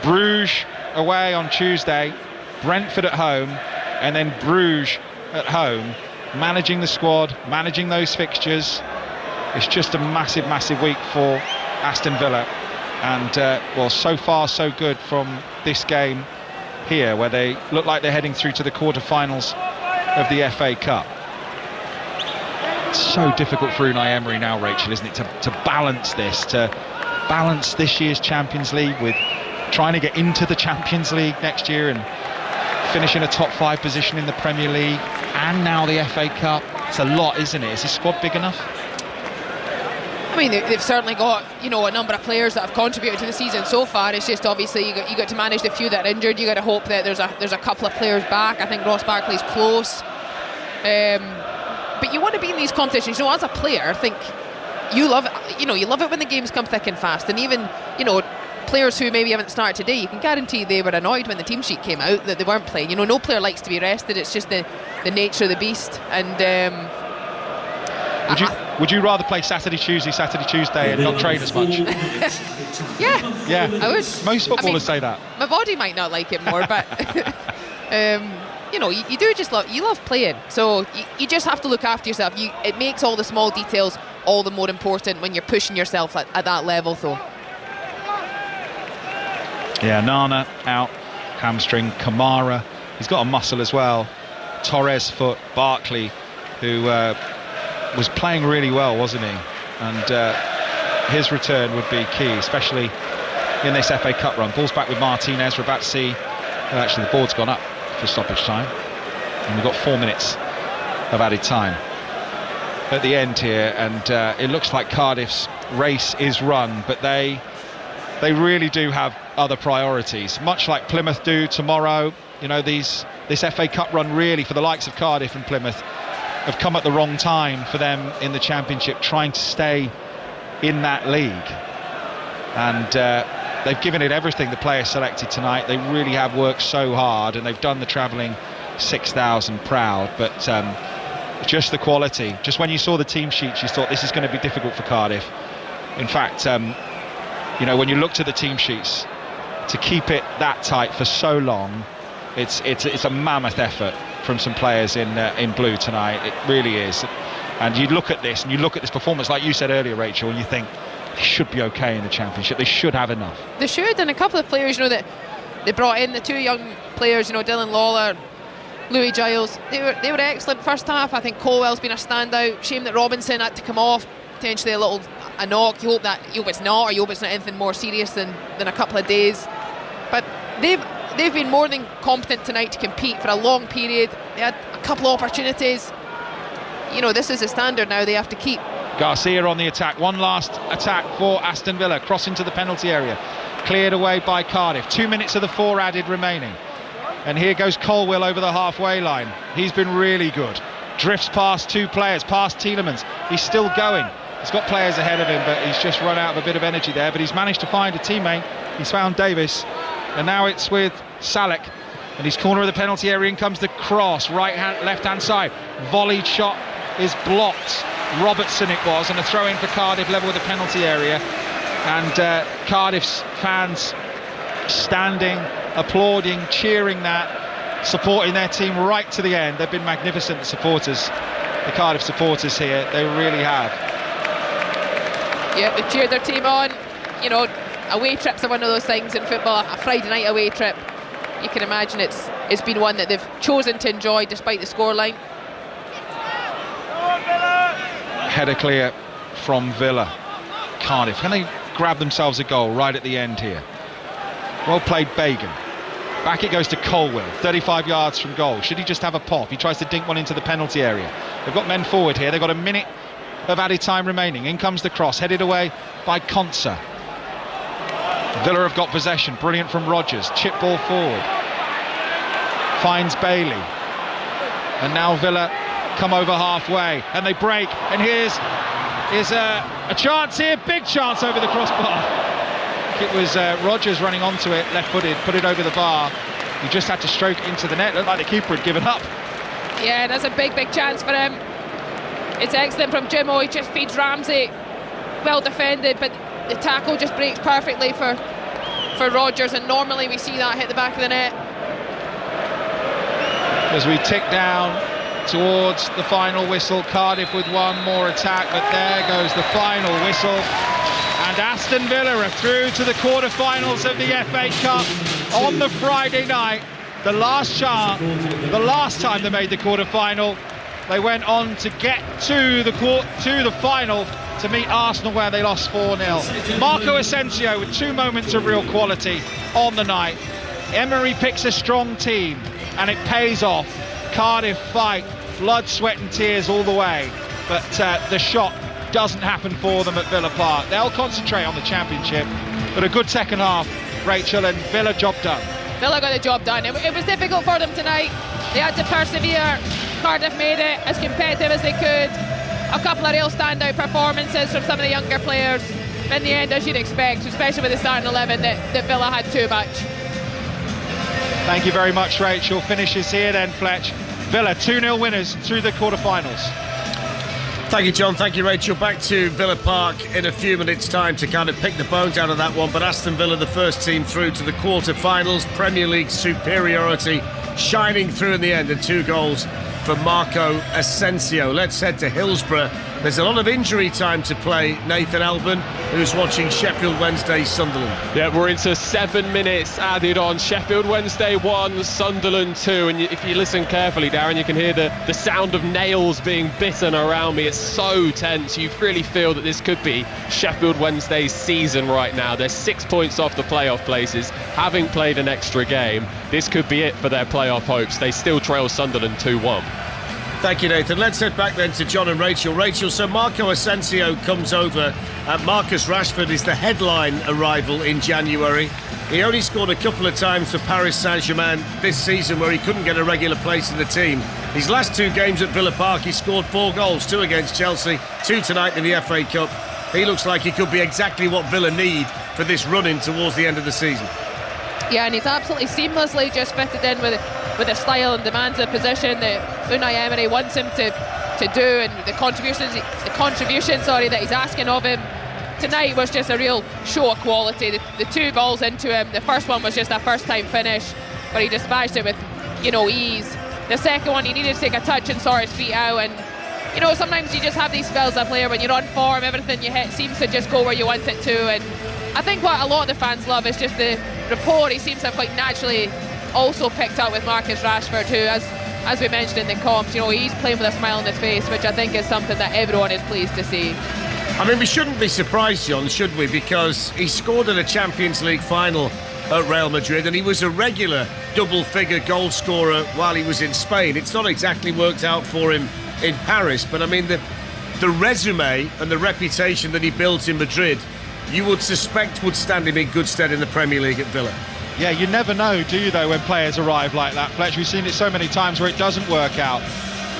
Bruges away on Tuesday, Brentford at home, and then Bruges at home. Managing the squad, managing those fixtures. It's just a massive week for Aston Villa, and so far so good from this game here, where they look like they're heading through to the quarter-finals of the FA Cup. It's so difficult for Unai Emery now, Rachel, isn't it, to balance this year's Champions League with trying to get into the Champions League next year and finish in a top 5 position in the Premier League, and now the FA Cup. It's a lot, isn't it? Is his squad big enough? I mean, they've certainly got, a number of players that have contributed to the season so far. It's just obviously you got to manage the few that are injured. You got to hope that there's a couple of players back. I think Ross Barkley's close. But you want to be in these competitions. As a player, I think you love it when the games come thick and fast. And even, players who maybe haven't started today, you can guarantee they were annoyed when the team sheet came out that they weren't playing. No player likes to be rested. It's just the nature of the beast. And would you rather play Saturday, Tuesday and not train as much? Yeah, I would. Most footballers say that. My body might not like it more, but you do just love playing. So you just have to look after yourself. It makes all the small details all the more important when you're pushing yourself at that level, though. Yeah, Nana out, hamstring. Kamara, he's got a muscle as well. Torres foot. Barkley, who was playing really well, wasn't he? And his return would be key, especially in this FA Cup run. Ball's back with Martinez. We're about to see, actually the board's gone up for stoppage time, and we've got 4 minutes of added time at the end here, and it looks like Cardiff's race is run, but they really do have other priorities, much like Plymouth do tomorrow. This FA Cup run really for the likes of Cardiff and Plymouth have come at the wrong time for them in the Championship, trying to stay in that league. And they've given it everything, the players selected tonight. They really have worked so hard, and they've done the travelling 6,000 proud. But just the quality. Just when you saw the team sheets, you thought this is going to be difficult for Cardiff. In fact, when you looked at the team sheets, to keep it that tight for so long, it's a mammoth effort from some players in blue tonight. It really is. And you look at this performance, like you said earlier, Rachel, and you think they should be okay in the Championship. They should have enough. They should, and a couple of players, that they brought in, the two young players, Dylan Lawler, Louis Giles, they were excellent first half. I think Colwell's been a standout. Shame that Robinson had to come off, potentially a knock. You hope it's not, or you hope it's not anything more serious than a couple of days. But they've been more than competent tonight to compete for a long period. They had a couple of opportunities. This is a standard now they have to keep. Garcia on the attack. One last attack for Aston Villa, crossing to the penalty area. Cleared away by Cardiff. 2 minutes of the 4 added remaining. And here goes Colwill over the halfway line. He's been really good. Drifts past 2 players, past Tielemans. He's still going. He's got players ahead of him, but he's just run out of a bit of energy there. But he's managed to find a teammate. He's found Davis. And now it's with Salek. And he's corner of the penalty area. In comes the cross. Left-hand side. Volleyed shot is blocked. Robertson it was, and a throw in for Cardiff, level with the penalty area. And Cardiff's fans standing, applauding, cheering that, supporting their team right to the end. They've been magnificent, the supporters, the Cardiff supporters here. They really have. Yeah, they've cheered their team on. Away trips are one of those things in football. A Friday night away trip, you can imagine it's been one that they've chosen to enjoy despite the scoreline. Header clear from Villa. Cardiff, can they grab themselves a goal right at the end here? Well played, Bagan. Back it goes to Colwill, 35 yards from goal. Should he just have a pop? He tries to dink one into the penalty area. They've got men forward here. They've got a minute of added time remaining. In comes the cross, headed away by Konsa. Villa have got possession. Brilliant from Rodgers. Chip ball forward. Finds Bailey. And now Villa come over halfway, and they break. And here's a chance here. Big chance over the crossbar. It was Rodgers running onto it, left-footed, put it over the bar. He just had to stroke it into the net. Looked like the keeper had given up. Yeah, that's a big chance for him. It's excellent from Jimmo. He just feeds Ramsey. Well defended, but the tackle just breaks perfectly for Rodgers, and normally we see that hit the back of the net. As we tick down towards the final whistle, Cardiff with one more attack, but there goes the final whistle, and Aston Villa are through to the quarter-finals of the FA Cup on the Friday night. The last time they made the quarter-final, they went on to get to the final to meet Arsenal, where they lost 4-0. Marco Asensio with 2 moments of real quality on the night. Emery picks a strong team, and it pays off. Cardiff fight, blood, sweat and tears all the way, but the shot doesn't happen for them at Villa Park. They'll concentrate on the Championship, but a good second half, Rachel, and Villa job done. Villa got the job done. It was difficult for them tonight. They had to persevere. Cardiff made it as competitive as they could. A couple of real standout performances from some of the younger players. In the end, as you'd expect, especially with the starting 11, that Villa had too much. Thank you very much, Rachel. Finishes here then, Fletch. Villa 2-0 winners through the quarter-finals. Thank you, John. Thank you, Rachel. Back to Villa Park in a few minutes' time to kind of pick the bones out of that one. But Aston Villa, the first team through to the quarter-finals. Premier League superiority shining through in the end, and 2 goals for Marco Asensio. Let's head to Hillsborough. There's a lot of injury time to play. Nathan Albon, who's watching Sheffield Wednesday, Sunderland. Yeah, we're into 7 minutes added on. Sheffield Wednesday 1, Sunderland 2. And if you listen carefully, Darren, you can hear the sound of nails being bitten around me. It's so tense. You really feel that this could be Sheffield Wednesday's season right now. They're 6 points off the playoff places, having played an extra game. This could be it for their playoff hopes. They still trail Sunderland 2-1. Thank you, Nathan. Let's head back then to John and Rachel. Rachel, so Marco Asensio comes over. Marcus Rashford is the headline arrival in January. He only scored a couple of times for Paris Saint-Germain this season, where he couldn't get a regular place in the team. His last 2 games at Villa Park, he scored 4 goals, 2 against Chelsea, 2 tonight in the FA Cup. He looks like he could be exactly what Villa need for this run-in towards the end of the season. Yeah, and he's absolutely seamlessly just fitted in with the style and demands of position that Unai Emery wants him to to do, and the contribution that he's asking of him tonight was just a real show of quality. The 2 balls into him, the first one was just a first time finish, but he dispatched it with ease. The second one, he needed to take a touch and sort his feet out, and sometimes you just have these spells as a player when you're on form, everything you hit seems to just go where you want it to. And I think what a lot of the fans love is just the rapport he seems to have quite naturally also picked up with Marcus Rashford, who, as we mentioned in the comps, he's playing with a smile on his face, which I think is something that everyone is pleased to see. I mean, we shouldn't be surprised, John, should we? Because he scored in a Champions League final at Real Madrid, and he was a regular double-figure goal scorer while he was in Spain. It's not exactly worked out for him in Paris, but I mean, the resume and the reputation that he built in Madrid, you would suspect would stand him in good stead in the Premier League at Villa. Yeah, you never know, do you, though, when players arrive like that, Fletch? We've seen it so many times where it doesn't work out,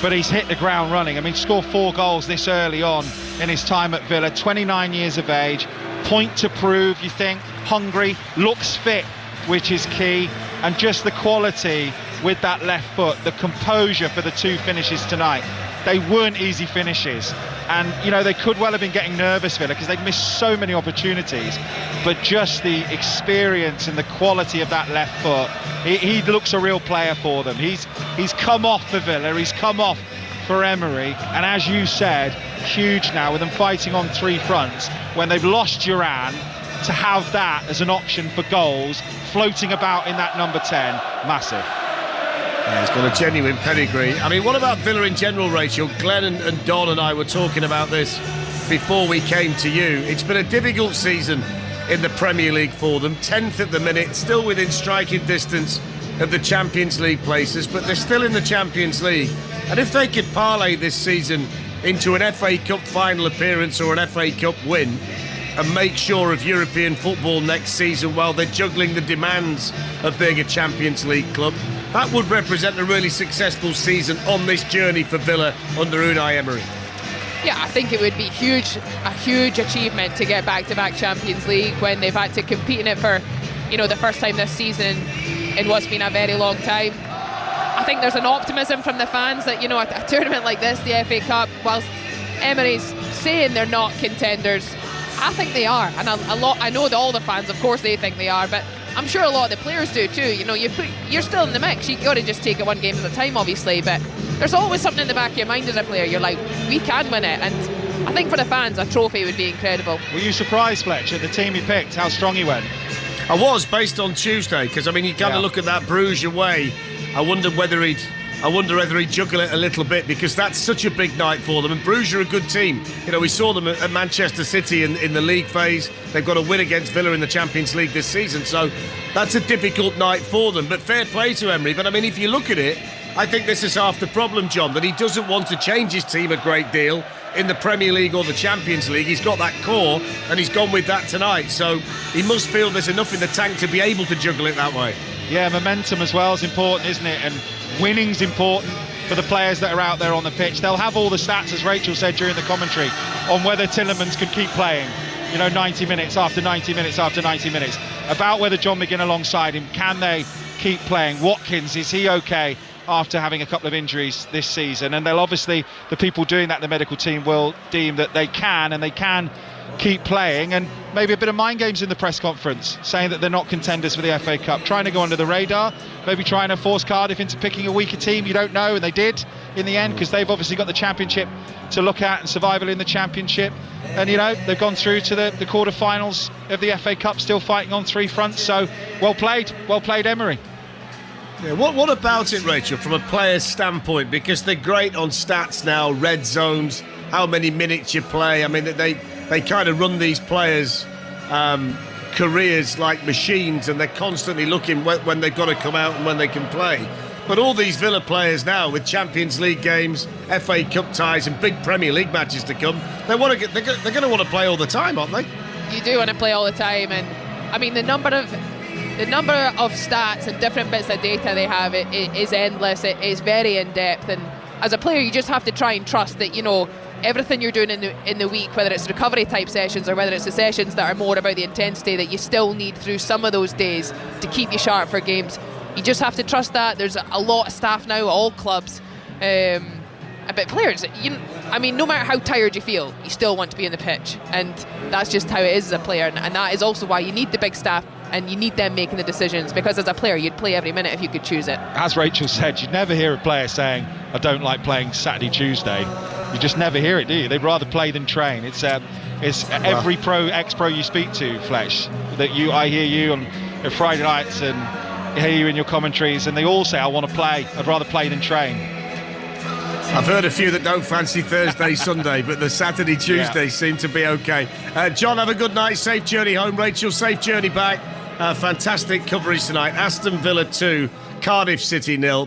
but he's hit the ground running. I mean, scored 4 goals this early on in his time at Villa, 29 years of age, point to prove, you think, hungry, looks fit, which is key, and just the quality with that left foot, the composure for the 2 finishes tonight. They weren't easy finishes, and they could well have been getting nervous, Villa, because they'd missed so many opportunities, but just the experience and the quality of that left foot, he looks a real player for them. He's come off for Villa, he's come off for Emery, and as you said, huge now with them fighting on 3 fronts. When they've lost Duran, to have that as an option for goals floating about in that number 10, massive. Yeah, he's got a genuine pedigree. I mean, what about Villa in general, Rachel? Glenn and Don and I were talking about this before we came to you. It's been a difficult season in the Premier League for them. 10th at the minute, still within striking distance of the Champions League places, but they're still in the Champions League. And if they could parlay this season into an FA Cup final appearance or an FA Cup win and make sure of European football next season while they're juggling the demands of being a Champions League club, that would represent a really successful season on this journey for Villa under Unai Emery. Yeah, I think it would be a huge achievement to get back-to-back Champions League when they've had to compete in it for, the first time this season in what's been a very long time. I think there's an optimism from the fans that, a tournament like this, the FA Cup, whilst Emery's saying they're not contenders, I think they are. And I know that all the fans, of course, they think they are, but I'm sure a lot of the players do too. You're still in the mix. You got to just take it one game at a time, obviously, but there's always something in the back of your mind as a player. You're like, we can win it, and I think for the fans, a trophy would be incredible. Were you surprised, Fletch, at the team he picked, how strong he went? I was, based on Tuesday, because I mean, you kind of look at that Bruges away. I wonder whether he'd juggle it a little bit, because that's such a big night for them. And Bruges are a good team. We saw them at Manchester City in the league phase. They've got a win against Villa in the Champions League this season, so that's a difficult night for them. But fair play to Emery. But I mean, if you look at it, I think this is half the problem, John, that he doesn't want to change his team a great deal in the Premier League or the Champions League. He's got that core, and he's gone with that tonight. So he must feel there's enough in the tank to be able to juggle it that way. Yeah, momentum as well is important, isn't it? And winning's important for the players that are out there on the pitch. They'll have all the stats, as Rachel said during the commentary, on whether Tielemans can keep playing, 90 minutes after 90 minutes after 90 minutes. About whether John McGinn alongside him, can they keep playing? Watkins, is he okay after having a couple of injuries this season? And they'll obviously, the people doing that, the medical team, will deem that they can, and they can keep playing. And maybe a bit of mind games in the press conference, saying that they're not contenders for the FA Cup, trying to go under the radar, maybe trying to force Cardiff into picking a weaker team. You don't know, and they did in the end, because they've obviously got the Championship to look at and survival in the Championship. And they've gone through to the quarter-finals of the FA Cup, still fighting on 3 fronts. So well played Emery. Yeah, what about it, Rachel, from a player's standpoint? Because they're great on stats now, red zones, how many minutes you play. I mean, they kind of run these players' careers like machines, and they're constantly looking when they've got to come out and when they can play. But all these Villa players now, with Champions League games, FA Cup ties and big Premier League matches to come, they're going to want to play all the time, aren't they? You do want to play all the time, and I mean the number of stats and different bits of data they have is endless. It is very in depth, and as a player, you just have to try and trust that everything you're doing in the week, whether it's recovery type sessions or whether it's the sessions that are more about the intensity that you still need through some of those days to keep you sharp for games. You just have to trust that. There's a lot of staff now at all clubs But players, no matter how tired you feel, you still want to be in the pitch, and that's just how it is as a player, and that is also why you need the big staff and you need them making the decisions, because as a player you'd play every minute if you could choose it. As Rachel said, you'd never hear a player saying, I don't like playing Saturday, Tuesday. You just never hear it, do you? They'd rather play than train. It's every ex-pro you speak to, Fletch, I hear you on Friday nights and hear you in your commentaries, and they all say, I want to play, I'd rather play than train. I've heard a few that don't fancy Thursday, Sunday, but the Saturday, Tuesday seem to be okay. John, have a good night. Safe journey home. Rachel, safe journey back. Fantastic coverage tonight. Aston Villa 2, Cardiff City 0.